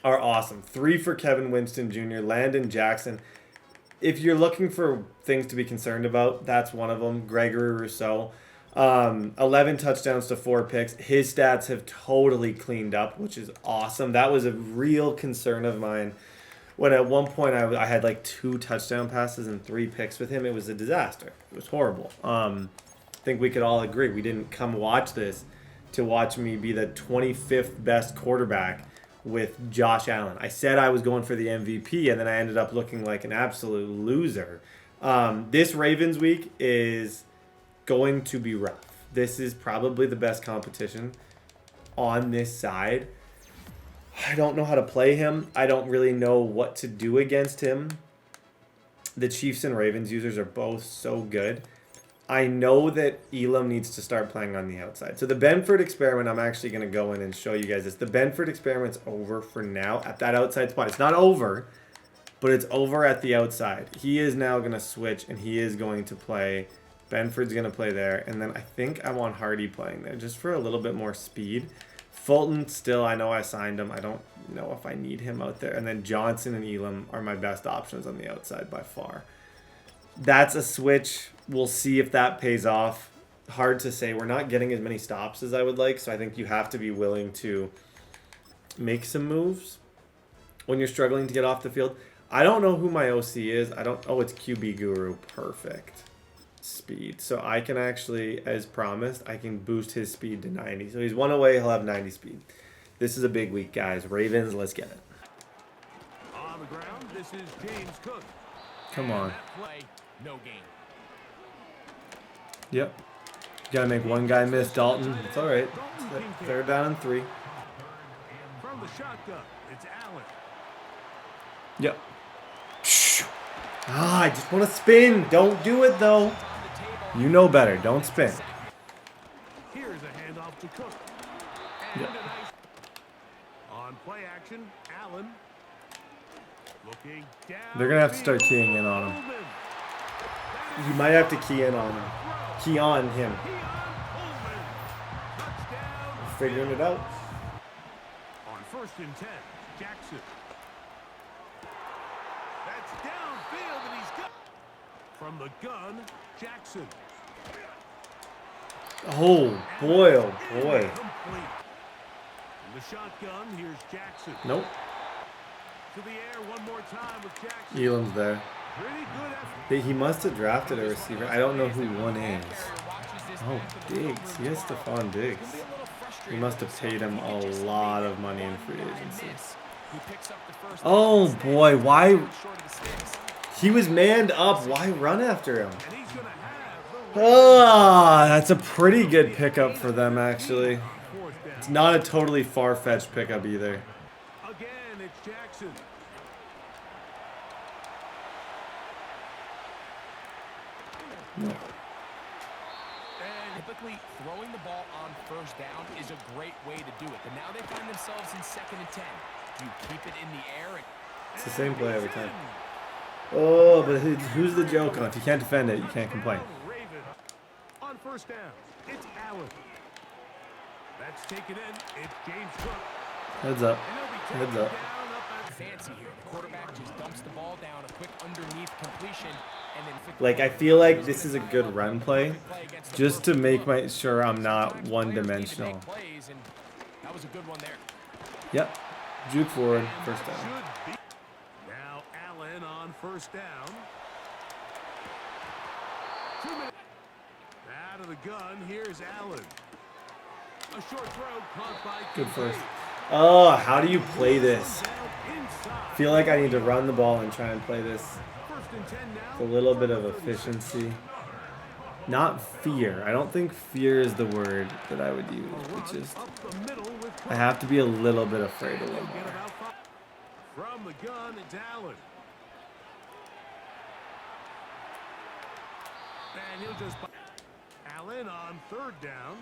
are awesome. 3 for Kevin Winston Jr., Landon Jackson. If you're looking for things to be concerned about, that's one of them. Gregory Rousseau. 11 touchdowns to 4 picks. His stats have totally cleaned up, which is awesome. That was a real concern of mine. When at one point I had like 2 touchdown passes and 3 picks with him. It was a disaster. It was horrible. I think we could all agree. We didn't come watch this to watch me be the 25th best quarterback with Josh Allen. I said I was going for the MVP, and then I ended up looking like an absolute loser. This Ravens week is going to be rough. This is probably the best competition on this side. I don't know how to play him. I don't really know what to do against him. The Chiefs and Ravens users are both so good. I know that Elam needs to start playing on the outside. So the Benford experiment, I'm actually going to go in and show you guys this. The Benford experiment's over for now at that outside spot. It's not over, but it's over at the outside. He is now going to switch, and he is going to play. Benford's going to play there. And then I think I want Hardy playing there just for a little bit more speed. Fulton, still, I know I signed him. I don't know if I need him out there. And then Johnson and Elam are my best options on the outside by far. That's a switch. We'll see if that pays off. Hard to say. We're not getting as many stops as I would like, so I think you have to be willing to make some moves when you're struggling to get off the field. I don't know who my OC is. Oh, it's QB Guru. Perfect. Speed. So I can actually, as promised, I can boost his speed to 90. So he's 1 away. He'll have 90 speed. This is a big week, guys. Ravens, let's get it. On the ground, this is James Cook. Come on. Play, no gain. Yep. Gotta make one guy miss. Dalton. It's all right. It's 3rd down and 3. From the shotgun, it's Allen. Yep. I just want to spin. Don't do it, though. You know better. Don't spin. Here's a handoff to Cook. Yep. On play action, Allen. Looking down. They're going to have to start keying in on him. You might have to key in on him. Key on him. We're figuring it out. On 1st and 10, Jackson. That's downfield, and he's got. From the gun, Jackson. Oh, boy, oh, boy. Complete. From the shotgun, here's Jackson. Nope. To the air one more time with Jackson. Elam's there. Pretty good effort. He must have drafted a receiver. I don't know who one is. Oh, Diggs. He has Stephon Diggs. He must have paid him a lot of money in free agency. Oh, boy. Why? He was manned up. Why run after him? Oh, that's a pretty good pickup for them, actually. It's not a totally far-fetched pickup either. Again, it's Jackson. No. Typically, throwing the ball on 1st down is a great way to do it. But now they find themselves in 2nd and 10. Do you keep it in the air? It's the same play every time. Oh, but who's the joke on? If you can't defend it, you can't complain. On 1st down, it's Allen. That's taken in. It's James Cook. Heads up. Heads up. Fancy here. The quarterback just dumps the ball down, a quick underneath completion, and then Like, I feel like this is a good run play, just to make sure I'm not one-dimensional. That was a good one there. Yep. Juke forward. 1st down. Now Allen on 1st down. 2 minutes. Out of the gun, here's Allen. A short throw caught by Good first. Oh, how do you play this? I feel like I need to run the ball and try and play this. With a little bit of efficiency. Not fear. I don't think fear is the word that I would use. It's just, I have to be a little bit afraid a little more. From the gun, it's Allen. And he'll just. Allen on 3rd down.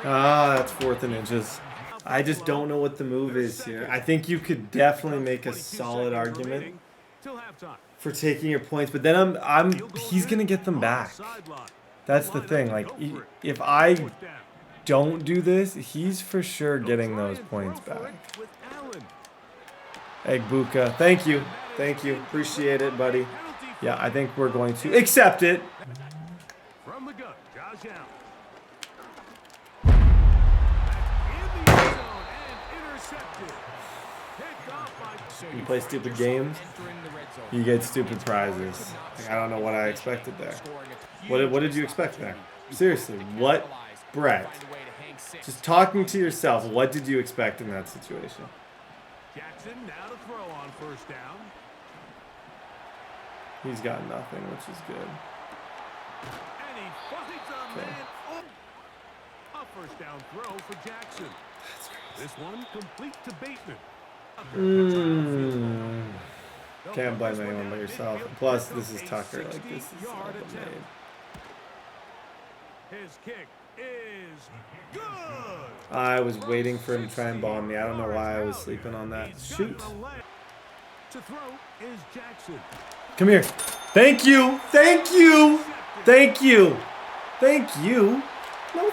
Ah, that's 4th and inches. I just don't know what the move is here. I think you could definitely make a solid argument for taking your points, but then he's gonna get them back. That's the thing. Like, if I don't do this, he's for sure getting those points back. Egbuka, thank you, appreciate it, buddy. Yeah, I think we're going to accept it. From the gun, Josh Allen. You play stupid games, you get stupid prizes. Like, I don't know what I expected there. What did you expect there? Seriously, what, Brett? Just talking to yourself, what did you expect in that situation? Jackson now to throw on first down. He's got nothing, which is good. And he finds a man. Oh. A first down throw for Jackson. This one complete to Bateman. Can't blame anyone but yourself. Plus, this is Tucker. Like, this is all made. His kick is good. I was waiting for him to try and bomb me. I don't know why I was sleeping on that. Shoot. To throw is Jackson. Come here. Thank you. Thank you. Thank you. Thank you. No,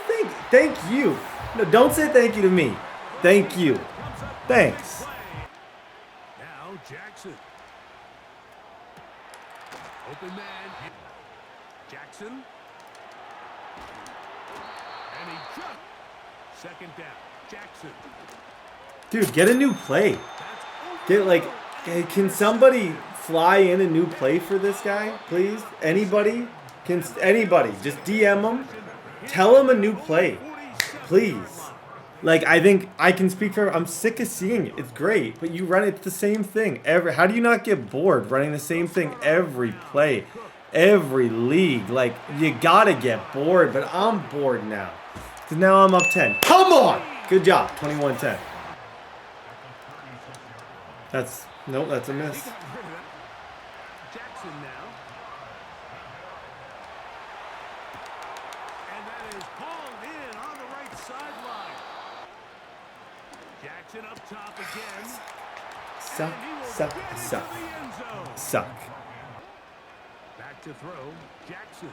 thank you. No, don't say thank you to me. Thank you. Thanks. Now Jackson. Open man. Jackson. And he just second down. Jackson. Dude, get a new play. Get like, hey, can somebody fly in a new play for this guy, please? Anybody? Anybody? Just DM him. Tell him a new play, please. Like, I think I can speak for. I'm sick of seeing it. It's great, but you run it the same thing how do you not get bored running the same thing every play, every league? Like, you gotta get bored, but I'm bored now. Cause now I'm up 10. Come on! Good job. 21-10. That's a miss. Jackson now. And that is hauled in on the right sideline. Jackson up top again. Suck. Back to throw. Jackson.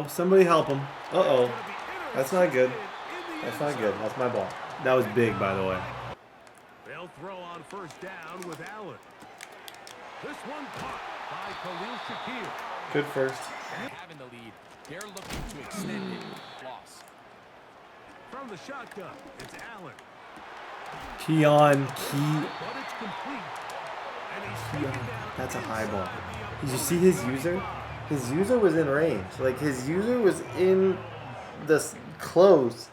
Somebody help him. That's not good. That's my ball. That was big, by the way. They'll throw on first down with Allen. This one caught by Khalil Shakir. Good first. Having the lead, they're looking to extend it. Loss. From the shotgun, it's Allen. Keon. But it's complete. And he's taken down. That's a high ball. Did you see his user? His user was in range. Like, his user was in this close.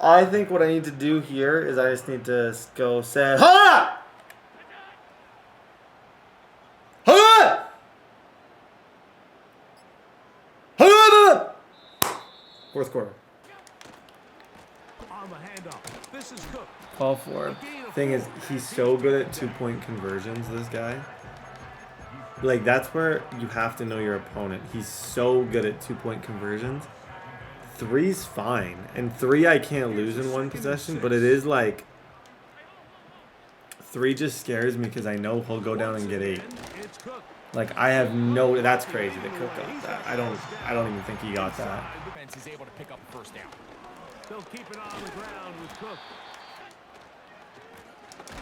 I think what I need to do here is I just need to go say, ha! Ha! Ha! Fourth quarter. On the handoff. This is Cook. Call for it. Thing is, he's so good at 2-point conversions, this guy. Like, that's where you have to know your opponent. He's so good at 2-point conversions. 3's fine. And 3 I can't lose in one possession, but it is like 3 just scares me because I know he'll go down and get 8. Like, I have no. That's crazy that Cook got that. I don't even think he got that. Defense is able to pick up first down. They'll keep it on the ground with Cook.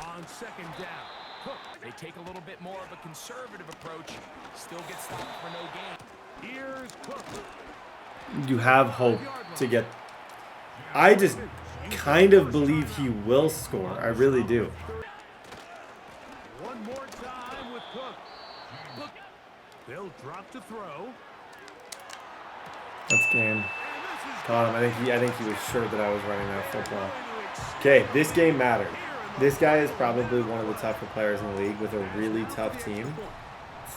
On second down, Cook. They take a little bit more of a conservative approach. Still get stopped for no gain. Here's Cook. You have hope to get. I just kind of believe he will score. I really do. One more time with Cook. Look, they'll drop to throw. That's game. Caught him. I think he was sure that I was running that football. Okay, this game mattered. This guy is probably one of the tougher players in the league with a really tough team.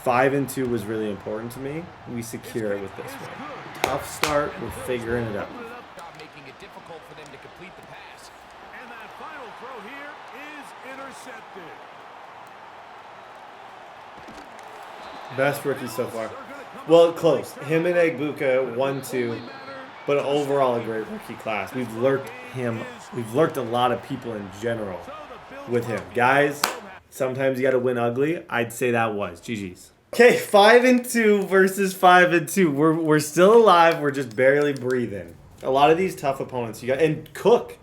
5-2 was really important to me. We secure it with this one. Tough start. We're figuring it out. Making it difficult for them to complete the pass. And that final throw here is intercepted. Best rookie so far. They're gonna Well, close. Him and Egbuka 1-2, but overall a great rookie class. We've lurked a lot of people in general with him. Guys, sometimes you got to win ugly. I'd say that was GG's. Okay, 5-2 versus 5-2. We're still alive. We're just barely breathing. A lot of these tough opponents you got, and Cook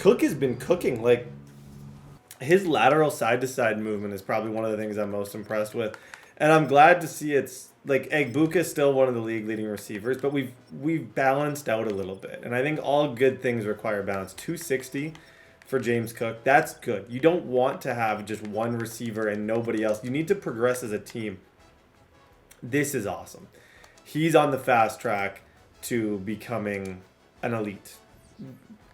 has been cooking. Like, his lateral side-to-side movement is probably one of the things I'm most impressed with. And I'm glad to see it's, like, Egbuka is still one of the league-leading receivers, but we've balanced out a little bit. And I think all good things require balance. 260 for James Cook, that's good. You don't want to have just one receiver and nobody else. You need to progress as a team. This is awesome. He's on the fast track to becoming an elite.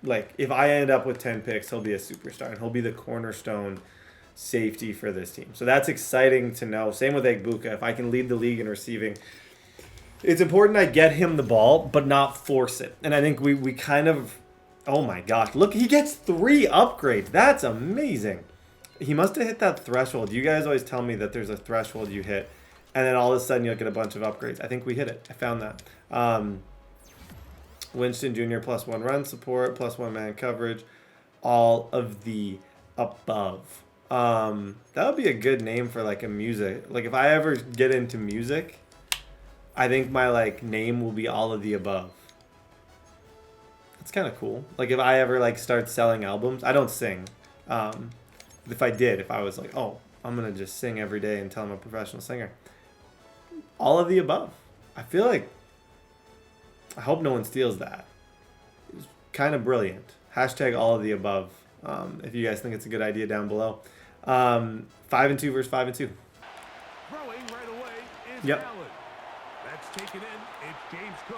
Like, if I end up with 10 picks, he'll be a superstar, and he'll be the cornerstone safety for this team. So that's exciting to know. Same with Egbuka. If I can lead the league in receiving, it's important I get him the ball, but not force it. And I think we kind of, oh my gosh, look, he gets 3 upgrades. That's amazing. He must have hit that threshold. You guys always tell me that there's a threshold you hit, and then all of a sudden you'll get a bunch of upgrades. I think we hit it. I found that. Winston Jr. +1 run support, +1 man coverage, all of the above. That would be a good name for like a music. Like, if I ever get into music, I think my like name will be all of the above. That's kind of cool. Like, if I ever like start selling albums, I don't sing. If I was like, oh, I'm gonna just sing every day until I'm a professional singer. All of the above. I feel like, I hope no one steals that. It's kind of brilliant. Hashtag all of the above. If you guys think it's a good idea down below. 5-2 versus 5-2. Throwing right away is Yep. Allen. That's taken in. It's James Cook.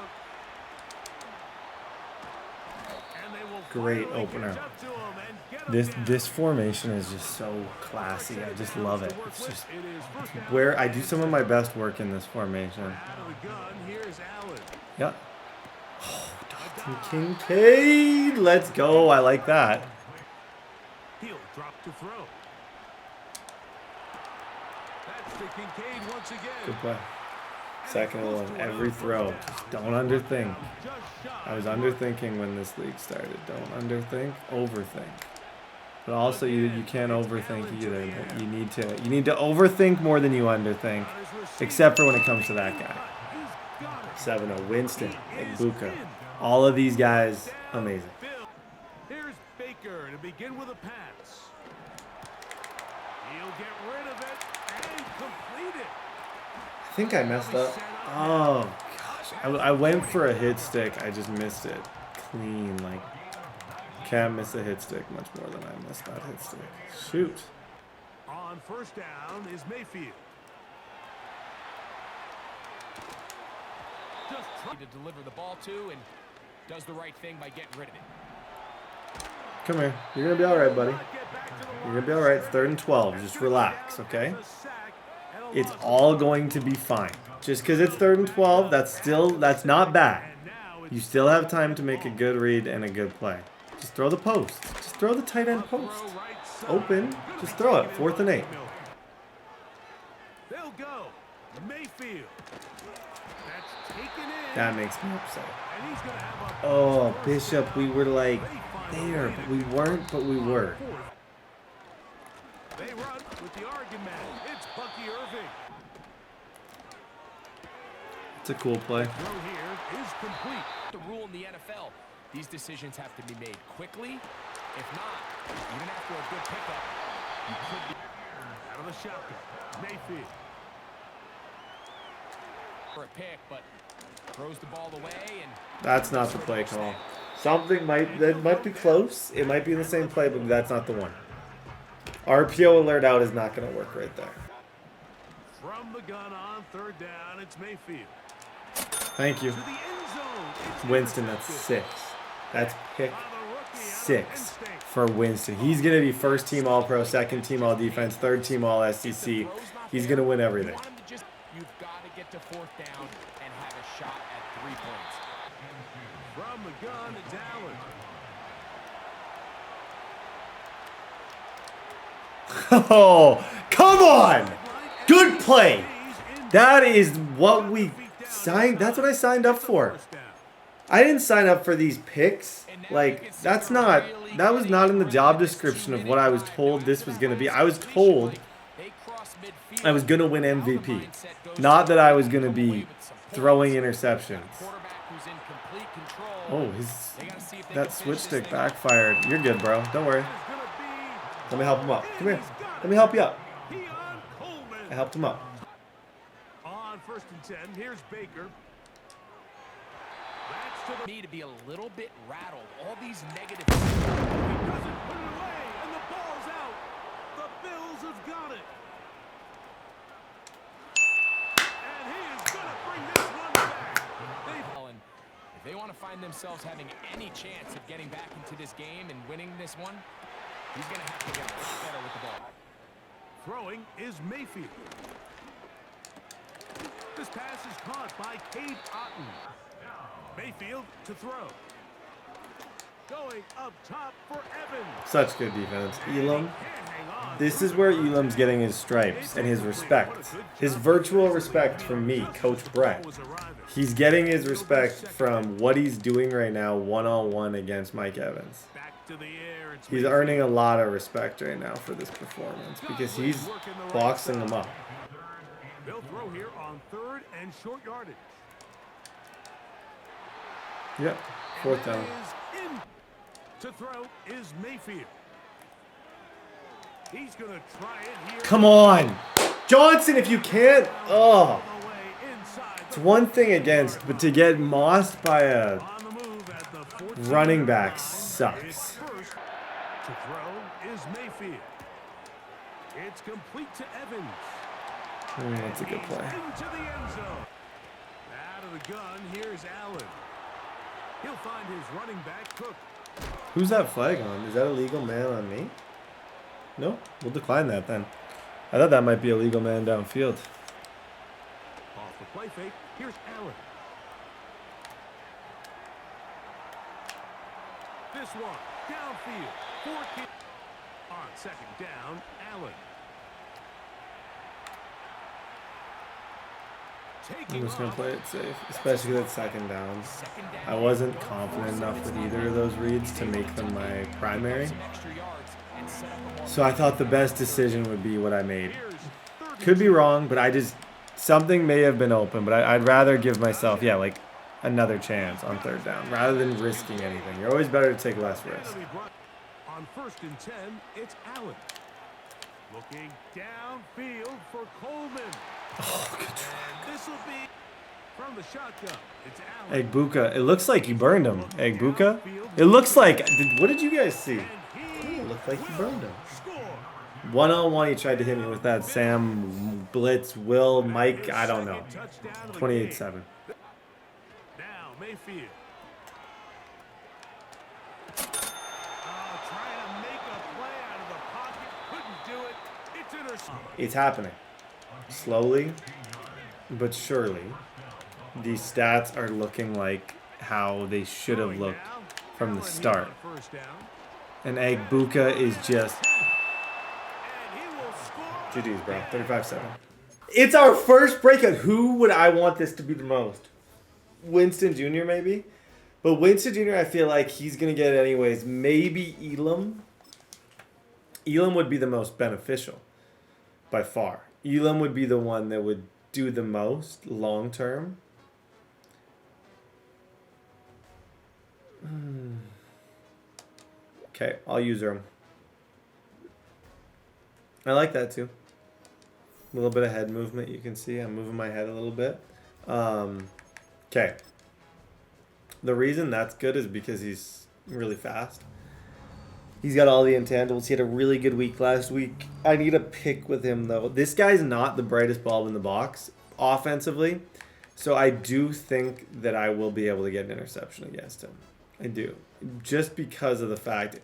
And they will Great finally opener. catch up to him and get him down. This formation is just so classy. I just love it. It's just It is first down. where I do some of my best work in this formation. Out of the gun, here's Allen. Yep. Oh, Dalton Kincaid. Let's go. I like that. He'll drop to throw. That's to Kincaid once again. Good play. Second one, every throw. Just don't underthink. Just shy. I was underthinking when this league started. Don't underthink, overthink. But also you can't overthink either. But you need to overthink more than you underthink. Except for when it comes to that guy. 7-0, Winston, Egbuka. All of these guys, amazing. Here's Baker to begin with a pass. He'll get rid of it and complete it. I think I messed up. Oh, gosh. I went for a hit stick. I just missed it. Clean. Like, can't miss a hit stick much more than I missed that hit stick. Shoot. On first down is Mayfield. Just trying To deliver the ball to, and does the right thing by getting rid of it. Come here. You're going to be all right, buddy. to get back to the You're going to be all right. It's 3rd and 12. Just relax, okay? It's all going to be fine. Just because it's 3rd and 12, that's not bad. You still have time to make a good read and a good play. Just throw the post. Just throw the tight end post. Open. Just throw it. 4th and 8. They'll go. Mayfield. That's taken in. That makes me upset. And he's gonna have a Oh, Bishop, we were like there, but we weren't, but we were. They run with the argument. It's Bucky Irving. It's a cool play. Throw here is complete. The rule in the NFL, these decisions have to be made quickly. If not, even after a good pickup, you could be Out of the shotgun. Mayfield. for a pick, but throws the ball away, and That's not the play call. That might be close. It might be in the same play, but that's not the one. RPO alert out is not going to work right there. From the gun on 3rd down, it's Mayfield. Thank you. To the end zone. It's Winston, that's intercepted. 6. That's pick By the rookie out of 6 Penn State. for Winston. He's going to be 1st team All-Pro, 2nd team All-Defense, 3rd team All-SEC. He's going to win everything. you want him to just, you've got to get to 4th down and have a shot at 3 points. From the gun, it's Allen. Oh, come on! Good play! That is what we signed. That's what I signed up for. I didn't sign up for these picks. Like, that was not in the job description of what I was told this was going to be. I was told I was going to win MVP. Not that I was going to be throwing interceptions. Oh, that switch stick backfired. You're good, bro. Don't worry. Let me help him up. Come here. Let me help you up. I helped him up. On 1st and 10, here's Baker. Me to be a little bit rattled. All these negative. He doesn't put it away, and the ball's out. The Bills have got it. And he is going to bring this one back. If they want to find themselves having any chance of getting back into this game and winning this one, he's going to have to get a lot better with the ball. Throwing is Mayfield. This pass is caught by Cade Otton. Mayfield to throw. Going up top for Evans. Such good defense. Elam. This is where Elam's getting his stripes and his respect. His virtual respect from me, Coach Brett. He's getting his respect from what he's doing right now one-on-one against Mike Evans. He's earning a lot of respect right now for this performance because he's boxing them up. They'll throw here on 3rd and short yardage. Yep, 4th down. To throw is Mayfield. He's going to try it here. Come on. Johnson, if you can't. Oh. It's one thing against, but to get mossed by a running back sucks. To throw is Mayfield. It's complete to Evans. That's a good play. Into the end zone. Out of the gun, here's Allen. He'll find his running back, Cook. Who's that flag on? Is that a legal man on me? No? We'll decline that then. I thought that might be a legal man downfield. Off the play fake, here's Allen. This one, downfield. On 2nd down, Allen. I'm just going to play it safe, especially that 2nd down. I wasn't confident enough with either of those reads to make them my primary. So I thought the best decision would be what I made. Could be wrong, but something may have been open, but I'd rather give myself, like another chance on 3rd down rather than risking anything. You're always better to take less risk. On 1st and 10, it's Allen. Looking downfield for Coleman. Oh, good try. This will be from the shotgun. It's Allen. Egbuka. It looks like you burned him. Egbuka? It looks like... What did you guys see? It looked like you burned him. One-on-one, he tried to hit me with that Sam, Blitz, Will, Mike, I don't know. 28-7. Now Mayfield. Trying to make a play out of the pocket. Couldn't do it. It's intercepted. It's happening. Slowly, but surely, these stats are looking like how they should have looked from the start. And Egbuka is just... GG's, bro. 35-7. It's our first breakout. Who would I want this to be the most? Winston Jr. maybe? But Winston Jr. I feel like he's going to get it anyways. Maybe Elam. Elam would be the most beneficial by far. Elam would be the one that would do the most long term. Okay, I'll use him. I like that too. A little bit of head movement, you can see. I'm moving my head a little bit. Okay. The reason that's good is because he's really fast. He's got all the intangibles. He had a really good week last week. I need a pick with him, though. This guy's not the brightest bulb in the box offensively. So I do think that I will be able to get an interception against him. I do. Just because of the fact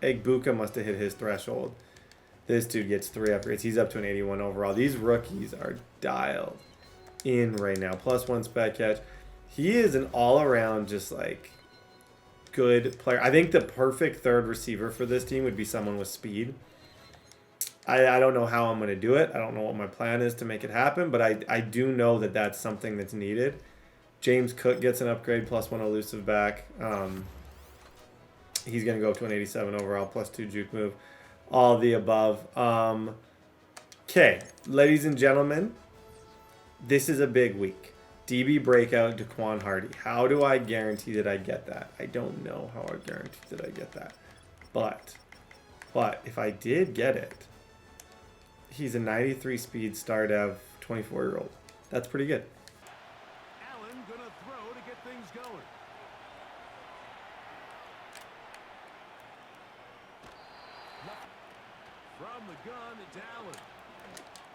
Egbuka must have hit his threshold. This dude gets 3 upgrades. He's up to an 81 overall. These rookies are dialed in right now. +1 spec catch. He is an all-around just like good player. I think the perfect third receiver for this team would be someone with speed. I don't know how I'm going to do it. I don't know what my plan is to make it happen, but I do know that that's something that's needed. James Cook gets an upgrade, +1 elusive back. He's going to go up to an 87 overall, +2 juke move. All the above. Okay, ladies and gentlemen, this is a big week. DB breakout, Daquan Hardy. How do I guarantee that I get that? I don't know how I guarantee that I get that. But if I did get it, he's a 93 speed star dev 24-year-old. That's pretty good. Allen gonna throw to get things going. From the gun, it's Allen.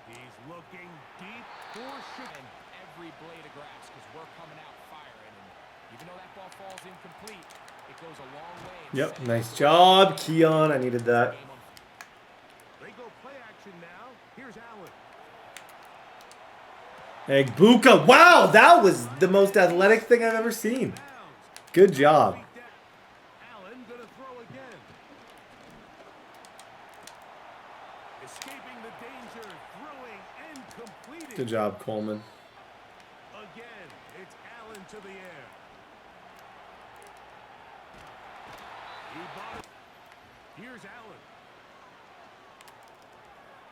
He's looking deep for shooting. Every blade of grass because we're coming out firing. And even though that ball falls incomplete, it goes a long way. Yep, nice job, Keon. I needed that. They go play action now. Here's Allen. Egbuka. Wow, that was the most athletic thing I've ever seen. Good job. Allen gonna throw again. Escaping the danger, throwing and completing. Good job, Coleman. Again, it's Allen to the air. He bought it. Here's Allen.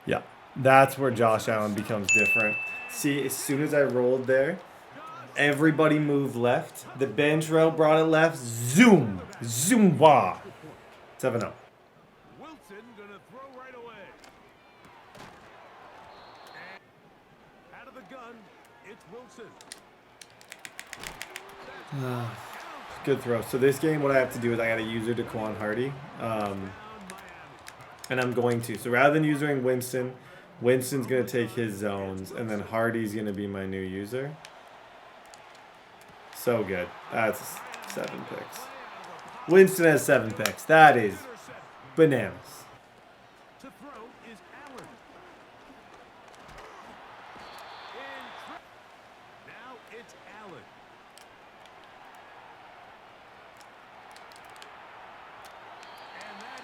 Yeah, that's where Josh Allen becomes different. See, as soon as I rolled there, everybody moved left. The bench route brought it left. Zoom. Zoom. Wah. 7-0. Wilson gonna throw right away. And out of the gun, it's Wilson. Good throw. So this game, what I have to do is I got to user Daquan Hardy. And I'm going to. So rather than using Winston, Winston's going to take his zones. And then Hardy's going to be my new user. So good. That's 7 picks. Winston has 7 picks. That is bananas. To throw is Allen. Now it's Allen. And that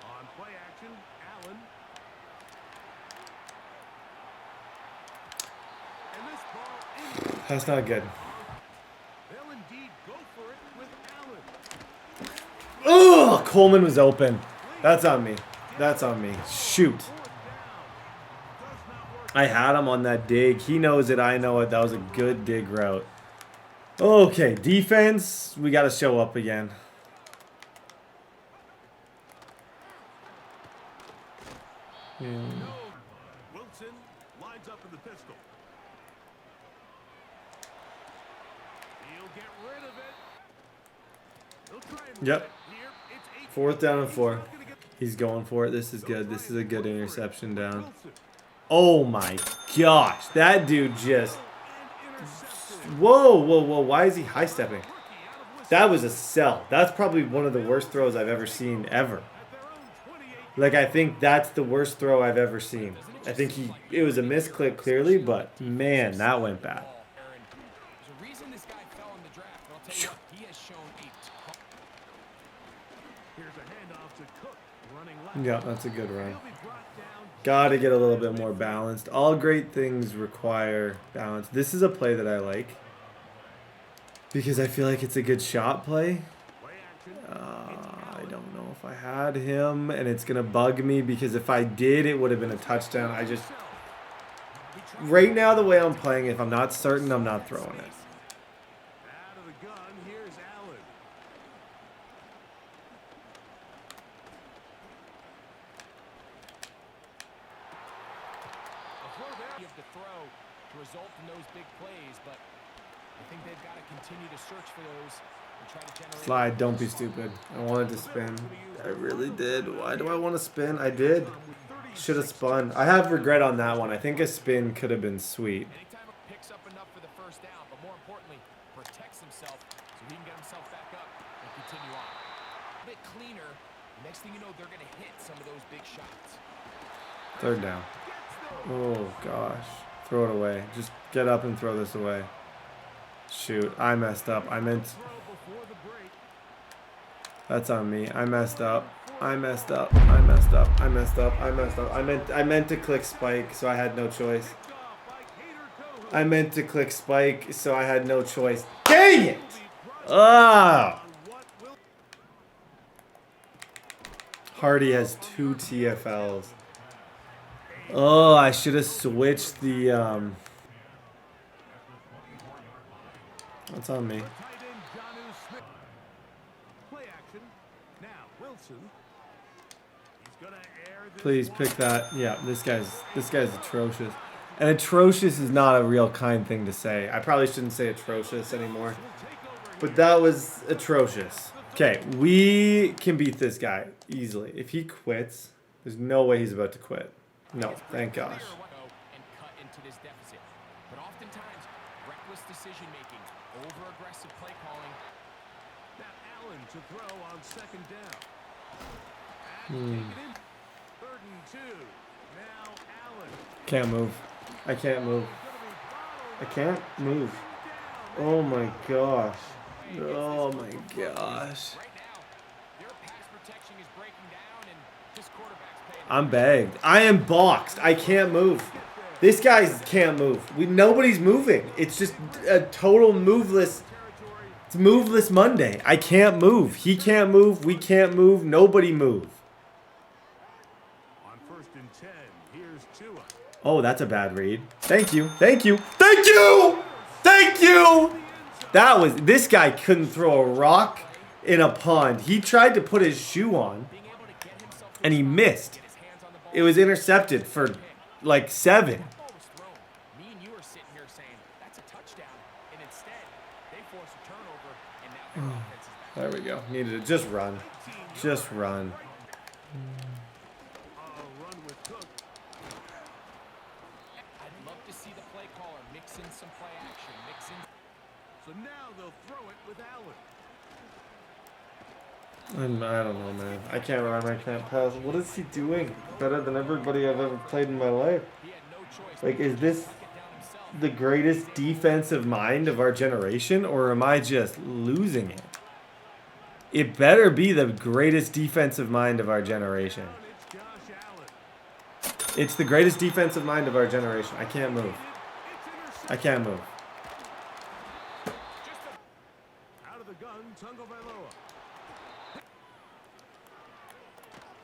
on play action, Allen. And this ball in. That's not good. They'll indeed go for it with Allen. Oh, Coleman was open. That's on me. That's on me. Shoot. I had him on that dig. He knows it. I know it. That was a good dig route. Okay, defense. We got to show up again. Wilson lines up in the pistol. He'll get rid of it. He'll try and Yep. run it here. It's 4th down and 4. not gonna get He's going for it. This is good. This is a good interception down. Wilson. Oh my gosh. That dude just... And intercepted. Whoa, whoa, whoa. Why is he high stepping? That was a sell. That's probably one of the worst throws I've ever seen ever. At their own 28. Like, I think that's the worst throw I've ever seen. I think it was a misclick clearly, but man, that went bad. Aaron, there's a reason this guy fell in the draft, but I'll tell you what, he has shown a ton. Here's a handoff to Cook, running left. Yeah, that's a good run. He'll be brought down. Got to get a little bit more balanced. All great things require balance. This is a play that I like because I feel like it's a good shot play. Play action. I don't know if I had him, and it's going to bug me because if I did, it would have been a touchdown. I just... Right now, the way I'm playing, if I'm not certain, I'm not throwing it. Out of the gun, here's Allen. A throw there. You have to throw to result in those big plays, but I think they've got to continue to search for those and try to generate. Slide, don't be stupid. I wanted to spin. I really did. Why do I want to spin? I did. Should have spun. I have regret on that one. I think a spin could have been sweet. Anytime it picks up enough for the first down, but more importantly, protects himself so he can get himself back up and continue on. A bit cleaner. Next thing you know, they're going to hit some of those big shots. 3rd down. Oh, gosh. Throw it away. Just get up and throw this away. Shoot. I messed up. I meant... Throw before the break. That's on me. I messed up. I messed up. I messed up. I messed up. I messed up. I meant to click spike, so I had no choice. I meant to click spike, so I had no choice. Dang it! Ah! Hardy has 2 TFLs. Oh, I should have switched the That's on me. Please pick that. Yeah, this guy's atrocious. And atrocious is not a real kind thing to say. I probably shouldn't say atrocious anymore. But that was atrocious. Okay, we can beat this guy easily. If he quits, there's no way he's about to quit. No, thank gosh. And cut into this deficit. But oftentimes, reckless decision making, over-aggressive play calling. Now Allen to throw on second down. Hmm. Third and 2. Now Allen. Can't move. I can't move. I can't move. Oh my gosh. Oh my gosh. Right now, their pass protection is breaking down, and this quarterback's paying. I'm bagged. I am boxed. I can't move. This guy can't move. Nobody's moving. It's just a total moveless. It's moveless Monday. I can't move. He can't move. We can't move. Nobody move. On first and 10, here's Tua. Oh, that's a bad read. Thank you. Thank you. Thank you. Thank you. This guy couldn't throw a rock in a pond. He tried to put his shoe on and he missed. It was intercepted for like 7. Me and you are sitting here saying that's a touchdown, and instead they force a turnover, and now their offense is back. There we go. Needed it. Just run. Just run. Run with Cook. I'd love to see the play caller mix in some play action, mix in. So now they'll throw it with Allen. I don't know, man. I can't run. I can't pass. What is he doing? Better than everybody I've ever played in my life. He had no choice. Like, is this the greatest defensive mind of our generation, or am I just losing it? It better be the greatest defensive mind of our generation. It's Josh Allen. It's the greatest defensive mind of our generation. I can't move. I can't move. Out of the gun, Tagovailoa.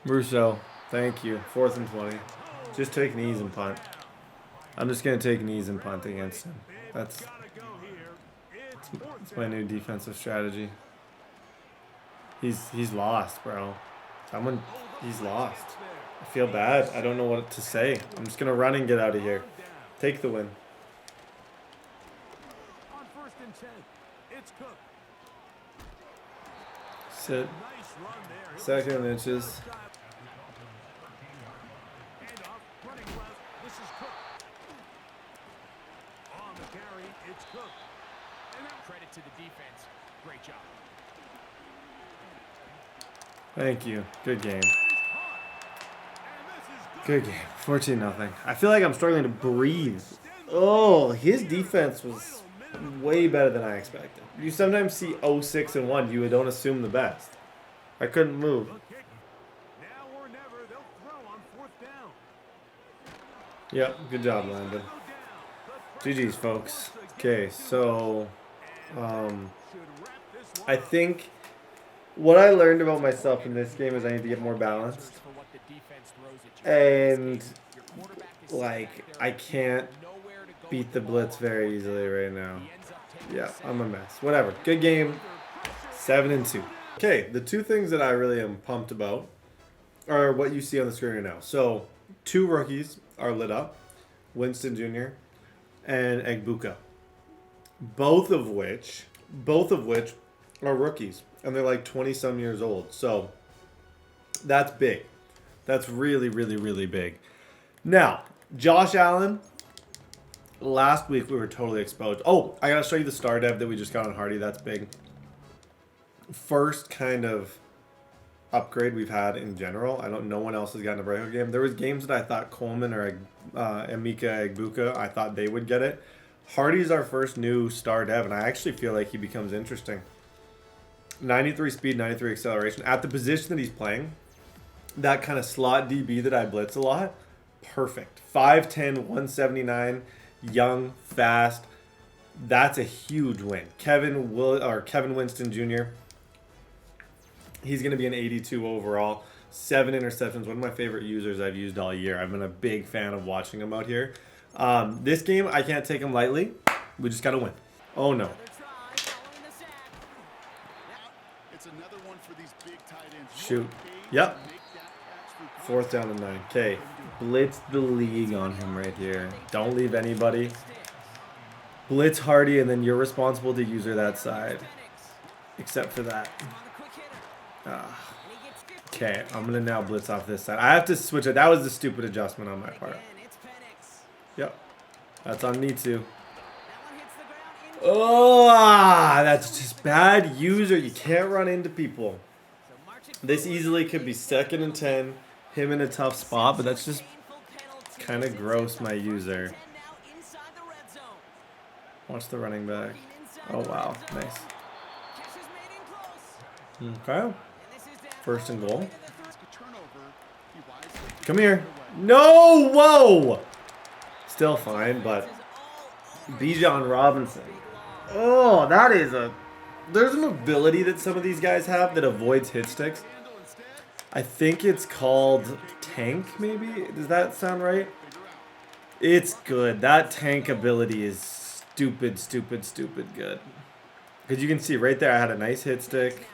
Russo, thank you. 4th and 20. Just take knees and punt. I'm just going to take knees and punt against him. That's Gotta go here. It's my new defensive strategy. He's lost, bro. He's lost. I feel bad. I don't know what to say. I'm just going to run and get out of here. Take the win. on first and 10. It's Cook. Sit. Nice run there. Second inches. Handoff, running left. This is Cook. On the carry, it's Cook. And then credit to the defense. Great job. Thank you. Good game. And this is Good game. 14-0. I feel like I'm struggling to breathe. Oh, his defense was way better than I expected. You sometimes see 0-6-1. You don't assume the best. I couldn't move. the kick. Now or never, they'll throw on fourth down. Yep. Good job, Landon. GG's, folks. Okay, so I think what I learned about myself in this game is I need to get more balanced. For what the defense throws at you. And, Your quarterback is like, sitting back I there, can't nowhere to go beat with the ball. blitz very easily right now. He ends up taking Yeah, the sack. I'm a mess. Whatever. Good game. 7-2. Okay, the two things that I really am pumped about are what you see on the screen right now. So, 2 rookies are lit up. Winston Jr. and Egbuka. Both of which are rookies. And they're like 20-some years old. So, that's big. That's really, really, really big. Now, Josh Allen. Last week we were totally exposed. Oh, I gotta show you the star dev that we just got on Hardy. That's big. First kind of upgrade we've had in general. No one else has gotten a breakout game. There was games that I thought Coleman or Emeka Egbuka, I thought they would get it. Hardy's our first new star dev, and I actually feel like he becomes interesting. 93 speed, 93 acceleration. At the position that he's playing, that kind of slot DB that I blitz a lot, perfect. 5'10", 179, young, fast. That's a huge win. Kevin Winston Jr., he's going to be an 82 overall. 7 interceptions. One of my favorite users I've used all year. I've been a big fan of watching him out here. This game, I can't take him lightly. We just got to win. Oh, no. Shoot. Yep. 4th down and 9. Okay. Blitz the league on him right here. Don't leave anybody. Blitz Hardy, and then you're responsible to user that side. Except for that. Okay, I'm going to now blitz off this side. I have to switch it. That was the stupid adjustment on my part. Yep. That's on me too. Oh, that's just bad user. You can't run into people. This easily could be 2nd and 10. Him in a tough spot, but that's just kind of gross, my user. Watch the running back. Oh, wow. Nice. Okay. 1st and goal. Come here. No! Whoa! Still fine, but Bijan Robinson. Oh, that is a... There's an ability that some of these guys have that avoids hit sticks. I think it's called Tank, maybe? Does that sound right? It's good. That Tank ability is stupid good. Because you can see right there, I had a nice hit stick.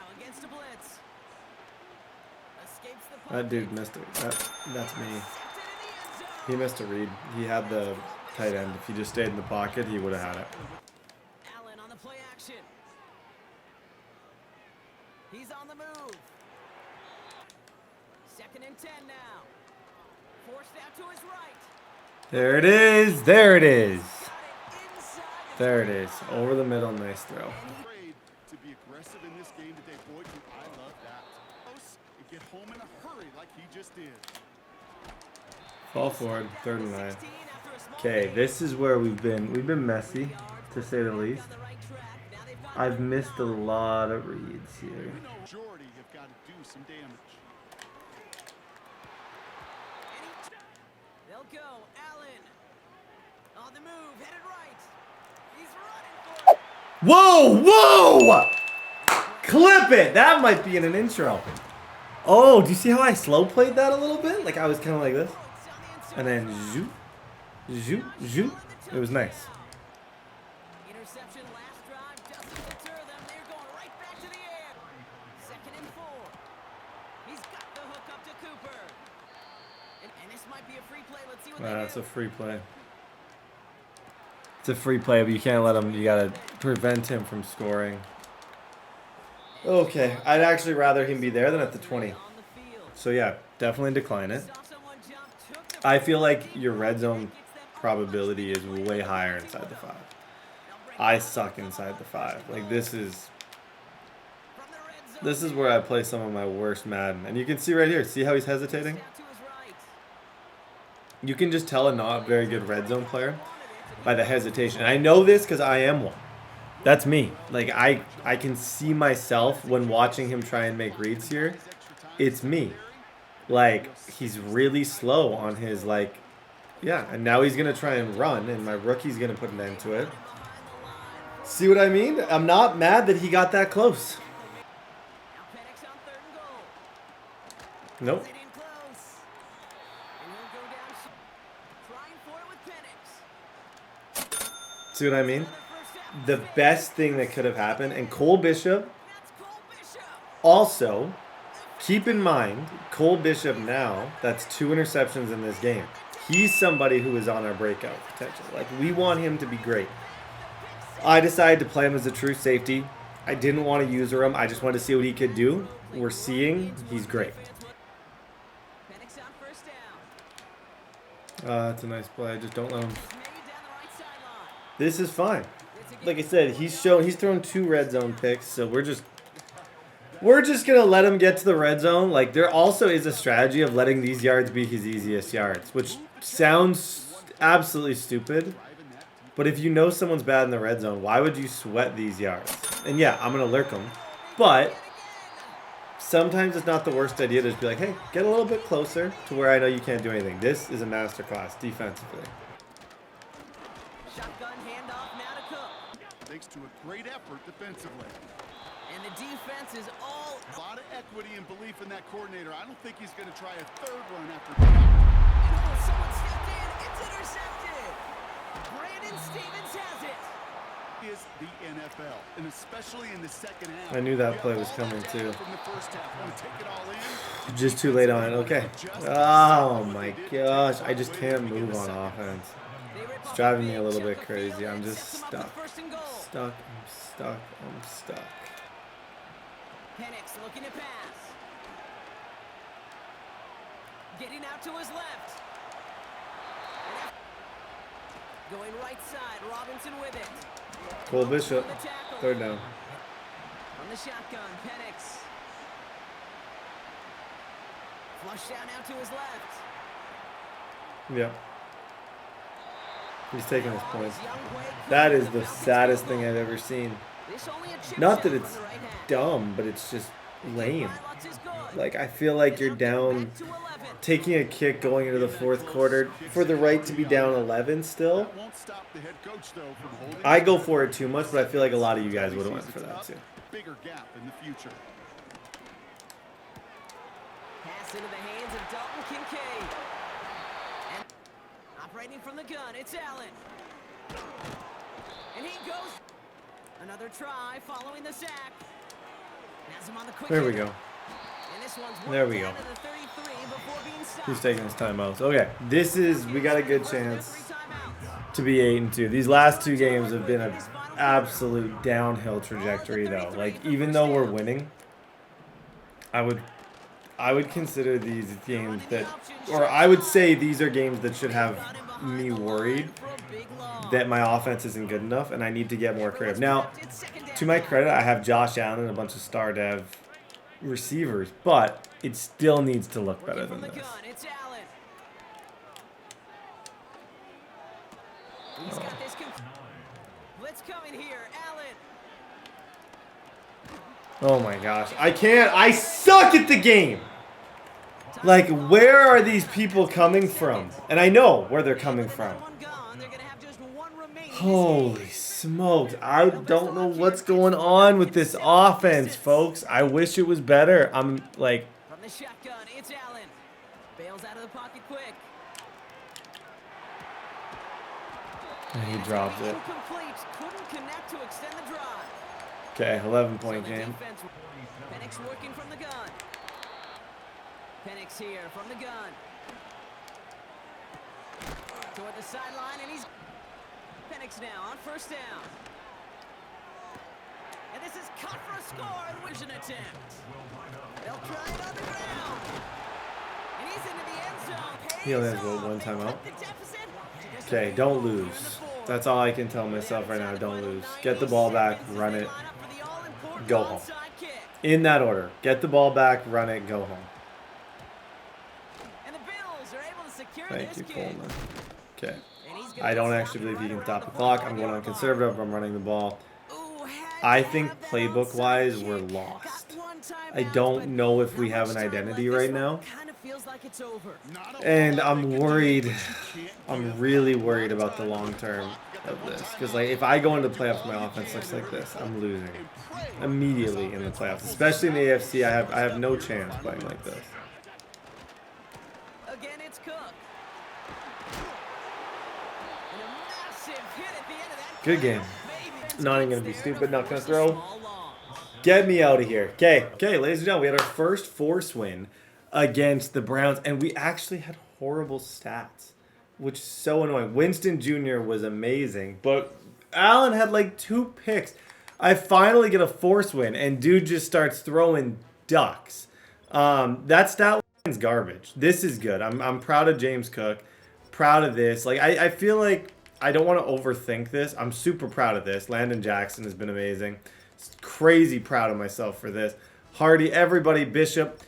That dude missed it. That's me. He missed a read. He had the tight end. If he just stayed in the pocket, he would have had it. Allen on the play action. He's on the move. 2nd and 10 now. Forced out to his right. There it is. There it is. There it is. Over the middle. Nice throw. To be aggressive in this game today, boy, I love that. Get home in a hurry like he just did. Fall forward. 3rd and 9. Okay, this is where we've been messy, to say the least. I've missed a lot of reads here. Majority have got to do some damage. They'll go. Allen on the move, headed right. He's running for it. Whoa! Clip it! That might be in an intro. Oh, do you see how I slow played that a little bit? Like I was kind of like this. And then zoop, zoop, zoop. It was nice. Interception last drive doesn't deter them. They're going right back to the air. 2nd and 4. He's got the hook up to Cooper. And this might be a free play. Let's see what they do. That's a free play. It's a free play, but you can't let him. You gotta prevent him from scoring. Okay, I'd actually rather him be there than at the 20. So yeah, definitely decline it. I feel like your red zone probability is way higher inside the 5. I suck inside the 5. Like this is where I play some of my worst Madden. And you can see right here, see how he's hesitating? You can just tell a not very good red zone player by the hesitation. And I know this because I am one. That's me. Like I can see myself when watching him try and make reads here. It's me. Like he's really slow on his yeah, and now he's gonna try and run, and my rookie's gonna put an end to it. See what I mean? I'm not mad that he got that close. Nope. See what I mean? The best thing that could have happened, and Cole Bishop, also, keep in mind, Cole Bishop now, that's 2 interceptions in this game. He's somebody who is on our breakout potential. Like, we want him to be great. I decided to play him as a true safety. I didn't want to user him. I just wanted to see what he could do. We're seeing he's great. That's a nice play. Just don't let him. This is fine. Like I said, he's thrown 2 red zone picks, so we're just gonna let him get to the red zone. Like there also is a strategy of letting these yards be his easiest yards, which sounds absolutely stupid. But if you know someone's bad in the red zone, why would you sweat these yards? And yeah, I'm gonna lurk them, but sometimes it's not the worst idea to just be like, hey, get a little bit closer to where I know you can't do anything. This is a masterclass defensively. Shotgun handoff now to Cook. Thanks to a great effort defensively. And the defense is all... A lot of equity and belief in that coordinator. I don't think he's going to try a third run after And oh, someone stepped in. It's intercepted. Brandon Stevens has it. is the NFL, and especially in the second half. I knew that play was coming too. From the first half. Want to take it all in? Just too late on it. Okay. Oh my gosh. I just can't move on offense. It's driving me a little bit crazy. I'm just stuck. Stuck. I'm stuck. I'm stuck. Penix looking to pass. Getting out to his left. Going right side. Robinson with it. Cole Bishop. Third down. From the shotgun, Penix. Flush down out to his left. Yep. He's taking his points. That is the saddest thing I've ever seen. Not that it's dumb, but it's just lame. Like, I feel like you're down, taking a kick going into the fourth quarter for the right to be down 11 still. I go for it too much, but I feel like a lot of you guys would have went for that too. Bigger gap in the future. Pass into the hands of Dalton Kincaid. And operating from the gun, it's Allen. And he goes. Another try following the sack. Has him on the quick. There we go. And this one's There we go. to the 33 before being stopped. Who's taking his timeouts? Okay, this is, we got a good chance to be 8-2. These last two games have been an absolute downhill trajectory though. Like, even though we're winning, I would consider these games that, or I would say these are games that should have me worried that my offense isn't good enough and I need to get more creative. Now, to my credit, I have Josh Allen and a bunch of star dev receivers, but it still needs to look better than this. He's got this. Blitz coming here, Allen. Oh my gosh. I can't. I suck at the game. Like, where are these people coming from? And I know where they're coming from. Holy smokes. I don't know what's going on with this offense, folks. I wish it was better. I'm like... From the shotgun, it's Allen. Bails out of the pocket quick. And he drops it. Couldn't connect to extend the drive. Okay, 11-point game. Penix working from the gun. Penix here from the gun. Toward the sideline, and he's... Penix now on first down. And this is cut for a score, and wins an attempt. They'll try it on the ground. And he's into the end zone. He only has one timeout. Okay, don't lose. That's all I can tell myself right now. Don't lose. Get the ball back, run it, go home. In that order. Get the ball back, run it, go home. Thank you, Coleman. Okay. I don't actually believe he can stop the clock. I'm going on conservative. I'm running the ball. I think playbook-wise, we're lost. I don't know if we have an identity right now. And I'm worried. I'm really worried about the long term of this. Because, like, if I go into the playoffs, my offense looks like this, I'm losing immediately in the playoffs. Especially in the AFC, I have no chance playing like this. Again, it's Cook. And a massive hit at the end of that. Good game. Not even going to be stupid. Not going to throw. Get me out of here. Okay, ladies and gentlemen, we had our first force win against the Browns, and we actually had horrible stats, which is so annoying. Winston Jr. was amazing, but Allen had like 2 picks. I finally get a force win, and dude just starts throwing ducks. That stat line's garbage. This is good. I'm proud of James Cook. Proud of this. Like, I feel like I don't want to overthink this. I'm super proud of this. Landon Jackson has been amazing. Crazy proud of myself for this. Hardy, everybody, Bishop.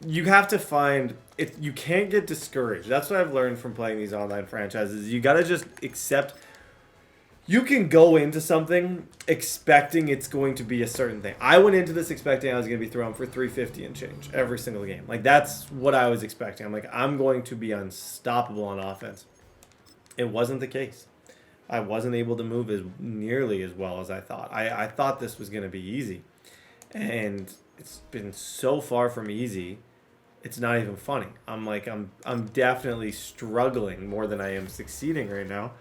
You have to find it. You can't get discouraged. That's what I've learned from playing these online franchises. You got to just accept you can go into something expecting it's going to be a certain thing. I went into this expecting I was going to be thrown for 350 and change every single game. Like, that's what I was expecting. I'm like, I'm going to be unstoppable on offense. It wasn't the case. I wasn't able to move as nearly as well as I thought. I thought this was going to be easy. And it's been so far from easy, it's not even funny. I'm definitely struggling more than I am succeeding right now.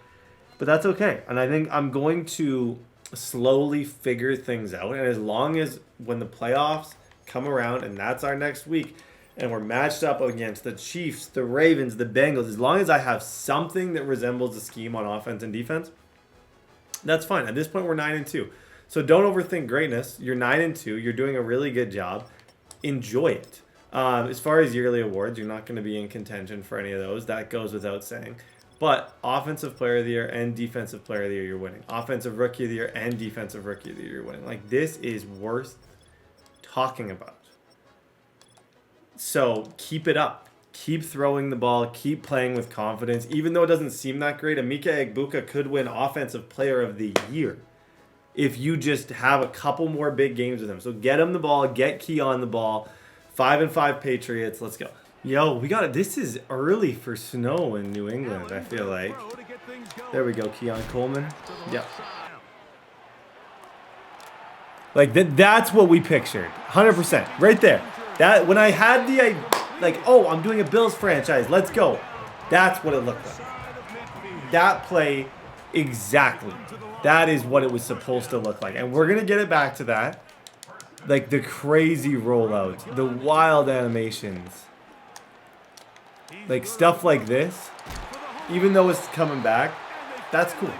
But that's okay. And I think I'm going to slowly figure things out. And as long as when the playoffs come around, and that's our next week, and we're matched up against the Chiefs, the Ravens, the Bengals, as long as I have something that resembles a scheme on offense and defense, that's fine. At this point, we're 9-2. So don't overthink greatness. You're 9-2. You're doing a really good job. Enjoy it. As far as yearly awards, you're not going to be in contention for any of those. That goes without saying. But Offensive Player of the Year and Defensive Player of the Year, you're winning. Offensive Rookie of the Year and Defensive Rookie of the Year, you're winning. Like, this is worth talking about. So keep it up. Keep throwing the ball. Keep playing with confidence. Even though it doesn't seem that great, Emeka Egbuka could win Offensive Player of the Year if you just have a couple more big games with him. So get him the ball. Get Key on the ball. 5-5 Patriots. Let's go. Yo, we got it. This is early for snow in New England, I feel like. There we go, Keon Coleman. Yep. Like, that's what we pictured. 100%. Right there. That when I had the, like, oh, I'm doing a Bills franchise. Let's go. That's what it looked like. That play, exactly. That is what it was supposed to look like. And we're going to get it back to that. Like, the crazy rollouts. The wild animations. Like, stuff like this, even though it's coming back, that's cool.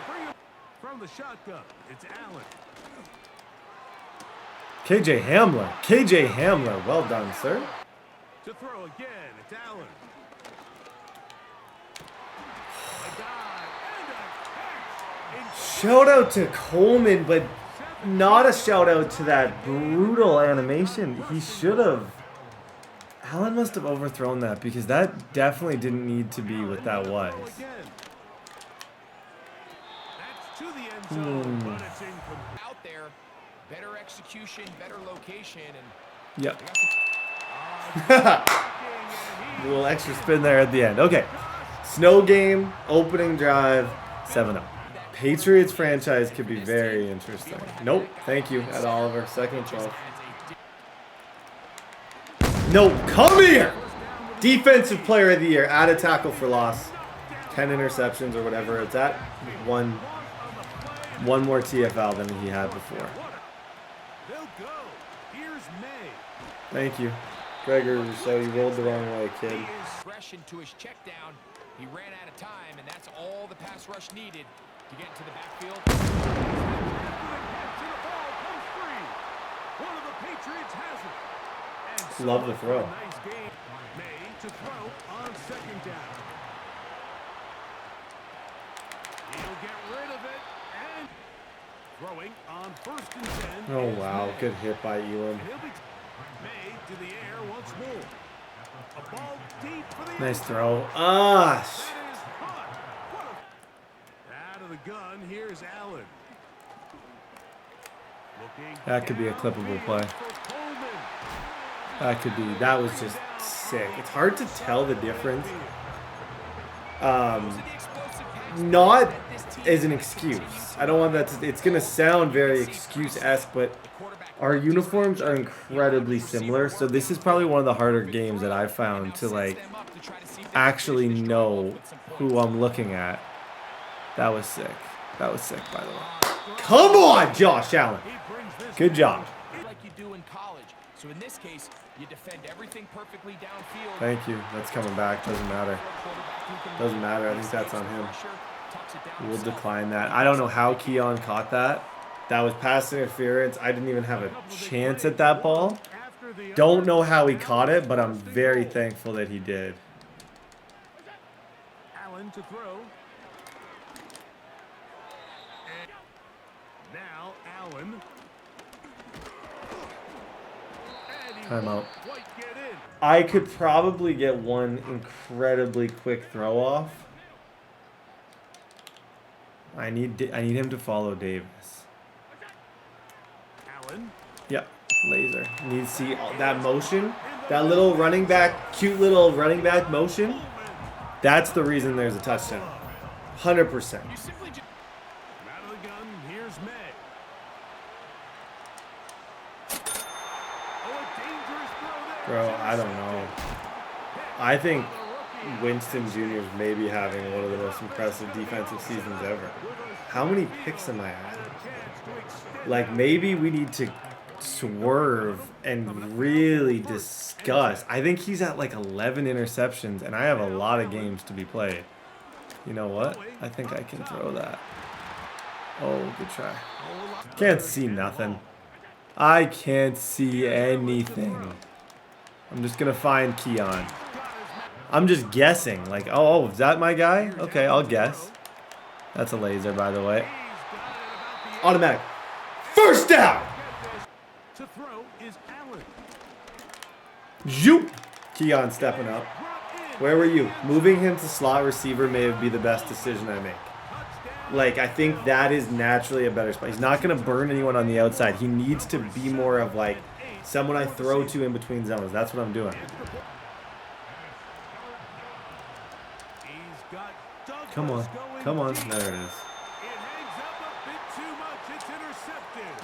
From the shotgun, it's Allen. KJ Hamler. KJ Hamler. Well done, sir. To throw again, it's Allen. Shout out to Coleman, but not a shout out to that brutal animation. He should have. Allen must have overthrown that because that definitely didn't need to be what that was. Out there, better execution, better location, and yep. A little extra spin there at the end. Okay. Snow game, opening drive, 7-0. Patriots franchise could be very interesting. Nope. Thank you at Oliver. Second and 12. No, come here! Defensive Player of the Year. Add a tackle for loss. 10 interceptions or whatever it's at. One more TFL than he had before. Thank you. Gregor, so you rolled the wrong way, kid. Fresh into his check down. He ran out of time, and that's all the pass rush needed to get into the backfield. One of the Patriots has it. Love the throw. Nice game made to throw on second down. He'll get rid of it and throwing on first and 10. Oh wow, good hit by Elam. He'll be made to the air once more. A ball deep for the Nice end. throw. That is caught. Out of the gun, here's Allen. Looking That could be a clippable play. for Coleman. That could be. That was just sick. It's hard to tell the difference. Not as an excuse. I don't want that to, it's going to sound very excuse-esque, but our uniforms are incredibly similar. So this is probably one of the harder games that I've found to, like, actually know who I'm looking at. That was sick. That was sick, by the way. Come on, Josh Allen. Good job. Like you do in college. So in this case, you defend everything perfectly downfield. Thank you. That's coming back. Doesn't matter. Doesn't matter. I think that's on him. We'll decline that. I don't know how Keon caught that. That was pass interference. I didn't even have a chance at that ball. Don't know how he caught it, but I'm very thankful that he did. Allen to throw. And now Allen. Timeout. Quite get in. I could probably get one incredibly quick throw off. I need him to follow Davis. Allen. Yeah, laser. Need to see that motion, that little running back, cute little running back motion. That's the reason there's a touchdown. 100%. You simply just out of the gun. Here's May. Oh, a dangerous throw there. Bro, I don't know. I think Winston Jr. is maybe having one of the most impressive defensive seasons ever. How many picks am I at? Like, maybe we need to swerve and really discuss. I think he's at like 11 interceptions, and I have a lot of games to be played. You know what? I think I can throw that. Oh, good try. Can't see nothing. I can't see anything. I'm just going to find Keon. I'm just guessing. Like, oh, is that my guy? Okay, I'll guess. That's a laser, by the way. Automatic. First down! To throw is Allen. Zoop! Keon stepping up. Where were you? Moving him to slot receiver may be the best decision I make. Like, I think that is naturally a better spot. He's not going to burn anyone on the outside. He needs to be more of, like, someone I throw to in between zones. That's what I'm doing. Come on. Come on. There it is. It hangs up a bit too much. It's intercepted.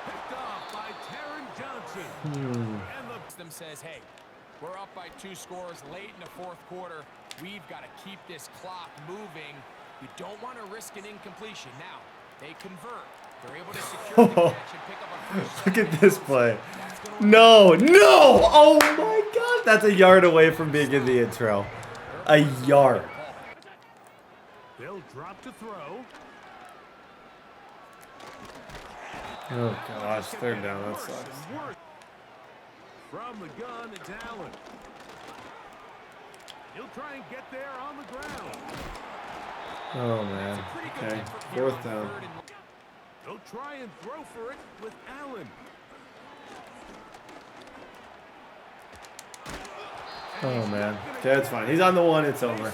Picked off by Taron Johnson. And the Them says, hey, we're up by 2 scores late in the fourth quarter. We've got to keep this clock moving. You don't want to risk an incompletion. Now, they convert. They're able to secure the catch and pick up a first. Look at this play. No, no! Oh my god! That's a yard away from being in the intro. A yard. they'll drop to throw. Oh gosh, third down. That sucks. From the gun, it's Allen. He'll try and get there on the ground. Oh man. Okay, fourth down. He'll try and throw for it with Allen. Oh man. Okay, that's fine. He's on the one. It's over.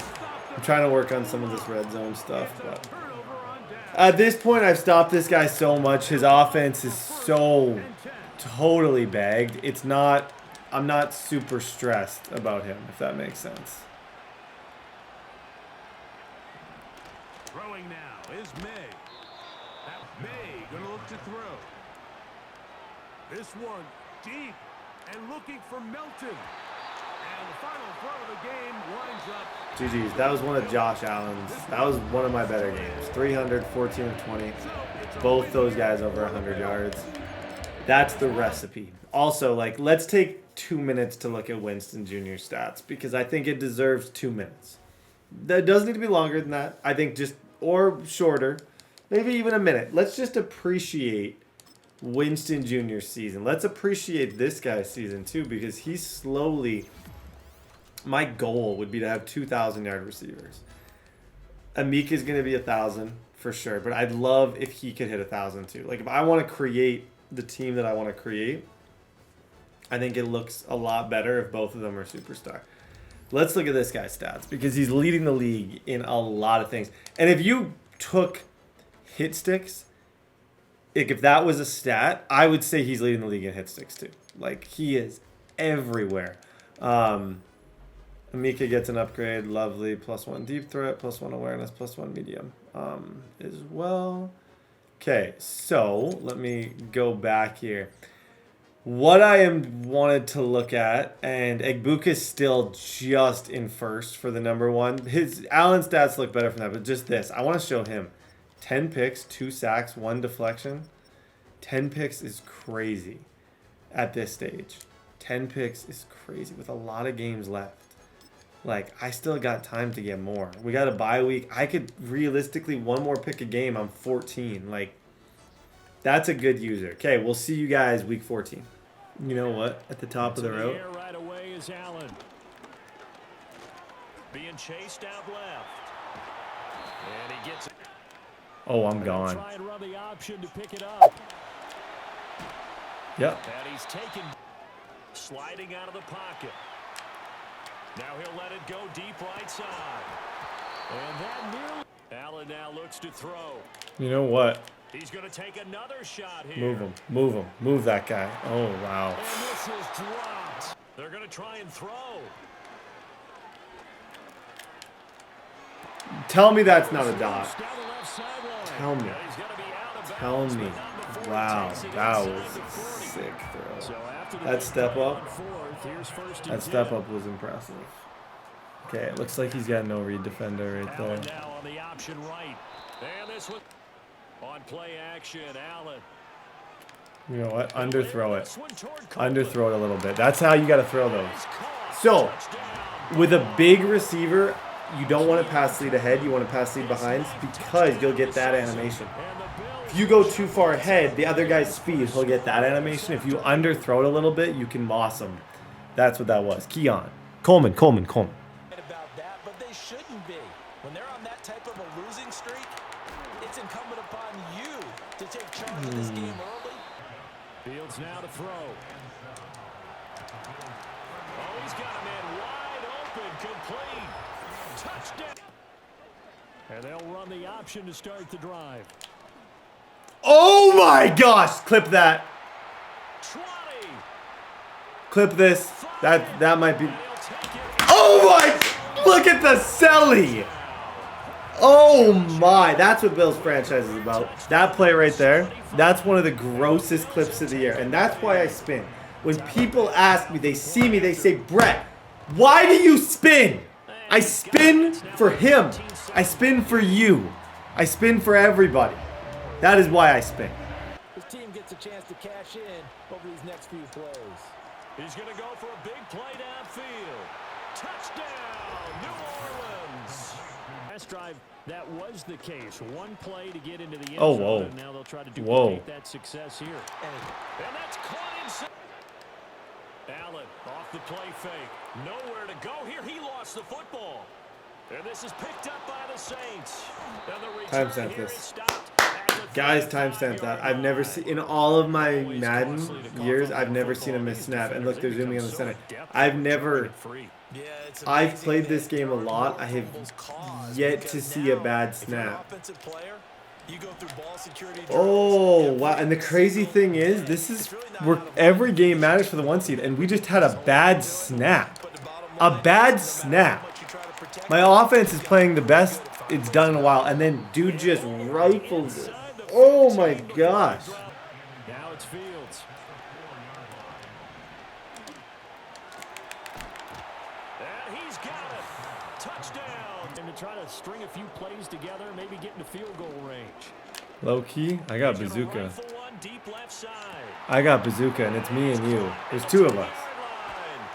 I'm trying to work on some of this red zone stuff, but at this point, I've stopped this guy so much. His offense is so totally bagged. It's not. I'm not super stressed about him, if that makes sense. Throwing now is May. May gonna look to throw. This one deep and looking for Melton. And the final throw of the game winds up. GG's. That was one of Josh Allen's. That was one of my better games. 300, 14 of 20. Both those guys over 100 yards. That's the recipe. Also, like, let's take 2 minutes to look at Winston Jr.'s stats because I think it deserves 2 minutes. That doesn't need to be longer than that. I think just, or shorter, maybe even a minute. Let's just appreciate Winston Jr.'s season. Let's appreciate this guy's season too because he's slowly. My goal would be to have 2,000-yard receivers. Amik is going to be 1,000 for sure, but I'd love if he could hit 1,000 too. Like if I want to create the team that I want to create, I think it looks a lot better if both of them are superstar. Let's look at this guy's stats because he's leading the league in a lot of things. And if you took hit sticks, like if that was a stat, I would say he's leading the league in hit sticks too. Like he is everywhere. Amika gets an upgrade. Lovely. +1 deep threat, +1 awareness, +1 medium as well. Okay, so let me go back here. What I am wanted to look at, and Egbuka is still just in first for the number one. His Allen stats look better from that, but just this. I want to show him 10 picks, 2 sacks, 1 deflection. 10 picks is crazy at this stage. 10 picks is crazy with a lot of games left. Like, I still got time to get more. We got a bye week. I could realistically one more pick a game. I'm 14. Like, that's a good user. Okay, we'll see you guys week 14. You know what? At the top of the road. Right away is Allen. Being chased out left. And he gets it. Oh, I'm gone. Try and run the option to pick it up. Yep. And he's taken. Sliding out of the pocket. Now he'll let it go deep right side. And that nearly. Allen now looks to throw. You know what? He's going to take another shot here. Move him. Move him. Move that guy. Oh, wow. And this is dropped. They're going to try and throw. Tell me that's not a dot. Down the left sideline. Tell me. He's going to be out of Tell bounds, me. but not before Wow. it takes it That inside was the a 40. sick throw. So after the That big step play up. on fourth, here's first and That step 10. up was impressive. Okay, it looks like he's got no read defender right Allen there. now on the option right. And this one on play action, Allen. You know what? Underthrow it. This one toward Coleman. Underthrow it a little bit. That's how you got to throw those. He's caught. So, Touchdown. with a big receiver, you don't want to pass lead ahead. You want to pass lead behind because you'll get that animation. And the Bills If you go too far ahead, the other guy's speed, he'll get that animation. If you underthrow it a little bit, you can moss him. That's what that was. Keon. Coleman. About that, but they shouldn't be. When they're on that type of a losing streak, it's incumbent upon you to take charge of this game early. Fields now to throw. Oh, he's got a man wide open, complete. Touchdown. And they'll run the option to start the drive. Oh my gosh! Clip that. 20. Clip this. That might be. They'll take it. Oh my! Look at the celly. Oh my! That's what Bills franchise is about. That play right there. That's one of the grossest clips of the year, and that's why I spin. When people ask me, they see me, they say, "Brett, why do you spin?" I spin for him. I spin for you. I spin for everybody. That is why I spin. His team gets a chance to cash in over these next few plays. He's going to go for a big play downfield. Touchdown, New Orleans. Last drive, that was the case. One play to get into the end Oh, zone, whoa. and now they'll try to duplicate Whoa. that success here. And that's caught inside. Allen off the play fake. Nowhere to go here. He lost the football. And this is picked up by the Saints. And the return Timestamp here this. is stopped at the Guys, 35-yard timestamp that. I've line. never seen, in all of my Madden years, I've never seen a missed snap. And look, they're zooming on the center. I've played this game a lot. I have yet to see a bad snap. Oh, wow. And the crazy thing is, this is where every game matters for the 1 seed. And we just had a bad snap. A bad snap. My offense is playing the best it's done in a while. And then dude just rifles it. Oh my gosh. Now it's Fields. And he's got it. Touchdown. And to try to string a few plays together, maybe get into field goal range. Low key, I got He's gonna bazooka. rifle one deep left side. I got bazooka, and it's me and you. There's two of us.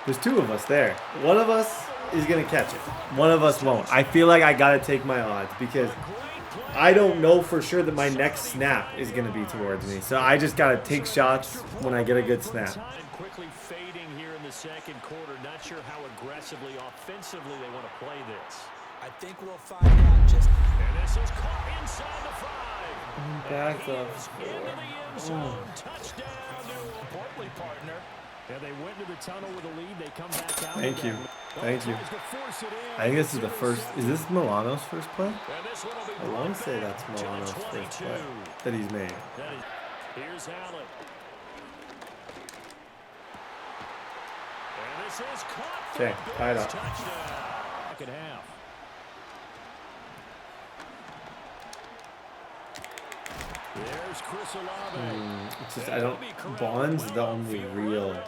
There's two of us there. One of us is going to catch it. One of us won't. I feel like I got to take my odds because I don't know for sure that my next snap is going to be towards me. So I just got to take shots when I get a good snap. And quickly fading here in the second quarter. Not sure how aggressively, offensively they want to play this. I think we'll find out just. And this is caught inside the 5. Back He up. is into the end zone. Touchdown, New Portly partner. Yeah, they went to the tunnel with a lead. They come back out. Thank you. Thank you. Tries to force it in. I think this is the first. Is this Milano's first play? And this one will be I want brought to say back that's to the Milano's first 22. play that he's made. That is, here's Allen. And this is caught for Okay, a tied Bills up. touchdown. Second half. There's Chris Olave. It's just I don't. Bond's the only real.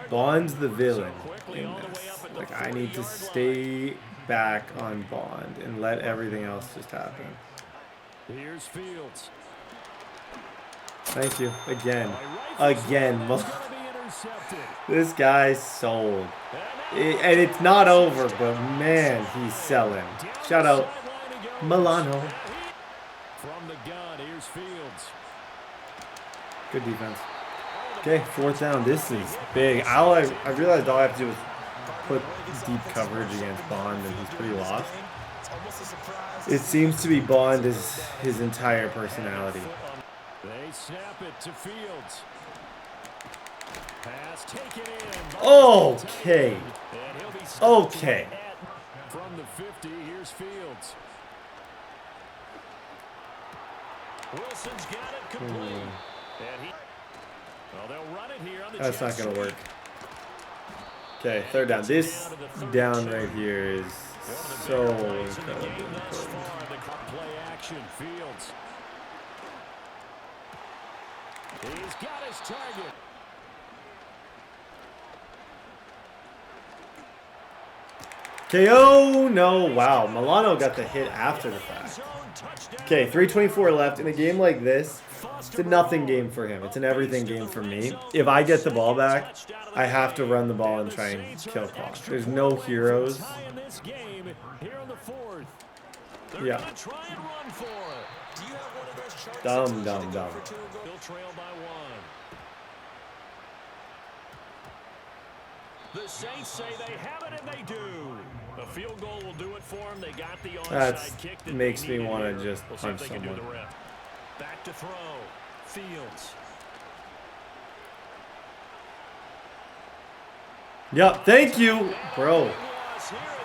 Bond's the villain in this. Like I need to stay back on Bond and let everything else just happen. Here's Fields. Thank you again. Again. This guy's sold. And it's not over, but man, he's selling. Shout out Milano. From the gun, here's Fields. Good defense. Okay, fourth down. This is big. I realized all I have to do is put deep coverage against Bond, and he's pretty lost. It seems to be Bond is his entire personality. They snap it to Fields. Pass taken in. Okay. And he'll be stopped Okay. from the 50. Here's Fields. Wilson's got it complete. And he, well, they'll run it here on the That's not jet going to sweep. work. Okay, third down. This down right here is so incredibly important. Play action, Fields. He's got his target. KO! No, wow. Milano got the hit after the fact. Okay, 3:24 left. In a game like this, it's a nothing game for him. It's an everything game for me. If I get the ball back, I have to run the ball and try and kill clock. There's no heroes. Yeah. Dumb. The Saints say they have it, and they do. A field goal will do it for them. They got the That onside kick that makes they me want to needed. just We'll see if punch they can do someone. the rep. Back to throw. Fields. Yep, thank you, bro.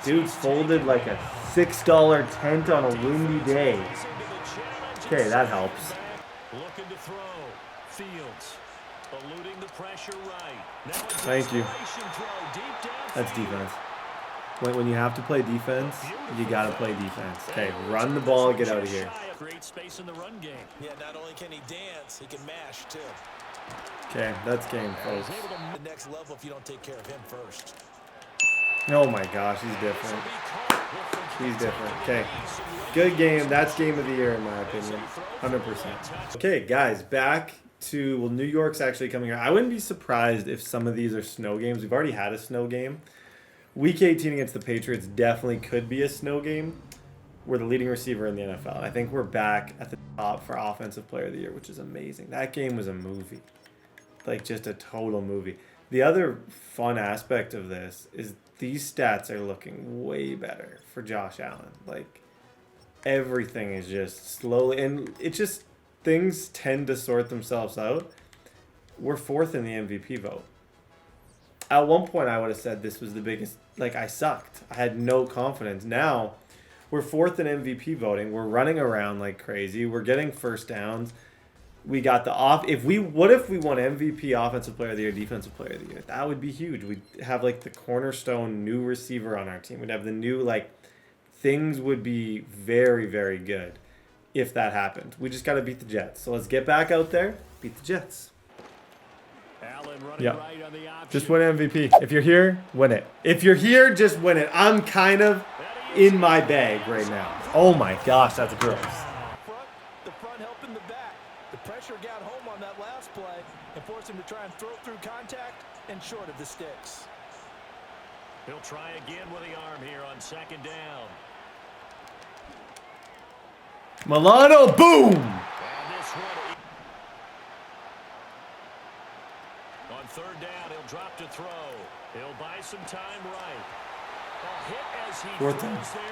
Dude folded like a $6 tent on a windy day. Okay, that helps. Looking to throw. Fields. Eluding the pressure right. Now Thank you. That's defense. When you have to play defense, you gotta play defense. Okay, run the ball, get out of here. Great space in the run game. Yeah, not only can he dance, he can mash too. Okay, that's game, folks. The next level if you don't take care of him first. Oh my gosh, he's different. He's different. Okay, good game. That's game of the year in my opinion, 100%. Okay, guys, back to, well, New York's actually coming here. I wouldn't be surprised if some of these are snow games. We've already had a snow game. Week 18 against the Patriots definitely could be a snow game. We're the leading receiver in the NFL. I think we're back at the top for Offensive Player of the Year, which is amazing. That game was a movie. Like, just a total movie. The other fun aspect of this is these stats are looking way better for Josh Allen. Like, everything is just slowly, and it just, things tend to sort themselves out. We're fourth in the MVP vote. At one point, I would have said this was the biggest, like, I sucked. I had no confidence. Now, we're fourth in MVP voting. We're running around like crazy. We're getting first downs. We got the off. What if we won MVP, Offensive Player of the Year, Defensive Player of the Year? That would be huge. We'd have like the cornerstone new receiver on our team. We'd have the new, like, things would be very, very good if that happened. We just got to beat the Jets. So let's get back out there, beat the Jets. Yeah. Just win MVP. If you're here, win it. If you're here, just win it. I'm kind of in my bag right now. Oh my gosh, that's gross. The front helping the back. The pressure got home on that last play and forced him to try and throw through contact and short of the sticks. He'll try again with the arm here on second down. Milano, boom! And this one, on third down, he'll drop to throw. He'll buy some time right. A hit as he Fourth throws down. there.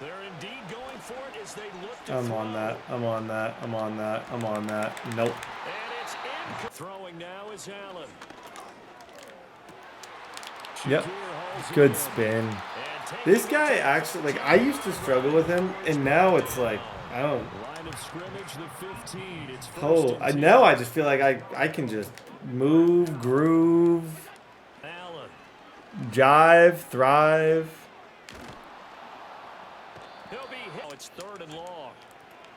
They're indeed going for it as they look to I'm throw. on that. I'm on that. I'm on that. I'm on that. Nope. And it's in. Throwing now is Allen. Yep. Good spin. This guy actually, like, I used to struggle with him, and now it's like, I don't. Line of scrimmage, the 15. It's first Oh, and 10. now I just feel like I can just move, groove, Allen. jive, thrive. He'll be hit. Oh, it's third and long.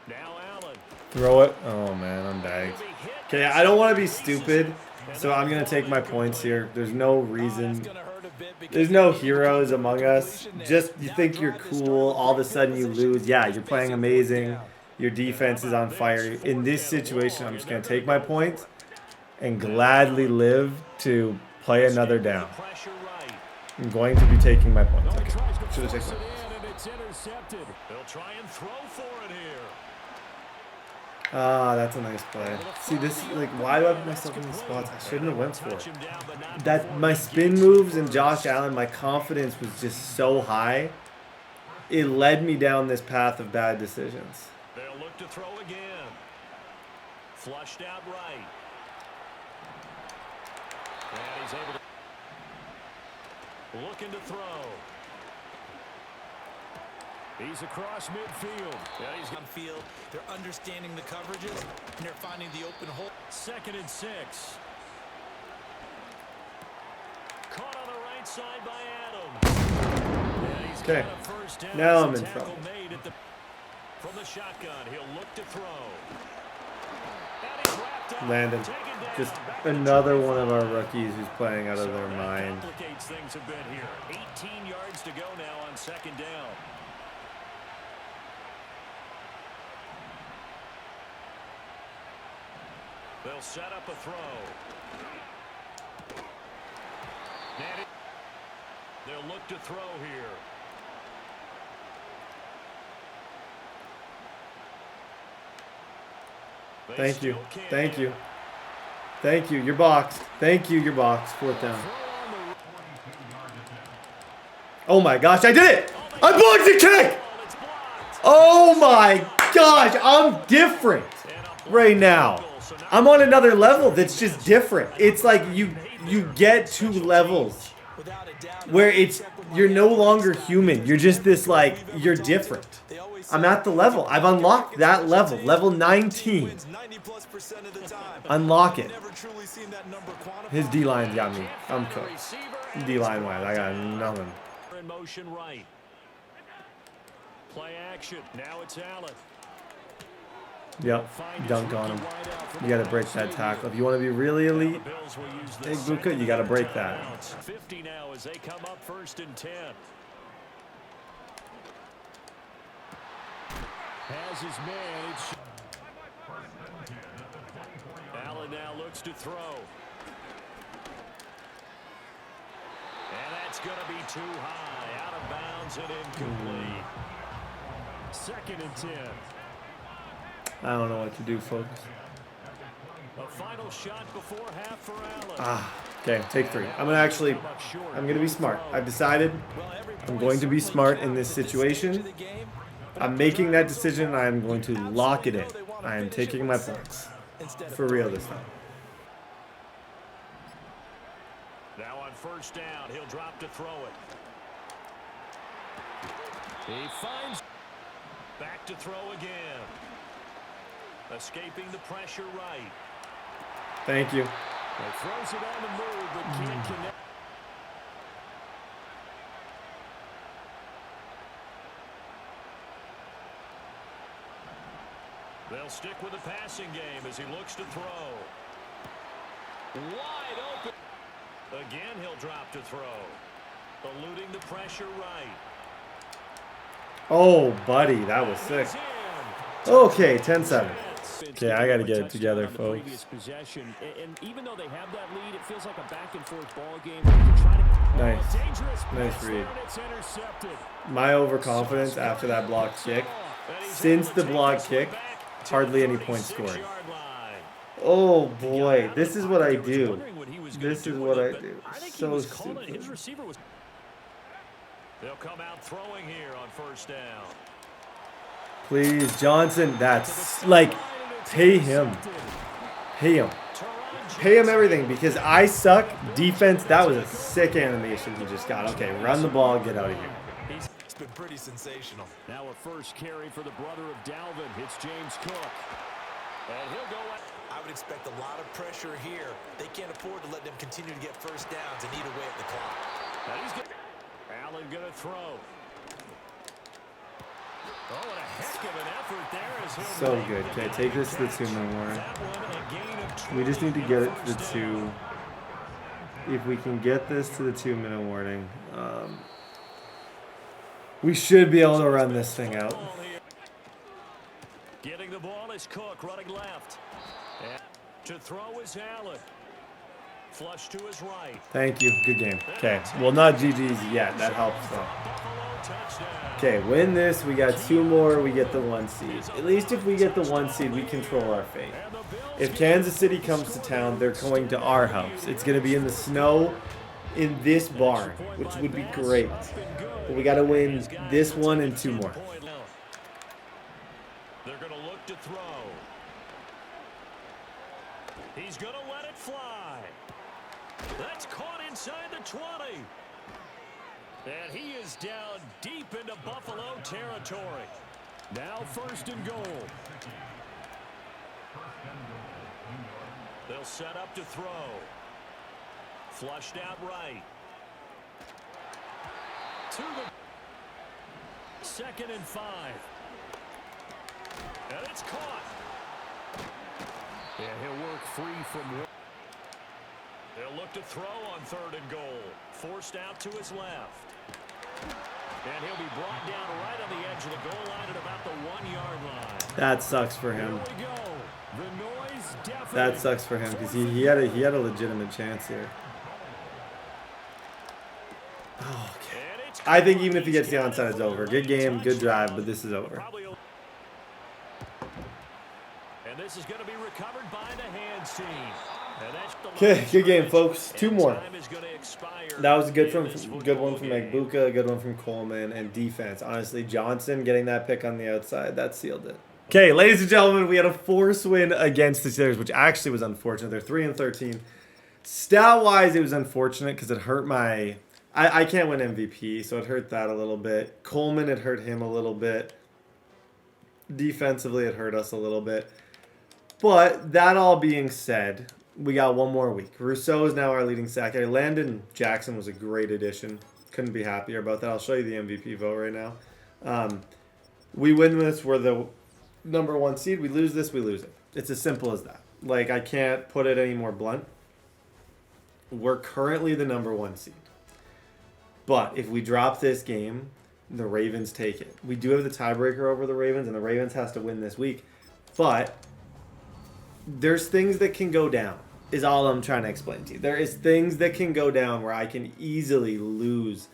Now Allen. Throw it. Oh man, I'm bagged. Okay, I don't want to be stupid, so I'm gonna take my points here. There's no reason. There's no heroes among us. Just, you think you're cool, all of a sudden you lose. Yeah, you're playing amazing. Your defense is on fire. In this situation, I'm just gonna take my points and gladly live to play another down. Pressure right. I'm going to be taking my points. Okay, should have taken it. And it's intercepted. They'll try and throw for it here. Ah, that's a nice play. See, this, like, why do I put myself in these spots? I shouldn't have went for it. That, my spin moves and Josh Allen, my confidence was just so high. It led me down this path of bad decisions. They'll look to throw again. Flushed out right. And he's able to. Looking to throw. He's across midfield. Yeah, he's On field, they're understanding the coverages, and they're finding the open hole. 2nd and 6. Caught on the right side by Adams. And he's Okay. got a first down. Now As I'm a in tackle trouble. made at the, from the shotgun, he'll look to throw. And he's wrapped up, Landon. taken down, Just back to another 25. one of our rookies who's playing out of So their that mind. complicates things a bit here. 18 yards to go now on 2nd down. They'll set up a throw. And they'll look to throw here. They Thank you. still can't Thank get you. it. Thank you. You're boxed. Thank you. You're boxed. 4th down. Throw on the Oh my gosh, I did it! I blocked the kick! ball. It's blocked. Oh my gosh, I'm different right now. I'm on another level that's just different. It's like you get 2 levels Without a doubt, where you're no longer human. You're just this like, you're different. I'm at the level. I've unlocked that level. Level 19. 90+% of the time. Unlock it. Never truly seen that number quantified. His D-line got me. I'm The cooked. receiver, and D-line wise, I got nothing. in motion right. Play action. Now it's Allen. Yep, dunk on him. You gotta break that tackle. If you want to be really elite, Bills will use Hey, this Buka, you gotta break that. 50 now as they come up 1st and 10. Has his man. It's Allen now looks to throw. And that's going to be too high. Out of bounds and incomplete. 2nd and 10. I don't know what to do, folks. A final shot before half for Allen. Ah, okay, take 3. I'm gonna be smart. I've decided I'm going to be smart in this situation. I'm making that decision and I'm going to lock it in. I am taking my points. For real this time. Now on 1st down, he'll drop to throw it. He finds back to throw again. Escaping the pressure right. Thank you. He throws it on the move, but can't connect. They'll stick with the passing game as he looks to throw. Wide open. Again, he'll drop to throw. Eluding the pressure right. Oh, buddy, that was sick. Okay, 10-7. Okay, I gotta get it together, folks. Possession. And even though they have that lead, it feels like a back and forth ball game. Nice. Nice read. My overconfidence after that blocked kick. Since the blocked kick, hardly any points scored. Oh boy, this is what I do. This is what I do. So stupid. They'll come out throwing here on 1st down. Please, Johnson, that's like, pay him. Pay him. Pay him everything because I suck. Defense, that was a sick animation he just got. Okay, run the ball, get out of here. It's been pretty sensational. Now a first carry for the brother of Dalvin. It's James Cook. And he'll go at. I would expect a lot of pressure here. They can't afford to let them continue to get 1st downs and eat away at the clock. Now he's good. Allen gonna throw. Oh, what a heck of an effort there as he'll So make good. it. Okay, take this to the 2-minute warning. That one a gain of 20 We just need to for get the it to the first 2. down. If we can get this to the 2-minute warning, we should be able to run this thing out. Getting the ball is Cook running left. And to throw is Allen. Flush to his right. Thank you. Good game. Okay. Well, not GG's yet. That helps though. Buffalo touchdown. Okay, win this. We got 2 more. We get the 1 seed. At least if we get the 1 seed, we control our fate. And the Bills If Kansas City comes to town, they're going to our house. It's going to be in the snow in this barn, which would be great. But we got to win this one and 2 more. They're going to look to throw. He's going to let it fly. That's caught inside the 20. And he is down deep into Buffalo territory. Now 1st and goal. They'll set up to throw. Flushed out right. To the 2nd and 5. And it's caught. And he'll work free from one. They'll look to throw on 3rd and goal. Forced out to his left. And he'll be brought down right on the edge of the goal line at about the 1-yard line. That sucks for him. Here we go. The noise deafening. That sucks for him because he had a legitimate chance here. Oh, okay. I think even if he gets the onside, it's over. Good game, good drive, but this is over. And this is going to be recovered by the hands team. Okay, good game, folks. 2 more. That was a good one from Magbuka, a good one from Coleman, and defense. Honestly, Johnson getting that pick on the outside, that sealed it. Okay, ladies and gentlemen, we had a force win against the Steelers, which actually was unfortunate. They're 3-13. Stat-wise, it was unfortunate because it hurt my... I can't win MVP, so it hurt that a little bit. Coleman, it hurt him a little bit. Defensively, it hurt us a little bit. But that all being said, we got 1 more week. Rousseau is now our leading sacker. Landon Jackson was a great addition. Couldn't be happier about that. I'll show you the MVP vote right now. We win this, we're the number 1 seed. We lose this, we lose it. It's as simple as that. Like, I can't put it any more blunt. We're currently the number 1 seed. But if we drop this game, the Ravens take it. We do have the tiebreaker over the Ravens, and the Ravens has to win this week. But there's things that can go down, is all I'm trying to explain to you. There is things that can go down where I can easily lose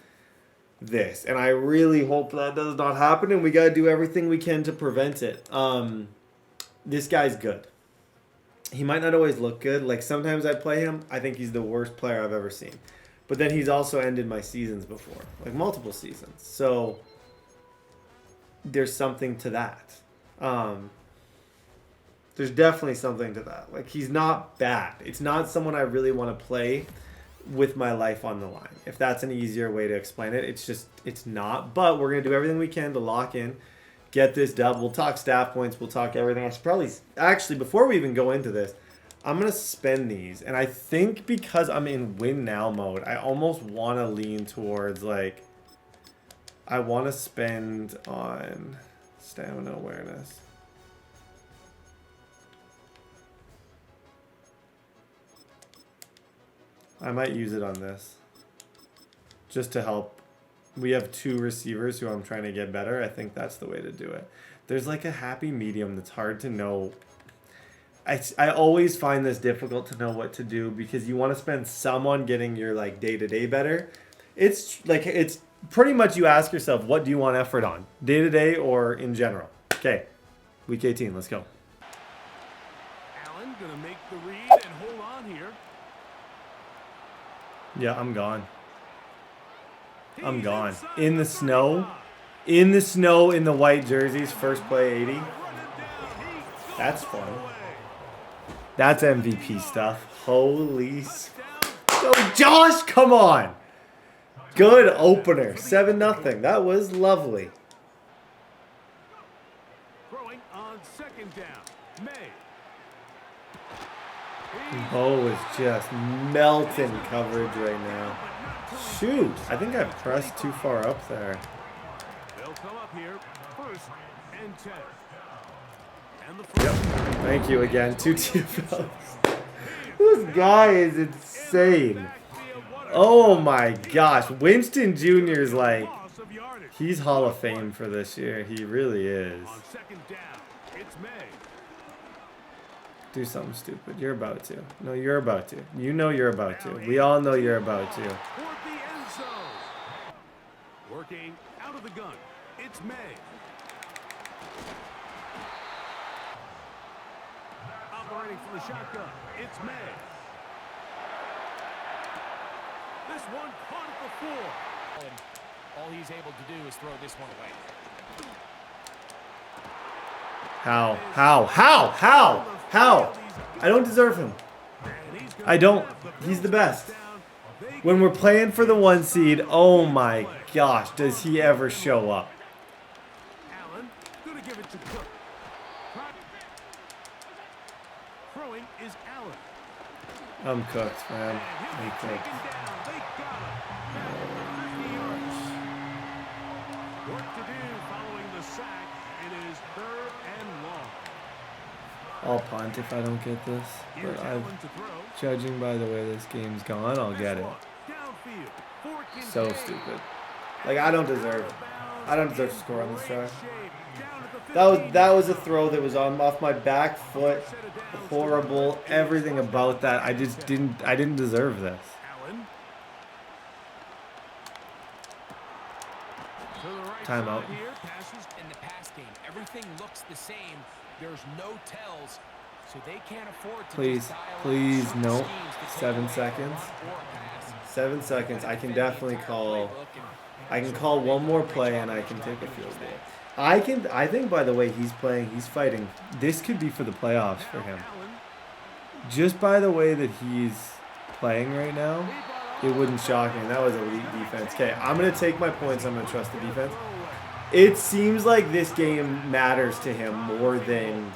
this. And I really hope that does not happen, and we got to do everything we can to prevent it. This guy's good. He might not always look good. Like, sometimes I play him, I think he's the worst player I've ever seen. But then he's also ended my seasons before, like multiple seasons. So there's something to that. There's definitely something to that. Like, he's not bad. It's not someone I really want to play with my life on the line. If that's an easier way to explain it, it's not. But we're going to do everything we can to lock in, get this dub. We'll talk staff points. We'll talk everything. I should probably, actually, before we even go into this, I'm going to spend these. And I think because I'm in win now mode, I almost want to lean towards, like, I want to spend on stamina awareness. I might use it on this just to help. We have 2 receivers who I'm trying to get better. I think that's the way to do it. There's like a happy medium that's hard to know. I always find this difficult to know what to do because you want to spend some on getting your like day-to-day better. It's like, it's pretty much you ask yourself, what do you want effort on? Day-to-day or in general? Okay, week 18, let's go. Allen gonna make the read and hold on here. Yeah, I'm gone. I'm gone. In the snow. In the snow, in the white jerseys, first play 80. That's fun. That's MVP stuff. Holy. Go, Josh, come on. Good opener. 7-0. That was lovely. Throwing on 2nd down. May. Bo is just melting coverage right now. Shoot. I think I pressed too far up there. They'll come up here. 1st and 10. And the Yep. Thank you again. 2 TFLs. This guy is insane. Oh my gosh. Winston Jr. is like, he's Hall of Fame for this year. He really is. On 2nd down, it's May. Do something stupid. You're about to. No, you're about to. You know you're about to. We all know you're about to. Toward the end zone. Working out of the gun. It's May. Operating from the shotgun. It's May. This one caught at the 4. And all he's able to do is throw this one away. How? I don't deserve him. I don't. He's the best. When we're playing for the 1 seed, oh my gosh, does he ever show up? Allen, gonna give it to Cook. Throwing is Allen. I'm cooked, man. And he'll I'm be cooked. taken down. They got him. Back 50 yards. Work to do following the sack. It is 3rd and long. I'll punt if I don't get this. Here's But Allen to throw. judging by the way this game's gone, I'll get it. Downfield. For So Kincaid. stupid. Like I don't deserve to score on this drive. Down at the That was a throw that was off my back foot. Horrible. Everything about that. I didn't deserve this. Allen. To the right Timeout. side here, passes. In the pass game, everything looks the same. There's no tells, so they can't afford to Please, just dial up please, certain no. schemes to take 7 away a seconds. run or a pass. 7 seconds. I can Defend the definitely entire call. playbook and I can call one more play and I can take a field goal. I think by the way he's playing, he's fighting. This could be for the playoffs for him. Allen. Just by the way that he's playing right now, it wouldn't shock me. That was elite defense. Okay, I'm going to take my points. I'm going to trust the defense. It seems like this game matters to him more than,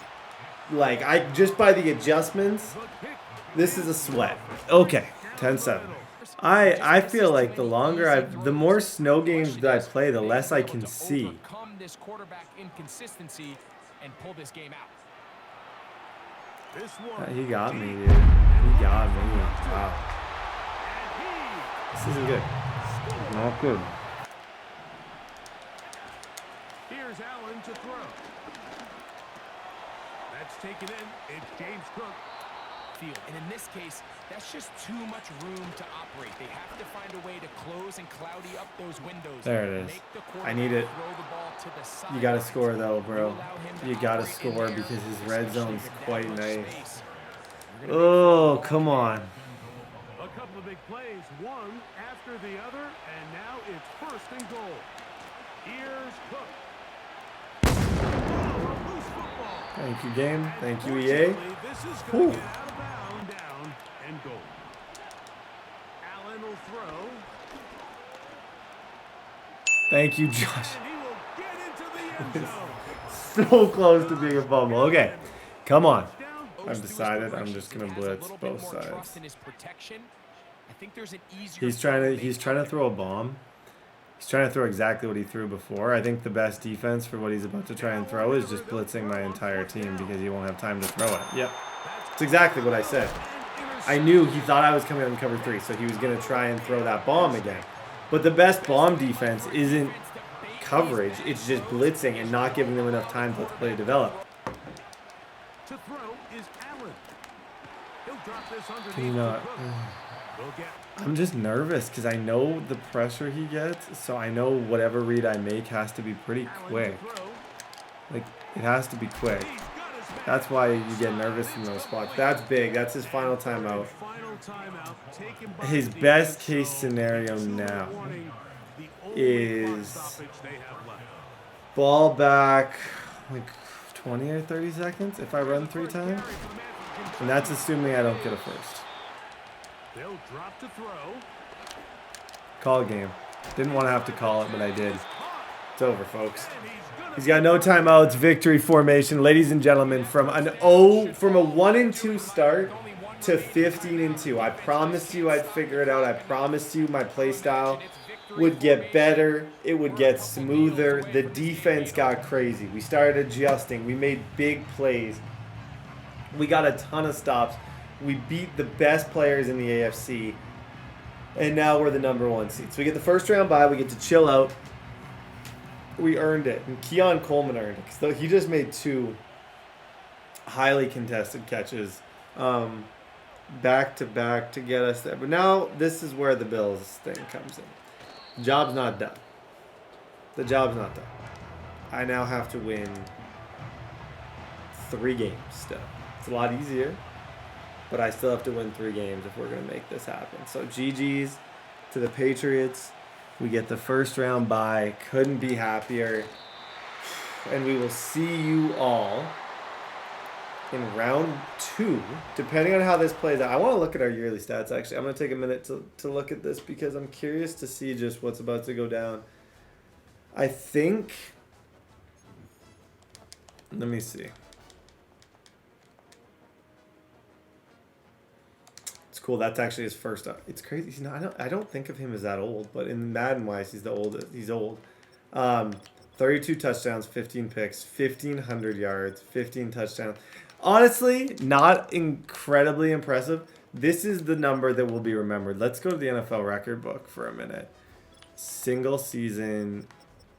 like, just by the adjustments, this is a sweat. Okay, 10-7. I feel like the more snow games that I play, the less I can see. Overcome this quarterback inconsistency and pull this game out. This one. He got me, dude. He got me. Wow. This isn't good. Not good. Here's Allen to throw. That's taken in. It's James Cook. Field. And in this case, that's just too much room to operate. They have to find a way to close and cloudy up those windows. There it is. Make the I need it. throw the ball to the side. You gotta score though, bro. Allow him to You gotta operate in score there, because his red especially zone's with that quite much nice. space. Oh, come on. A couple of big plays, one after the other, and now it's 1st and goal. Here's Cook. Oh, a loose football. Thank you, game. Thank you, EA. Unfortunately, this is going Whew. to get out of bounds, down and goal. Allen will throw, Thank you, Josh. and he will get into the end zone. So close to being a fumble. Okay, come on. Down. I've decided I'm Directions. just gonna He has a blitz little bit both more sides. trust in his protection. I think there's an easier He's trying to throw a bomb. He's trying to throw exactly what he threw before. I think the best defense for what he's about to try and throw is just blitzing my entire team because he won't have time to throw it. Yep. It's exactly what I said. I knew he thought I was coming out in cover 3, so he was going to try and throw that bomb again. But the best bomb defense isn't coverage. It's just blitzing and not giving them enough time to let the play develop. To throw is Allen. He'll drop this underneath. Can you not? to Cook. Will get I'm just nervous because I know the pressure he gets, so I know whatever read I make has to be pretty Allen quick. to throw. Like, it has to be quick. He's got his man. That's why you get nervous in those spots. That's big. That's his final timeout. Final timeout taken by His the best defense, case so scenario two now warning, the only is clock stoppage they have left. ball back like 20 or 30 seconds if I run 3 times. And that's assuming I don't get a first. They'll drop to throw. Call game. Didn't want to have to call it, but I did. It's over, folks. He's got no timeouts. Victory formation, ladies and gentlemen. From a 1-2 start to 15-2. I promised you I'd figure it out. I promised you my play style would get better. It would get smoother. The defense got crazy. We started adjusting. We made big plays. We got a ton of stops. We beat the best players in the AFC. And now we're the #1 seed. So we get the first round bye. We get to chill out. We earned it. And Keon Coleman earned it. Because he just made 2 highly contested catches back to back to get us there. But now this is where the Bills thing comes in. The job's not done. The job's not done. I now have to win 3 games still. It's a lot easier. But I still have to win 3 games if we're going to make this happen. So GG's to the Patriots. We get the first round bye. Couldn't be happier. And we will see you all in round 2, depending on how this plays out. I want to look at our yearly stats, actually. I'm going to take a minute to look at this because I'm curious to see just what's about to go down. I think... Let me see. It's cool. That's actually his first. It's crazy. He's not, I don't think of him as that old, but in Madden-wise, he's the oldest. He's old. 32 touchdowns, 15 picks, 1,500 yards, 15 touchdowns. Honestly, not incredibly impressive. This is the number that will be remembered. Let's go to the NFL record book for a minute. Single season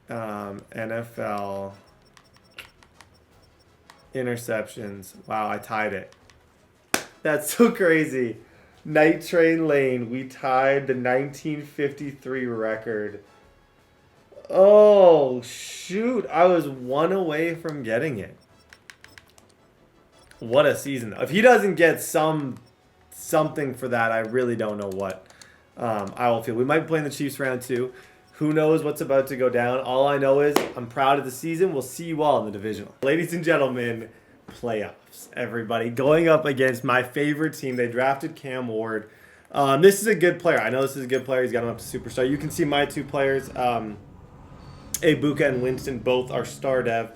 NFL interceptions. Wow, I tied it. That's so crazy. Night Train Lane, we tied the 1953 record. Oh, shoot. I was 1 away from getting it. What a season. If he doesn't get something for that, I really don't know what I will feel. We might be playing the Chiefs round 2. Who knows what's about to go down? All I know is I'm proud of the season. We'll see you all in the divisional. Ladies and gentlemen, playoffs. Everybody going up against my favorite team. They drafted Cam Ward. This is a good player. I know this is a good player. He's got him up to superstar. You can see my 2 players, Ibuka and Winston, both are star dev.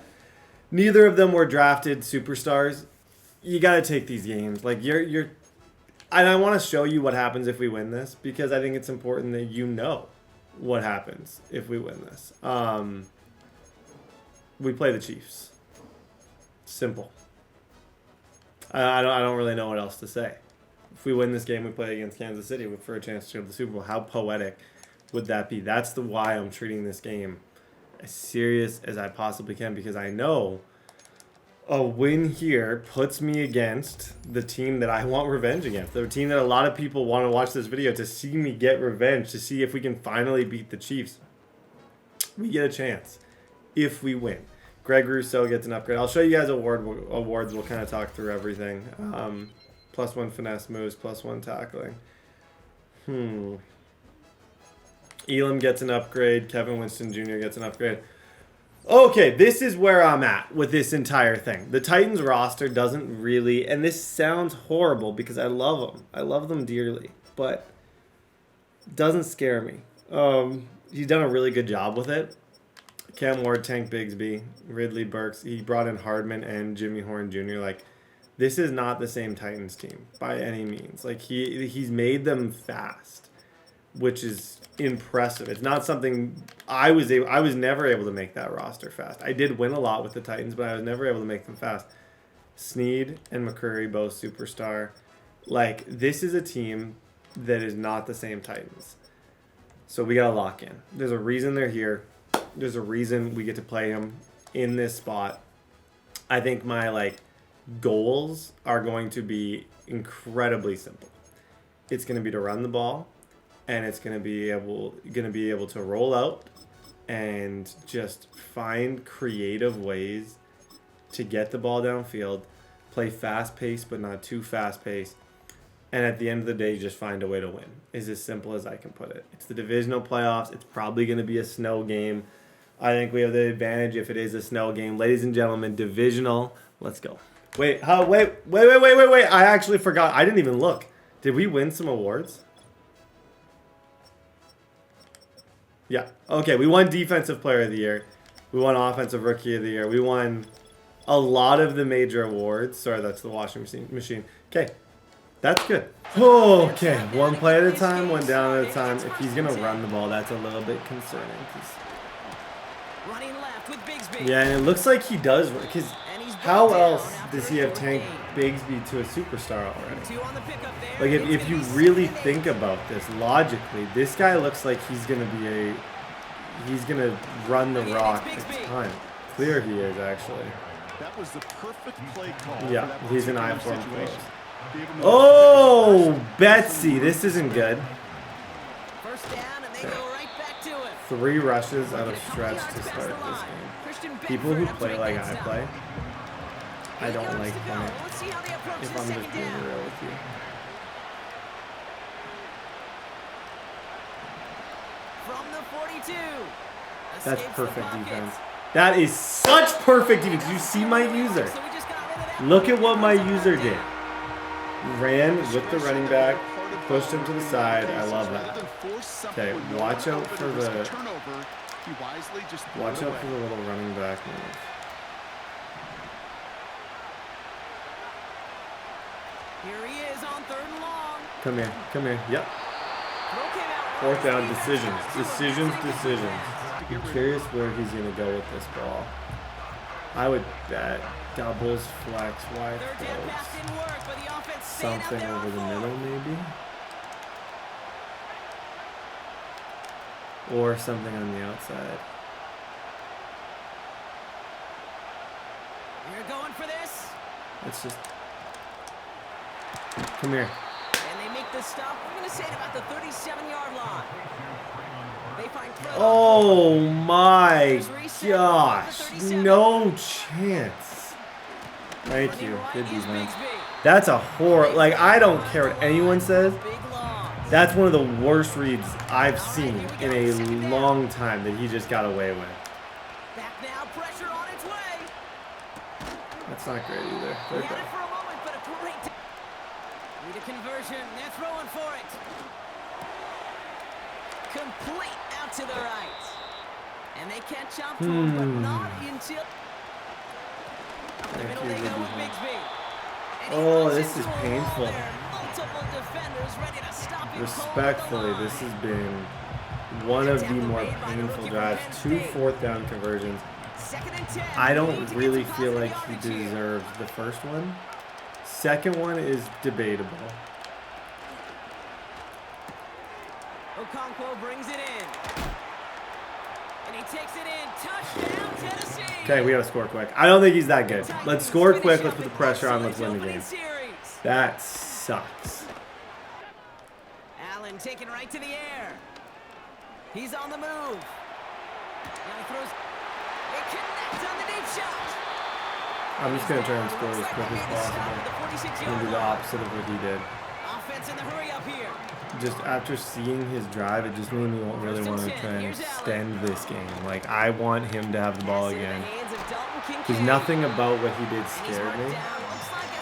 Neither of them were drafted superstars. You got to take these games. Like and I want to show you what happens if we win this because I think it's important that you know what happens if we win this. We play the Chiefs. Simple. I don't really know what else to say. If we win this game, we play against Kansas City for a chance to go to the Super Bowl. How poetic would that be? That's why I'm treating this game as serious as I possibly can because I know a win here puts me against the team that I want revenge against. The team that a lot of people want to watch this video to see me get revenge, to see if we can finally beat the Chiefs. We get a chance if we win. Greg Rousseau gets an upgrade. I'll show you guys awards. We'll kind of talk through everything. +1 finesse moves, +1 tackling. Elam gets an upgrade. Kevin Winston Jr. gets an upgrade. Okay, this is where I'm at with this entire thing. The Titans roster doesn't really, and this sounds horrible because I love them. I love them dearly, but it doesn't scare me. He's done a really good job with it. Cam Ward, Tank Bigsby, Ridley Burks. He brought in Hardman and Jimmy Horn Jr. Like, this is not the same Titans team by any means. Like, he's made them fast, which is impressive. It's not something I was never able to make that roster fast. I did win a lot with the Titans, but I was never able to make them fast. Snead and McCurry, both superstar. Like, this is a team that is not the same Titans. So we got to lock in. There's a reason they're here. There's a reason we get to play them in this spot. I think my goals are going to be incredibly simple. It's going to be to run the ball, and it's going to be able to roll out and just find creative ways to get the ball downfield, play fast-paced but not too fast-paced, and at the end of the day, just find a way to win. It's as simple as I can put it. It's the divisional playoffs. It's probably going to be a snow game. I think we have the advantage if it is a snow game. Ladies and gentlemen, divisional. Let's go. Wait. I actually forgot. I didn't even look. Did we win some awards? Yeah. Okay, we won Defensive Player of the Year. We won Offensive Rookie of the Year. We won a lot of the major awards. Sorry, that's the washing machine. Okay, that's good. Okay, one play at a time, one down at a time. If he's going to run the ball, that's a little bit concerning. Running left with Bigsby. Yeah, and it looks like he does. Because how else does he have Tank Bigsby to a superstar already? Like, if you really think about this logically, this guy looks like he's going to run the rock a ton. Clear he is, actually. That was the perfect play call. Yeah, he's an eye for him close. Oh, Betsy, this isn't good. First down, and they go right back to it. 3 rushes out of stretch to start this game. People who play like I play, I don't like playing. If I'm just being real with you. From the 42. That's perfect defense. That is such perfect defense. Did you see my user? Look at what my user did. Ran with the running back, pushed him to the side. I love that. Okay, watch out for the little running back move. Here he is on 3rd and long. Come here, come here. Yep. Throw came out. 4th down, decisions. I'm curious where he's gonna go with this ball. I would bet doubles, flex, wide 3rd down pass throws. didn't work, but the offense stayed out Something there over on the 4th. middle, maybe. Or something on the outside. You're going for this, Let's just come here. and they make the stop. We're going to say it about the 37-yard line. They find Fred. Oh my gosh. No chance. Thank you. Good defense. That's a horror. Like, I don't care what anyone says. Big loss. That's one of the worst reads I've seen in a long time that he just got away with. Back now, pressure on its way. That's not great either. He Third had down. it for a moment, but a great. Need a conversion. They're throwing for it. Complete out to the right. And they catch up to him, but not until. Up the middle you, they go good with defense. Bigsby. And he Oh, runs this into is a wall painful. there. Multiple defenders ready to stop him. Respectfully, this has been one of the more painful drives. 2 4th down conversions. 2nd and 10. I Need don't to really get to feel like positive he yardage here. deserves the first one. Second one is debatable. Okonkwo brings it in. And he takes it in. Touchdown, Tennessee. Okay, we gotta score quick. I don't think he's that good. Let's score quick. Let's put the pressure on. Let's win the game. That sucks. Allen taken right to the air. He's on the move. Now he throws. It connects on the deep shot. I'm just gonna try and score as quick as possible. I'm gonna do the opposite of what he did. Offense in the hurry up here. Just after seeing his drive, it just made me really want to try and extend this game. Like, I want him to have the ball again. Because nothing about what he did scared me.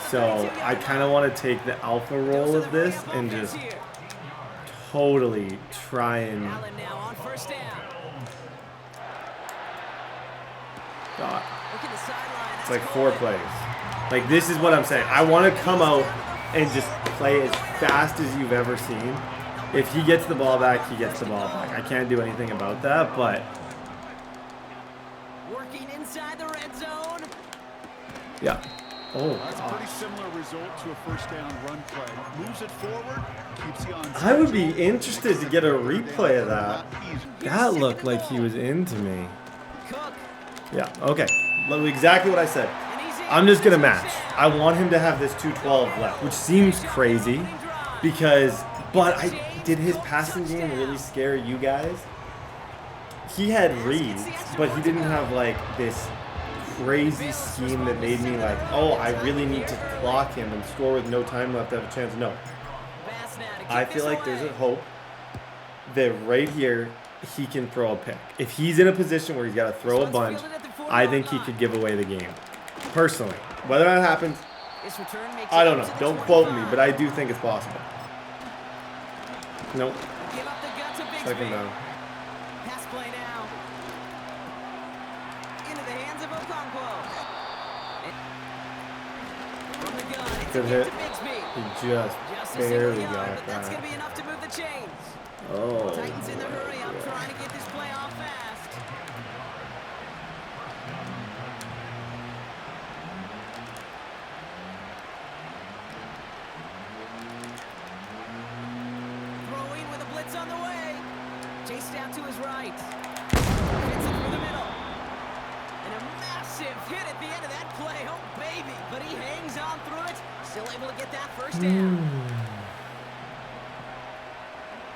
So I kind of want to take the alpha role of this and just totally try and Allen now on 1st down. God. Look at the sideline. It's like 4 plays. Like, this is what I'm saying. I want to come out and just play as fast as you've ever seen. If he gets the ball back, he gets the ball back. I can't do anything about that, but Working inside the red zone. yeah. Oh, That's a gosh. pretty similar result to a 1st down run play. Moves it forward, keeps you on. I would be interested to get a replay of that. That looked like he was into me. Cook. Yeah, okay. Exactly what I said. And he's in. I'm just going to match. I want him to have this 212 left, which seems crazy because, but did his passing game really scare you guys? He had reads, but he didn't have like this crazy scheme that made me like, oh, I really need to clock him and score with no time left to have a chance. No. Pass now to kick I this feel like there's away. a hope that right here he can throw a pick. If he's in a position where he's got to throw a bunch, I think he could give away the game. Personally. Whether that happens, This return makes I it don't up know. to the Don't quote me, 25. but I do think it's possible. Nope. Give up the gut to Bigsby. Second down. Pass play now. Into the hands of Okonkwo. From the gun, it's Good a hit. gift to Bigsby. He just Just a single barely yard, got but that's going to that. be enough to move the chains. Oh. Titans in the hurry up, yeah. trying to get this play off fast. Throwing with a blitz on the way. Chased out to his right. Hits it through the middle. And a massive hit at the end of that play. Oh, baby. But he hangs on through it. Still able to get that first down.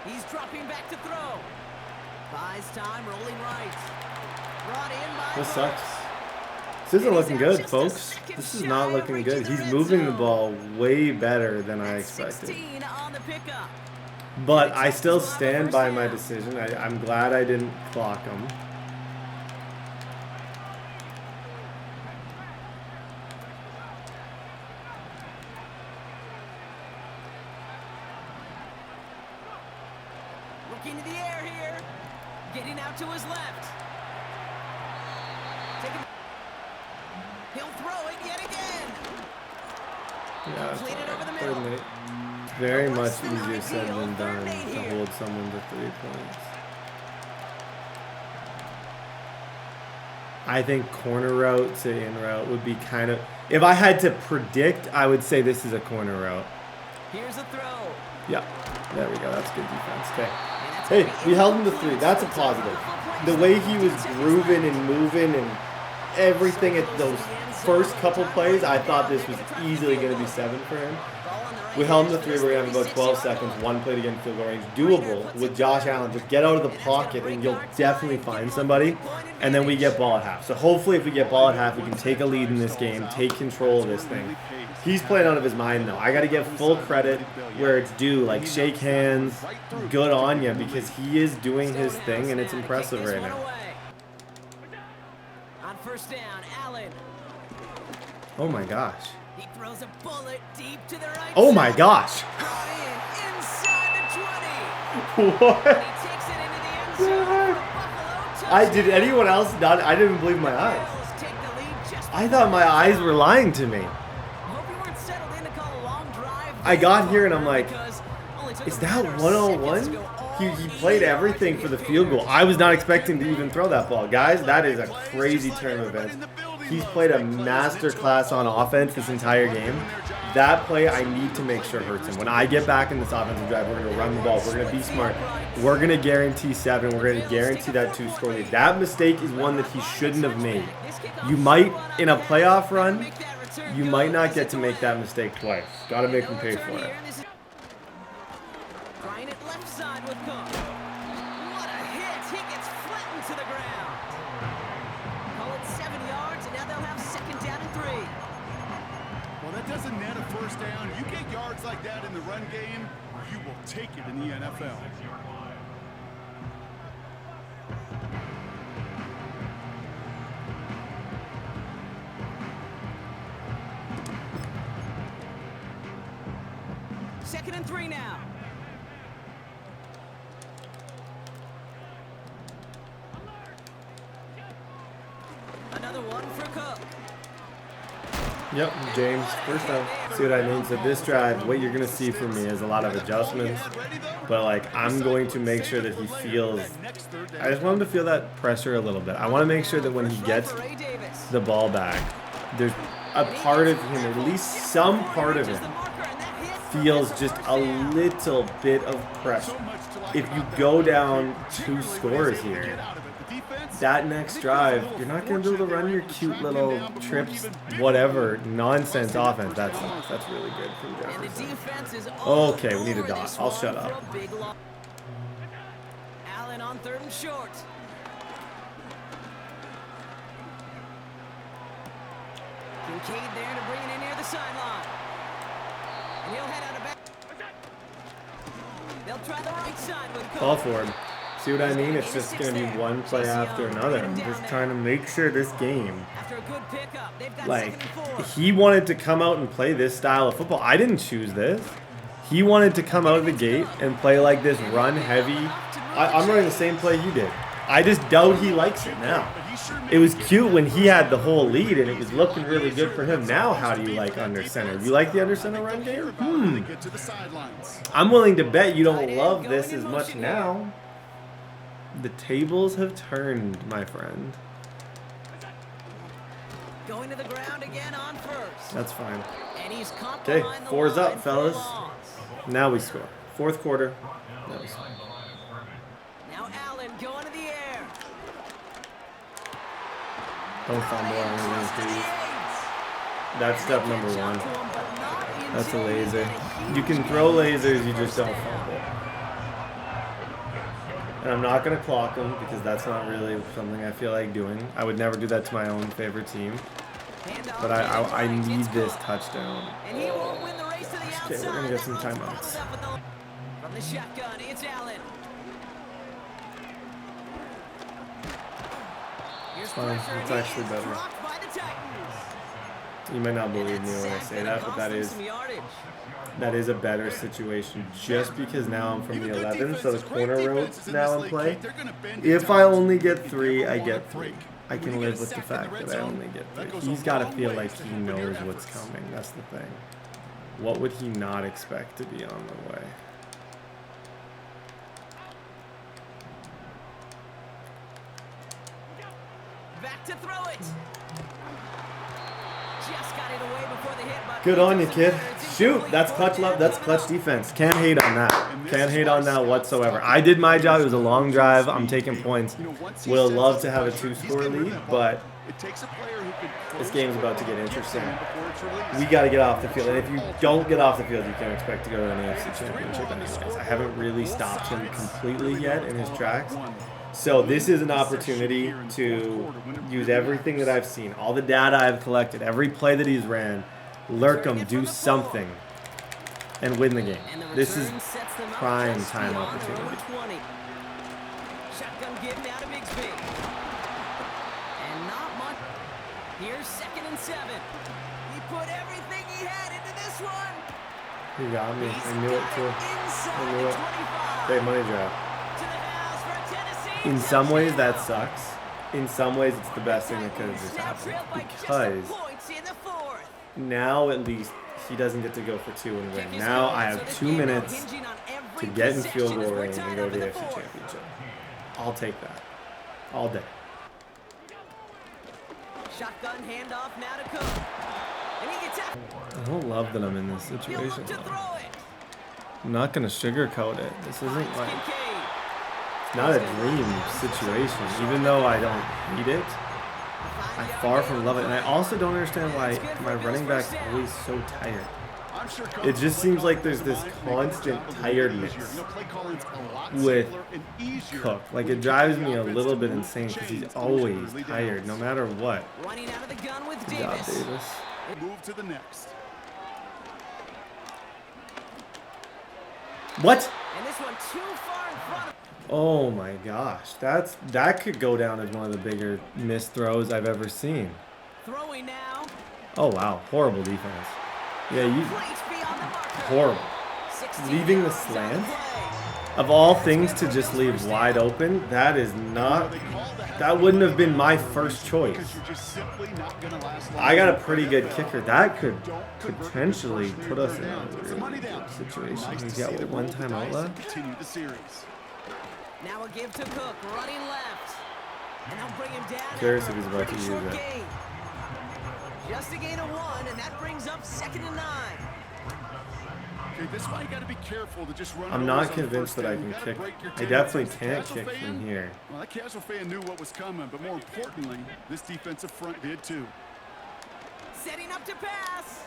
He's dropping back to throw. Buys time, rolling right. Brought in by This Brooks. sucks. This isn't looking good, folks. This is not looking good. He's moving the ball way better than I That's expected. 16 on the pickup. But I still stand by my decision. I'm glad I didn't clock him. Looking to the air here. Getting out to his left. He'll throw it yet again. Yeah, it's Completed over the all right. middle. Third and 8. Very much easier said than done to hold someone to 3 points. I think corner route to in route would be kind of... If I had to predict, I would say this is a corner route. Here's a throw. Yeah, there we go. That's good defense. Okay. Hey, we held him to 3. That's a positive. The way he was grooving and moving and everything at those first couple plays, I thought this was easily going to be 7 for him. We held him to 3. We're going to have about 12 seconds. 1 play to get in field goal range. Doable with Josh Allen. Just get out of the pocket and you'll definitely find somebody. And then we get ball at half. So hopefully if we get ball at half, we can take a lead in this game, take control of this thing. He's playing out of his mind, though. I got to give full credit where it's due. Like, shake hands, good on you, because he is doing his thing, and it's impressive right now. On first down, Allen. Oh, my gosh. He throws a bullet deep to the right. Oh, my gosh. Ryan inside the 20. What? And he takes it into the end zone for a Buffalo Did anyone else not? I didn't believe my eyes. Bills take the lead just I thought my eyes were lying to me. Hope you weren't settled in to call a long drive. I got here and I'm like, Because only took is him that a matter of seconds to 101? go all He the played 80 everything yards for to the get field goal. I was not expecting to even throw that ball. Guys, that is a crazy turn of events. He's played a master class on offense this entire game. That play, I need to make sure hurts him. When I get back in this offensive drive, we're going to run the ball. We're going to be smart. We're going to guarantee 7. We're going to guarantee that 2-score lead. That mistake is one that he shouldn't have made. You might, in a playoff run, you might not get to make that mistake twice. Got to make him pay for it. Trying it left side with Cook. What a hit! He gets flattened to the ground. Call it 7 yards, and now they'll have second down and 3. Well, that doesn't net a first down. You get yards like that in the run game, you will take it in the NFL. Second and 3 now. Another one for Cook. Yep, James, first down. See what I mean? So this drive, what you're going to see from me is a lot of adjustments. But, like, I'm going to make sure that he feels... I just want him to feel that pressure a little bit. I want to make sure that when he gets the ball back, there's a part of him, at least some part of him, feels just a little bit of pressure. If you go down 2 scores here, that next drive, you're not going to be able to run your cute little trips, whatever, nonsense offense. That's really good from Jefferson. Okay, we need a dot. I'll shut up. Allen on 3rd and short. Kincaid there to bring it in near the sideline. And he'll head out of back. They'll try the right side with Call for him. See what I mean? It's just going to be one play after another. I'm just trying to make sure this game, After a good pickup, they've got like, 2nd and 4. he wanted to come out and play this style of football. I didn't choose this. He wanted to come out of the gate and play like this run heavy. I'm running the same play he did. I just doubt he likes it now. It was cute when he had the whole lead and it was looking really good for him. Now, how do you like under center? You like the under center run game? I'm willing to bet you don't love this as much now. The tables have turned, my friend. Going to the ground again on 1st. That's fine. And he's caught Okay, behind the 4's line up, for fellas. a loss. Now we score. 4th quarter. Now we score. Now Allen going to the air. Don't fumble on anything, please. That's step number 1. That's a laser. You can throw lasers, you just don't fumble. And I'm not going to clock them because that's not really something I feel like doing. I would never do that to my own favorite team. But I need this touchdown. And he won't win the race to the outside. Okay, we're going to get some timeouts. From the shotgun, it's Allen. It's fine. It's actually better. You might not believe me when I say that, but that is a better situation just because now I'm from the 11, so the corner road's now in play. If I only get 3, I get 3. I can live with the fact that I only get 3. He's got to feel like he knows what's coming. That's the thing. What would he not expect to be on the way? Back to throw it. Just got it away before the hit. Good on you, kid. Shoot, that's clutch love. That's clutch defense. Can't hate on that. Can't hate on that whatsoever. I did my job. It was a long drive. I'm taking points. Would have loved to have a 2-score lead, but this game's about to get interesting. We got to get off the field, and if you don't get off the field, you can't expect to go to an AFC Championship anyways. I haven't really stopped him completely yet in his tracks. So this is an opportunity to use everything that I've seen, all the data I've collected, every play that he's ran, lurk him, do something, and win the game. This is prime time opportunity. Shotgun give now to Bigsby. And not much. Here's 2nd and 7. He put everything he had into this one. He got me. I knew it too. I knew it. Big money draft. In some ways, that sucks. In some ways, it's the best thing that could have just happened. Because now, at least, he doesn't get to go for 2 and win. Now, I have 2 minutes to get in field goal range and go to the AFC Championship. I'll take that. All day. Shotgun handoff now to Cook. And he gets out. I don't love that I'm in this situation, though. I'm not going to sugarcoat it. This isn't like... It's not a dream situation, even though I don't hate it. I far from love it, and I also don't understand why my running back's always so tired. It just seems like there's this constant tiredness with Cook. Like, it drives me a little bit insane because he's always tired, no matter what. Good job, Davis. Move to the next. What? And this one too far in front of. Oh my gosh, that could go down as one of the bigger missed throws I've ever seen. Throwing now. Oh wow, horrible defense. Yeah, you horrible. Leaving the slant of all things to just leave wide open. That is not. That wouldn't have been my first choice. I got a pretty good kicker. That could potentially put us in a really good situation. He's got one time out left. Now a give to Cook, running left. And they'll bring him down. Curious if he's about to use it. Just a gain of 1, and that brings up 2nd and 9. Okay, this one you got to be careful to just run. I'm not convinced that I can kick. I definitely can't kick from here. Well, that casual fan knew what was coming, but more importantly, this defensive front did too. Setting up to pass.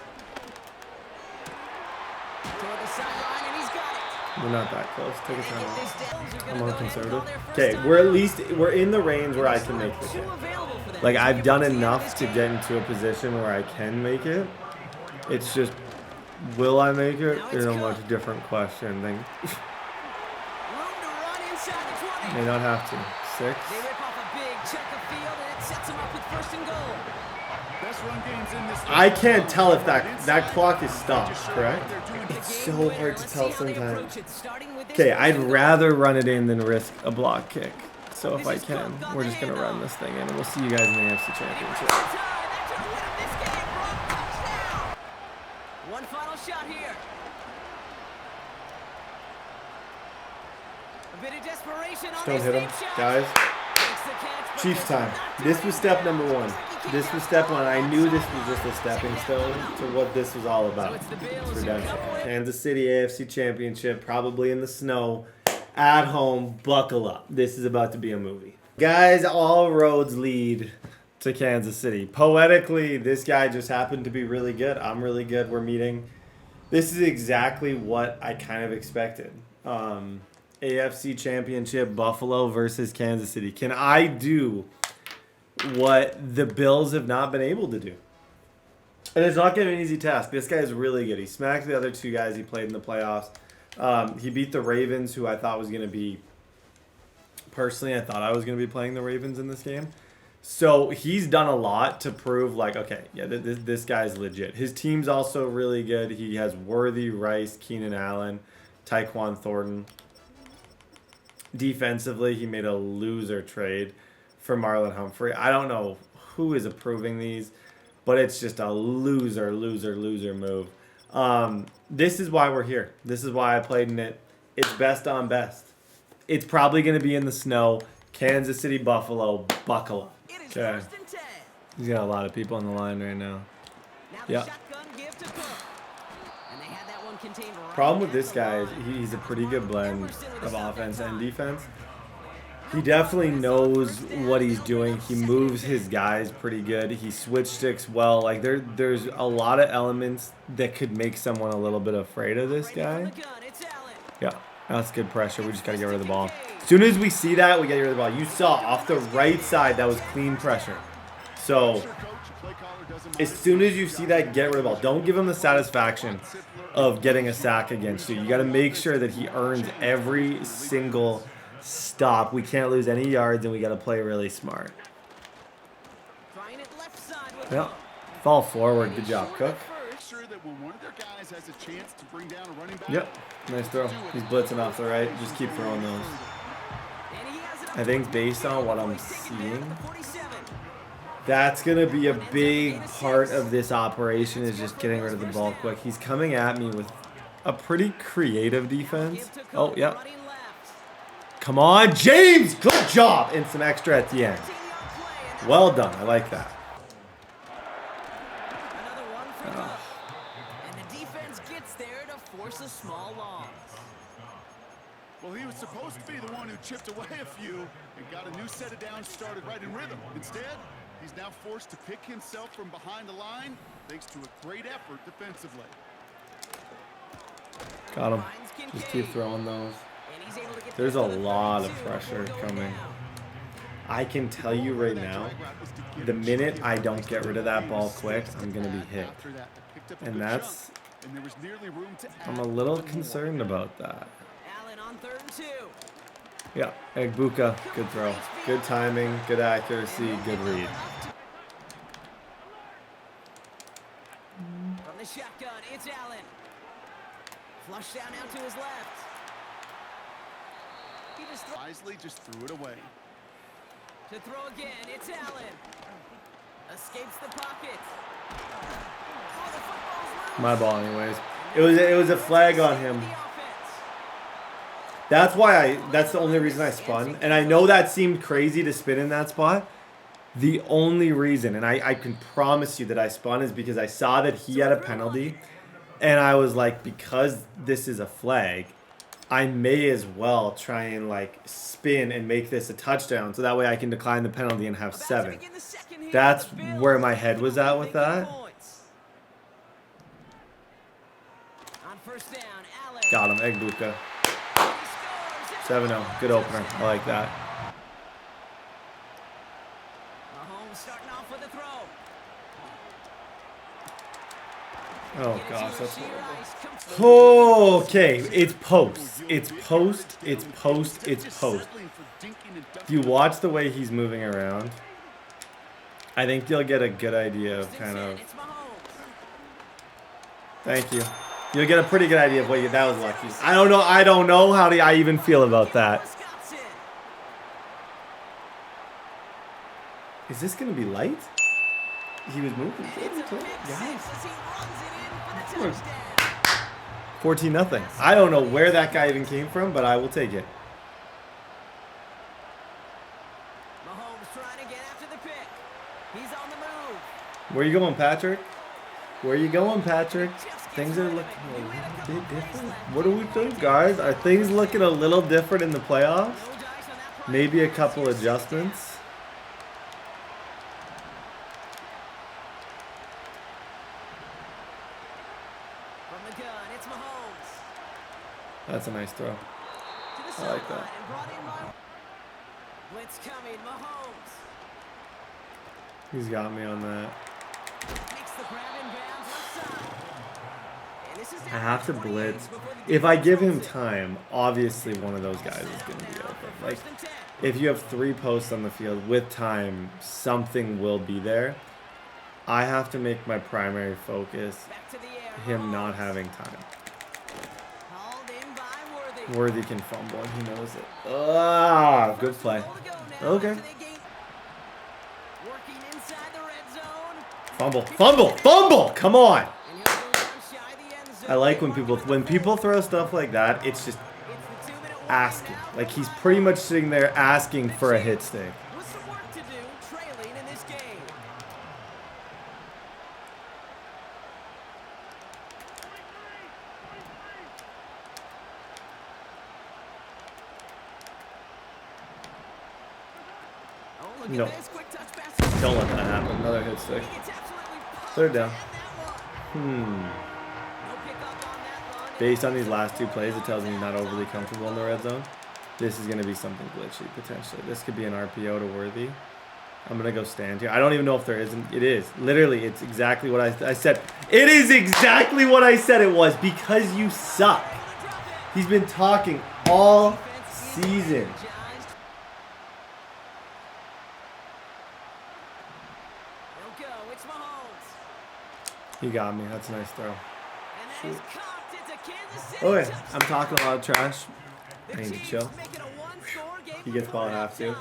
Toward the sideline, and he's got it. We're not that close. Take a time. I'm on conservative. Okay, we're in the range where I can make the kick. Like, I've done enough to get into a position where I can make it. It's just, will I make it? Is a much different question. May not have to. 6. They rip off a big check of field, and it sets him up with 1st and goal. Best run games in this. I can't tell if that clock is stopped, correct? It's so hard to tell sometimes. Okay, I'd rather run it in than risk a block kick. So if I can, we're just going to run this thing in, and we'll see you guys in the AFC Championship. One final shot here. A bit of desperation on Don't hit him, guys. Chiefs time. This was step number 1. This was step 1. I knew this was just a stepping stone to what this was all about. It's redemption. Kansas City AFC Championship, probably in the snow, at home. Buckle up. This is about to be a movie. Guys, all roads lead to Kansas City. Poetically, this guy just happened to be really good. I'm really good. We're meeting. This is exactly what I kind of expected. AFC Championship, Buffalo versus Kansas City. Can I do what the Bills have not been able to do? And it's not going to be an easy task. This guy is really good. He smacked the other 2 guys he played in the playoffs. He beat the Ravens, who I thought was going to be... Personally, I thought I was going to be playing the Ravens in this game. So he's done a lot to prove, like, okay, yeah, this guy's legit. His team's also really good. He has Worthy, Rice, Keenan Allen, Tyquan Thornton. Defensively, he made a loser trade for Marlon Humphrey. I don't know who is approving these, but it's just a loser move. This is why we're here. This is why I played in it. It's best on best. It's probably going to be in the snow. Kansas City, Buffalo, buckle up. Okay. He's got a lot of people on the line right now. Yeah. Problem with this guy is he's a pretty good blend of offense and defense. He definitely knows what he's doing. He moves his guys pretty good. He switch sticks well. Like there's a lot of elements that could make someone a little bit afraid of this guy. Yeah, that's good pressure. We just got to get rid of the ball. As soon as we see that, we get rid of the ball. You saw off the right side, that was clean pressure. So as soon as you see that, get rid of the ball. Don't give him the satisfaction of getting a sack against you. You got to make sure that he earns every single stop. We can't lose any yards, and we got to play really smart. Yeah. Fall forward. Good job, Cook. Yep. Nice throw. He's blitzing off the right. Just keep throwing those. I think based on what I'm seeing, that's going to be a big part of this operation is just getting rid of the ball quick. He's coming at me with a pretty creative defense. Oh, yep. Come on, James! Good job! And some extra at the end. Well done. I like that. And the defense gets there to force a small loss. Well, he was supposed to be the one who chipped away a few and got a new set of downs started right in rhythm. Instead, he's now forced to pick himself from behind the line thanks to a great effort defensively. Got him. Just keep throwing those. There's a lot of pressure coming. I can tell you right now, the minute I don't get rid of that ball quick, I'm going to be hit. And that's, I'm a little concerned about that. Yeah, Egbuka, good throw. Good timing, good accuracy, good read. From the shotgun, it's Allen. Flush down out to his left. He just threw it away. To throw again, it's Allen. Escapes the pocket. Oh, the football's loose. My ball anyways. It was a flag on him. That's the only reason I spun. And I know that seemed crazy to spin in that spot. The only reason, and I can promise you that I spun, is because I saw that he had a penalty. And I was like, because this is a flag, I may as well try and like spin and make this a touchdown. So that way I can decline the penalty and have 7. That's where my head was at with that. Got him, Egbuka. 7-0. Good opener. I like that. Mahomes starting off with a throw. Oh gosh, that's horrible. Okay, it's post. It's post. It's post. It's post. If you watch the way he's moving around, I think you'll get a good idea of kind of. Thank you. You'll get a pretty good idea of what that was lucky. I don't know. I don't know how I even feel about that. Is this gonna be light? He was moving. Guys. 14-0. I don't know where that guy even came from, but I will take it. Mahomes trying to get after the pick. He's on the move. Where you going, Patrick? Where you going, Patrick? Things are looking a little bit different. What do we think, guys? Are things looking a little different in the playoffs? Maybe a couple adjustments. That's a nice throw. I like that. Blitz coming, Mahomes. He's got me on that. Makes the grab in bounds left side. And this is I have to blitz. If I give him time, obviously one of those guys is going to be open. Like, if you have 3 posts on the field with time, something will be there. I have to make my primary focus him not having time. Worthy can fumble, and he knows it. Ah, good play. Okay. Fumble, fumble, fumble! Come on! I like when people throw stuff like that. It's just asking. Like, he's pretty much sitting there asking for a hit stick. No. Don't let that happen. Another hit stick. 3rd down. Based on these last 2 plays, it tells me he's not overly comfortable in the red zone. This is going to be something glitchy, potentially. This could be an RPO to Worthy. I'm going to go stand here. I don't even know if there isn't. It is. Literally, it's exactly what I said. It is exactly what I said it was, because you suck. He's been talking all season. He got me. That's a nice throw. Shoot. Okay, I'm talking a lot of trash. I need to chill. He gets ball at half too.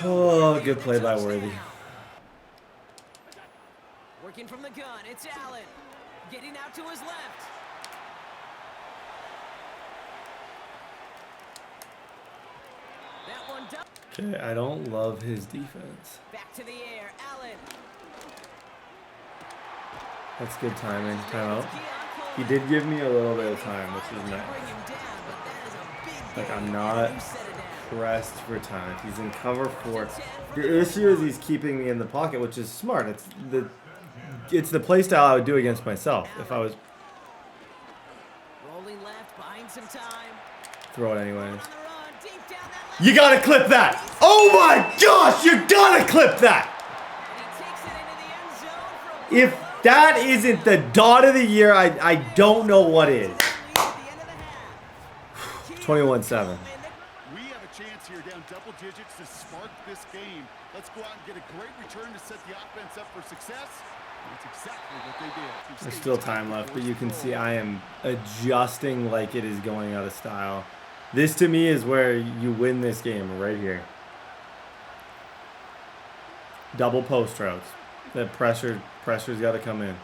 Oh, good play by Worthy. Working from the gun, it's Allen. Getting out to his left. That one down. Okay, I don't love his defense. Back to the air, Allen. That's good timing. Timeout. He did give me a little bit of time, which is nice. Like, I'm not pressed for time. He's in cover 4. The issue is he's keeping me in the pocket, which is smart. It's the play style I would do against myself if I was. Rolling left, buying some time. Throw it anyways. You gotta clip that! Oh my gosh, you gotta clip that! If that isn't the dot of the year, I don't know what is. 21-7. We have a chance here down double digits to spark this game. Let's go out and get a great return to set the offense up for success. That's exactly what they did. There's still time left, but you can see I am adjusting like it is going out of style. This to me is where you win this game, right here. Double post routes. That pressure's got to come in.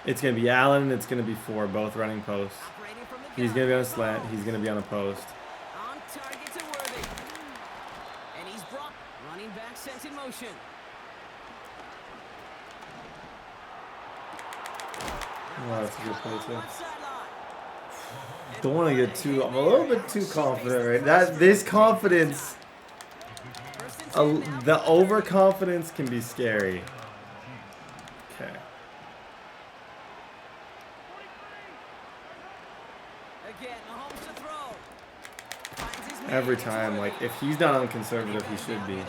It's going to be Allen and it's going to be 4, both running posts. He's going to be on a slant. He's going to be on a post. On target to Worthy. And he's brought running back sent in motion. Oh, that's a good play too. Don't want to get too. I'm a little bit too confident, right? This confidence, the overconfidence can be scary. Okay. Again, Mahomes to throw. Every time, like, if he's not unconservative, he should be.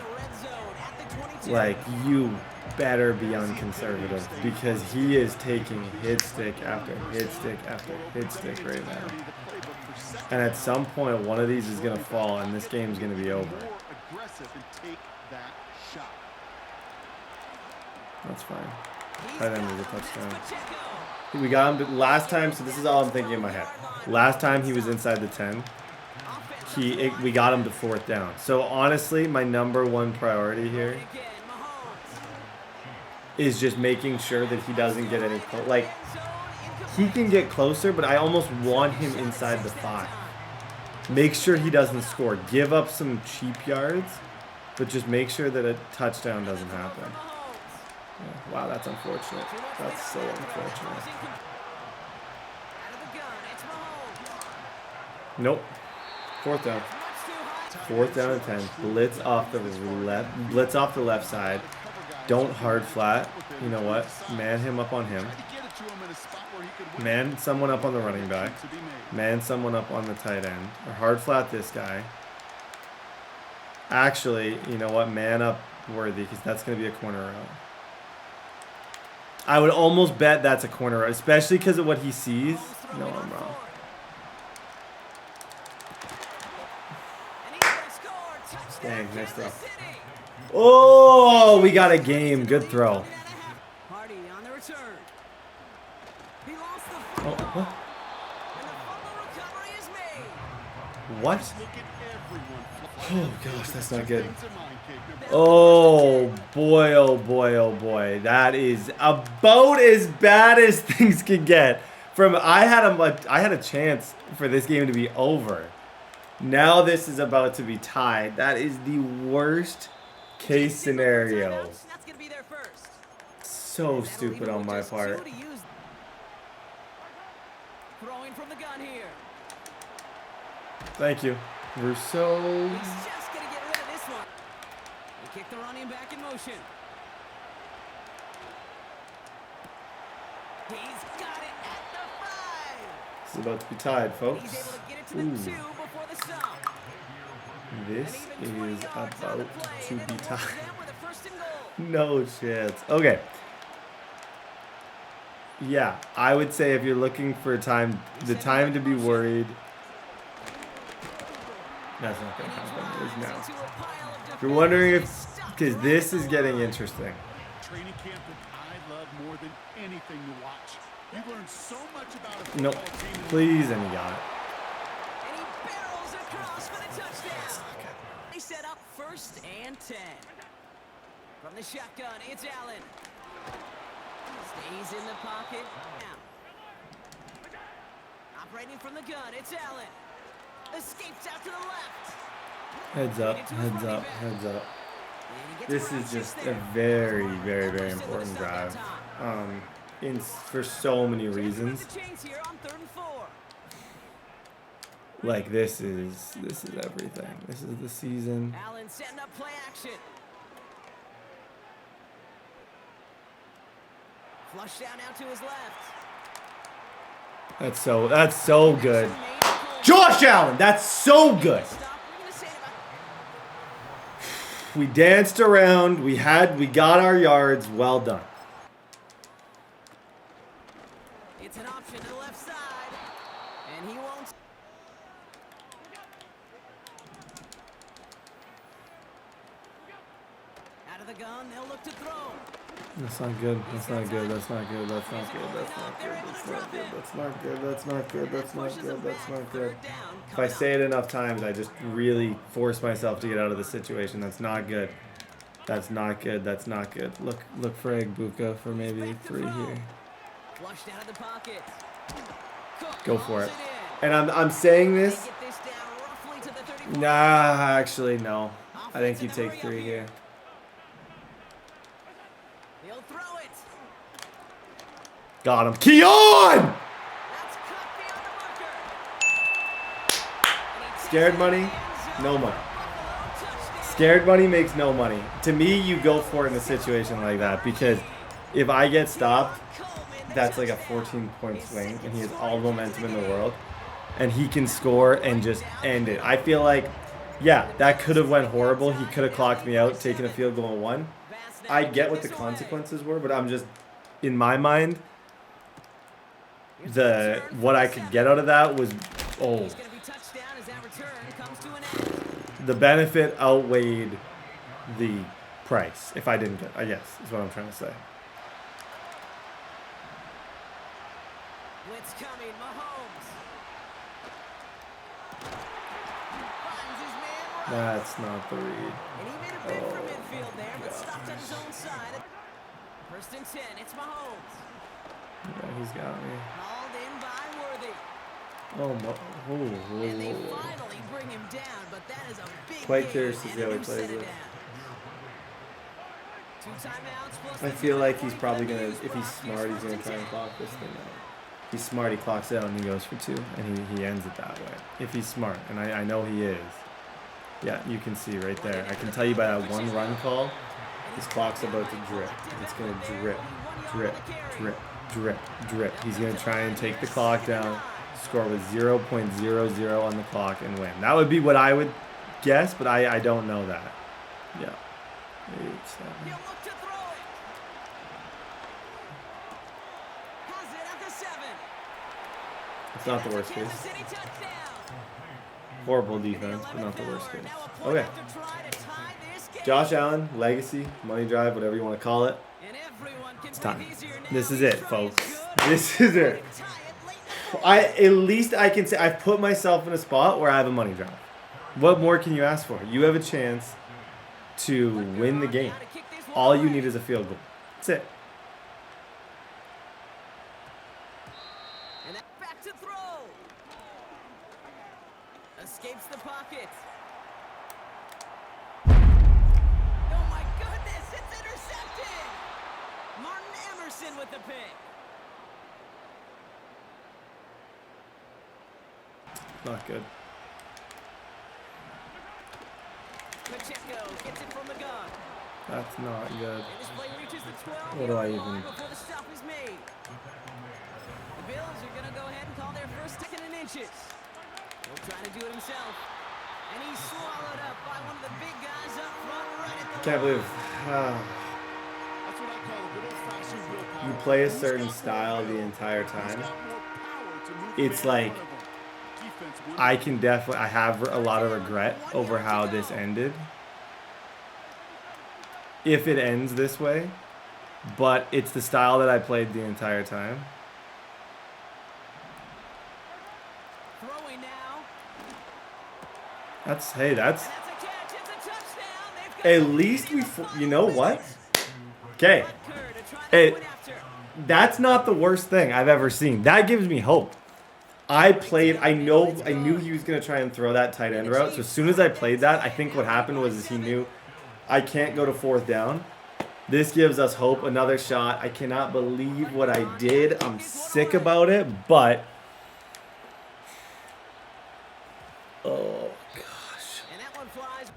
Like, you better be unconservative because he is taking hit stick after hit stick after hit stick right now. And at some point, one of these is going to fall, and this game's going to be over. That's fine. Tight end is a touchdown. We got him last time, so this is all I'm thinking in my head. Last time he was inside the 10, we got him to 4th down. So honestly, my number 1 priority here is just making sure that he doesn't get any like he can get closer, but I almost want him inside the 5. Make sure he doesn't score. Give up some cheap yards, but just make sure that a touchdown doesn't happen. Yeah. Wow, that's unfortunate. That's so unfortunate. Nope. 4th down. 4th down and 10. Blitz off the left. Blitz off the left side. Don't hard flat. You know what? Man him up on him. Man someone up on the running back. Man someone up on the tight end. Or hard flat this guy. Actually, you know what? Man up Worthy, because that's going to be a corner route. I would almost bet that's a corner route, especially because of what he sees. No, I'm wrong. Dang, nice throw. Oh, we got a game. Good throw. Hardy on the return. He lost the Oh, football. what? And the fumble recovery is made. What? Oh gosh, that's not good. Oh boy, oh boy, oh boy. That is about as bad as things could get. From I had a chance for this game to be over. Now this is about to be tied. That is the worst case scenario. That's gonna be their first. So stupid on my part. Throwing from the gun here. Thank you. Rousseau. He's just gonna get rid of this one. They kick the running back in motion. He's got it at the 5. This is about to be tied, He's folks. able to get it to the 2 before the stop. This is about to be tied. Them with a 1st and goal. No chance. Okay. Yeah, I would say if you're looking for time, the time to be worried. That's not going to happen. It is now. If you're wondering if, because this is getting interesting. Training camp that I love more than anything to watch. You learn so much about a Nope. football team. Please, and you got it. And he barrels across for the touchdown. They set up 1st and 10. From the shotgun, it's Allen. Stays in the pocket. Now. Operating from the gun, it's Allen. Escapes out to the left. Heads up, heads up, heads up. This is just a very, very, very important drive. For so many reasons. Like this is everything. This is the season. Allen setting up play action. Flush down out to his left. That's so good. Josh Allen, that's so good. We danced around. We got our yards. Well done. It's an option to the left side, and he won't. Out of the gun, they'll look to throw. That's not good. That's not good. That's not good. That's not good. That's not good. That's not good. That's not good. That's not good. That's not good. If I say it enough times, I just really force myself to get out of the situation. That's not good. That's not good. That's not good. Look for Egbuka for maybe 3 here. Flushed out of the pocket. Go for it. And I'm saying this. Nah, actually no. I think you take 3 here. He'll throw it. Got him. Keon! That's cut beyond the marker. Scared money? No money. Scared money makes no money. To me, you go for it in a situation like that because if I get stopped, that's like a 14-point swing and he has all the momentum in the world and he can score and just end it. I feel like, yeah, that could have went horrible. He could have clocked me out, taken a field goal and won. I get what the consequences were, but I'm just, in my mind, what I could get out of that was, the benefit outweighed the price. If I didn't get, I guess, is what I'm trying to say. Blitz coming, Mahomes. Finds his man right. That's not the read. And he made a bid for midfield there, but stopped on his own side. 1st and 10, it's Mahomes. Yeah, he's got me. Called in by Worthy. Oh, And they finally bring him down, but that is a big Quite gain, curious to see and how he they'll plays set it. down. 2 timeouts plus I the feel like he's 2-point probably penalty gonna, is if he's blocked. smart, he's Here's gonna 1st try and and 10. clock this thing out. If he's smart, he clocks out and he goes for 2, and he ends it that way. If he's smart, and I know he is. Yeah, you can see right there. I can tell you by that one run call, his clock's about to drip. It's gonna drip, drip, drip, drip, drip. He's gonna try and take the clock down, score with 0.00 on the clock and win. That would be what I would guess, but I don't know that. Yeah. 8, 7. He'll look to throw it. Has it at the 7. It's not the worst Kansas case. City touchdown. Horrible defense, but not the worst case. Okay. Josh Allen, legacy, money drive, whatever you want to call it. It's time. This is it, folks. This is it. At least I can say I've put myself in a spot where I have a money drive. What more can you ask for? You have a chance to win the game. All you need is a field goal. That's it. And back to throw. Escapes the pocket. Oh my goodness, it's intercepted. Martin Emerson with the pick. Not good. Pacheco gets it from the gun. That's not good. And this play reaches the 12 What do I even... before the stop is made. The Bills are going to go ahead and call their first second and inches. He'll try to do it himself. And he's swallowed up by one of the big guys up front right at the Can't believe... That's what I call a good old-fashioned willpower. you play a certain style the entire time. It's like... I can definitely... I have a lot of regret over how this ended. If it ends this way. But it's the style that I played the entire time. throwing now. That's... Hey, that's... That's a catch. It's a touchdown. They've got At least we... You know what? Kerr Okay. to try to Hey, go after. that's not the worst thing I've ever seen. That gives me hope. I knew he was going to try and throw that tight end route. So as soon as I played that, I think what happened was he knew I can't go to fourth down. This gives us hope. Another shot. I cannot believe what I did. I'm sick about it, but... Oh, gosh. And that one flies.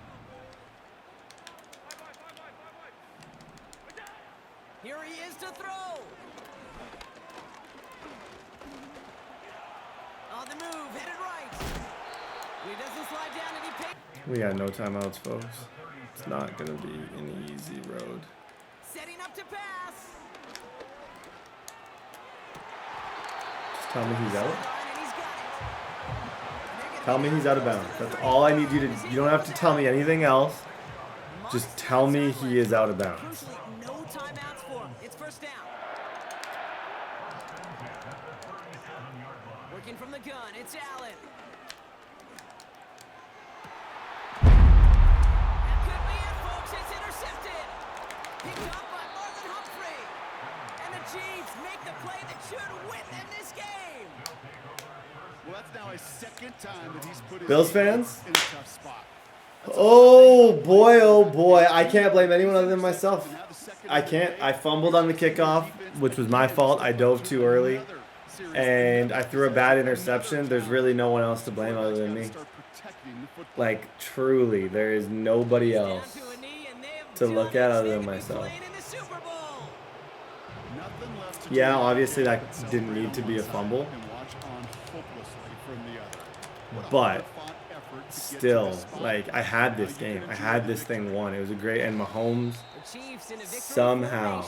Here he is to throw. On the move, headed right. He doesn't slide down and he picks. We got no timeouts, folks. It's not going to be an easy road. Setting up to pass. Just tell me he's out. And he's got it. Tell me he's out of bounds. That's all I need you to do. You don't have to tell me anything else. Just tell me he is out of bounds. Crucially, no timeouts for him. It's first down. Working from the gun, it's Allen. That could be it, folks. It's intercepted. Picked up by Marlon Humphrey. And the Chiefs make the play that should win them this game. Well, that's now a second time that he's put his Bills team fans? in a tough spot. Oh boy, I can't blame anyone other than myself. I can't. I fumbled on the kickoff, which was my fault. I dove too early, and I threw a bad interception. There's really no one else to blame other than me. Like, truly, there is nobody else to look at other than myself. Yeah, obviously that didn't need to be a fumble, but still, like, I had this game. I had this thing won. It was a great, and Mahomes somehow.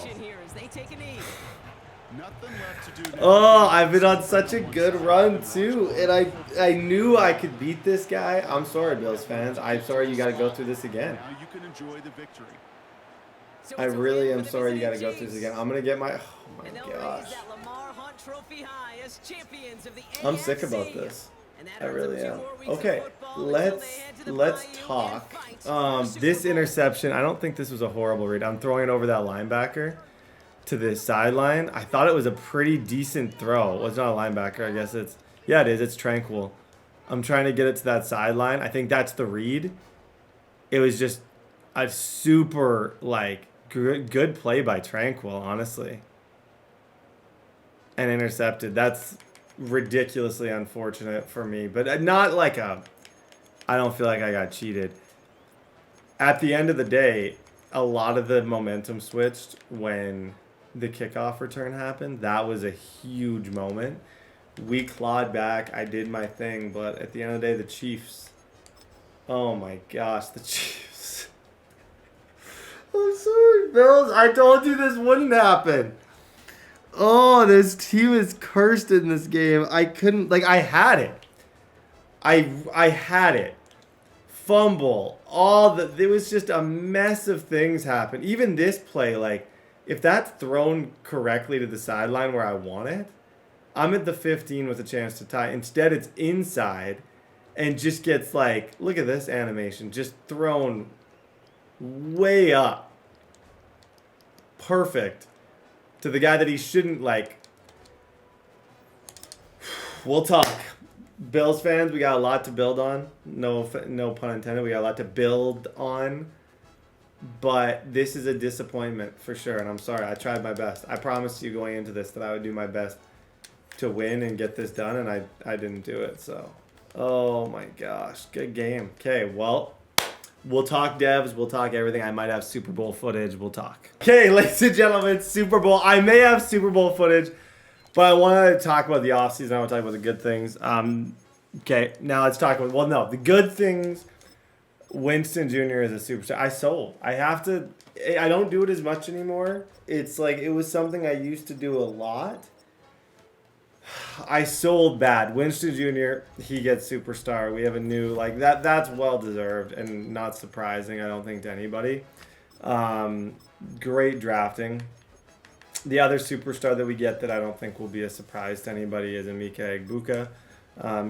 Oh, I've been on such a good run too, and I knew I could beat this guy. I'm sorry, Bills fans. I'm sorry you got to go through this again. Now you can enjoy the victory. I really am sorry you got to go through this again. I'm gonna get my. Oh my gosh. I'm sick about this. I really am. Okay, let's talk. This interception, I don't think this was a horrible read. I'm throwing it over that linebacker to the sideline. I thought it was a pretty decent throw. Well, it's not a linebacker. I guess it's... Yeah, it is. It's Tranquil. I'm trying to get it to that sideline. I think that's the read. It was just a super, like, good play by Tranquil, honestly. And intercepted. That's ridiculously unfortunate for me, but not like a... I don't feel like I got cheated. At the end of the day, a lot of the momentum switched when the kickoff return happened. That was a huge moment. We clawed back. I did my thing, but at the end of the day, the Chiefs... Oh my gosh, the Chiefs. I'm sorry, Bills. I told you this wouldn't happen. Oh, this team is cursed in this game. I couldn't... Like, I had it. I had it. Fumble. There was just a mess of things happen. Even this play, like, if that's thrown correctly to the sideline where I want it, I'm at the 15 with a chance to tie. Instead, it's inside and just gets like, look at this animation, just thrown way up. Perfect. To the guy that he shouldn't, like. We'll talk. Bills fans, we got a lot to build on. No pun intended. We got a lot to build on. But this is a disappointment for sure. And I'm sorry. I tried my best. I promised you going into this that I would do my best to win and get this done. And I didn't do it. So, oh my gosh. Good game. Okay, well, we'll talk devs. We'll talk everything. I might have Super Bowl footage. We'll talk. Okay, ladies and gentlemen, Super Bowl. I may have Super Bowl footage. But I want to talk about the offseason. I want to talk about the good things. Okay, now let's talk about... Well, no, the good things. Winston Jr. is a superstar. I sold. I have to... I don't do it as much anymore. It's like it was something I used to do a lot. I sold bad. Winston Jr., he gets superstar. We have a new... Like, that's well-deserved and not surprising, I don't think, to anybody. Great drafting. The other superstar that we get that I don't think will be a surprise to anybody is Emeka Egbuka.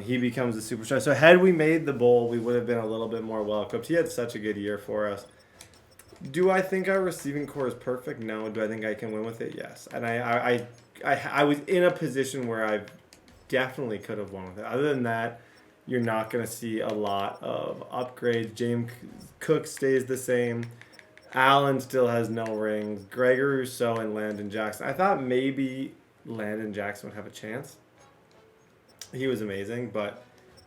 He becomes a superstar. So had we made the bowl, we would have been a little bit more well-equipped. He had such a good year for us. Do I think our receiving core is perfect? No. Do I think I can win with it? Yes. And I was in a position where I definitely could have won with it. Other than that, you're not going to see a lot of upgrades. James Cook stays the same. Allen still has no rings. Gregory Rousseau and Landon Jackson. I thought maybe Landon Jackson would have a chance. He was amazing, but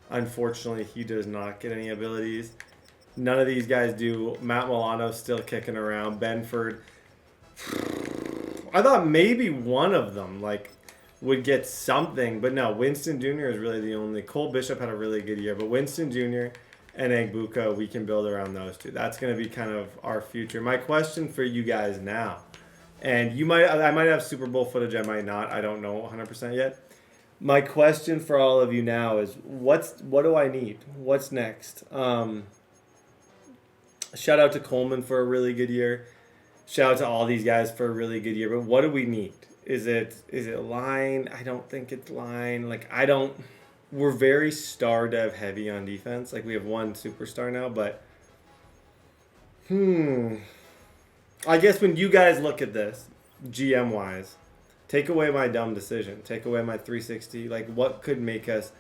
unfortunately he does not get any abilities. None of these guys do. Matt Milano's still kicking around. Benford. I thought maybe one of them would get something, but no. Winston Jr. is really the only. Cole Bishop had a really good year, but Winston Jr. and Egbuka, we can build around those two. That's going to be kind of our future. My question for you guys now, and I might have Super Bowl footage, I might not. I don't know 100% yet. My question for all of you now is, what do I need? What's next? Shout out to Coleman for a really good year. Shout out to all these guys for a really good year. But what do we need? Is it line? I don't think it's line. We're very star dev heavy on defense. We have one superstar now, but I guess when you guys look at this, GM wise, take away my dumb decision. Take away my 360. What could make us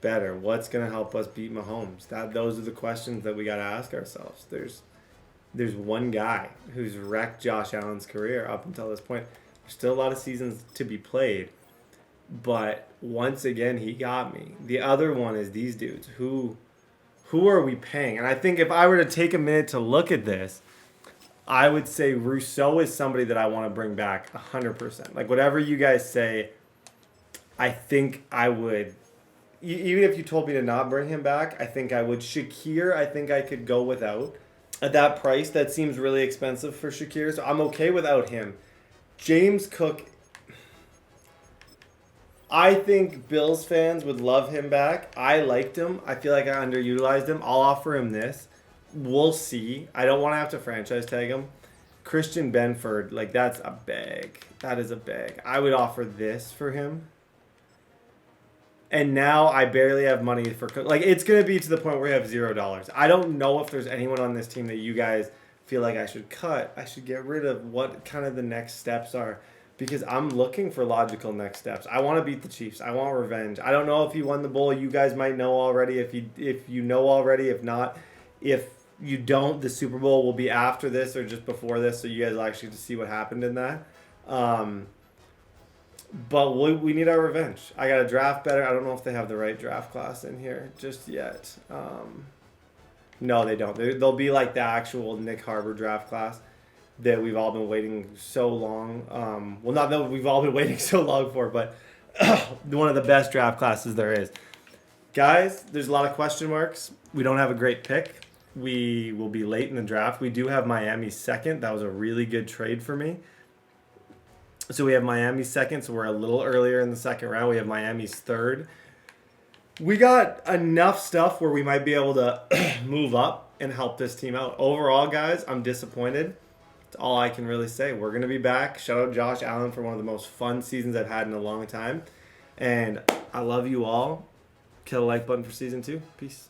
better? What's gonna help us beat Mahomes? Those are the questions that we gotta ask ourselves. There's one guy who's wrecked Josh Allen's career up until this point. There's still a lot of seasons to be played. But once again, he got me. The other one is these dudes. Who are we paying? And I think if I were to take a minute to look at this, I would say Rousseau is somebody that I want to bring back 100%. Whatever you guys say, I think I would. Even if you told me to not bring him back, I think I would. Shakir, I think I could go without. At that price, that seems really expensive for Shakir, so I'm okay without him. James Cook, I think Bills fans would love him back. I liked him. I feel like I underutilized him. I'll offer him this. We'll see. I don't want to have to franchise tag him. Christian Benford, that's a bag. That is a bag. I would offer this for him. And now I barely have money for Cook. It's going to be to the point where we have $0. I don't know if there's anyone on this team that you guys feel like I should cut. I should get rid of. What kind of the next steps are. Because I'm looking for logical next steps. I want to beat the Chiefs. I want revenge. I don't know if you won the bowl. You guys might know already. If you know already. If not, if you don't, the Super Bowl will be after this or just before this, so you guys will actually see what happened in that. But we need our revenge. I got to draft better. I don't know if they have the right draft class in here just yet. No, they don't. They'll be like the actual Nick Harbor draft class that we've all been waiting so long. Well, not that we've all been waiting so long for, but one of the best draft classes there is. Guys, there's a lot of question marks. We don't have a great pick. We will be late in the draft. We do have Miami second. That was a really good trade for me. So we have Miami second, so we're a little earlier in the second round. We have Miami's third. we got enough stuff where we might be able to move up and help this team out. Overall, guys, I'm disappointed. That's all I can really say. We're going to be back. Shout out Josh Allen for one of the most fun seasons I've had in a long time. And I love you all. Kill the like button for season 2. Peace.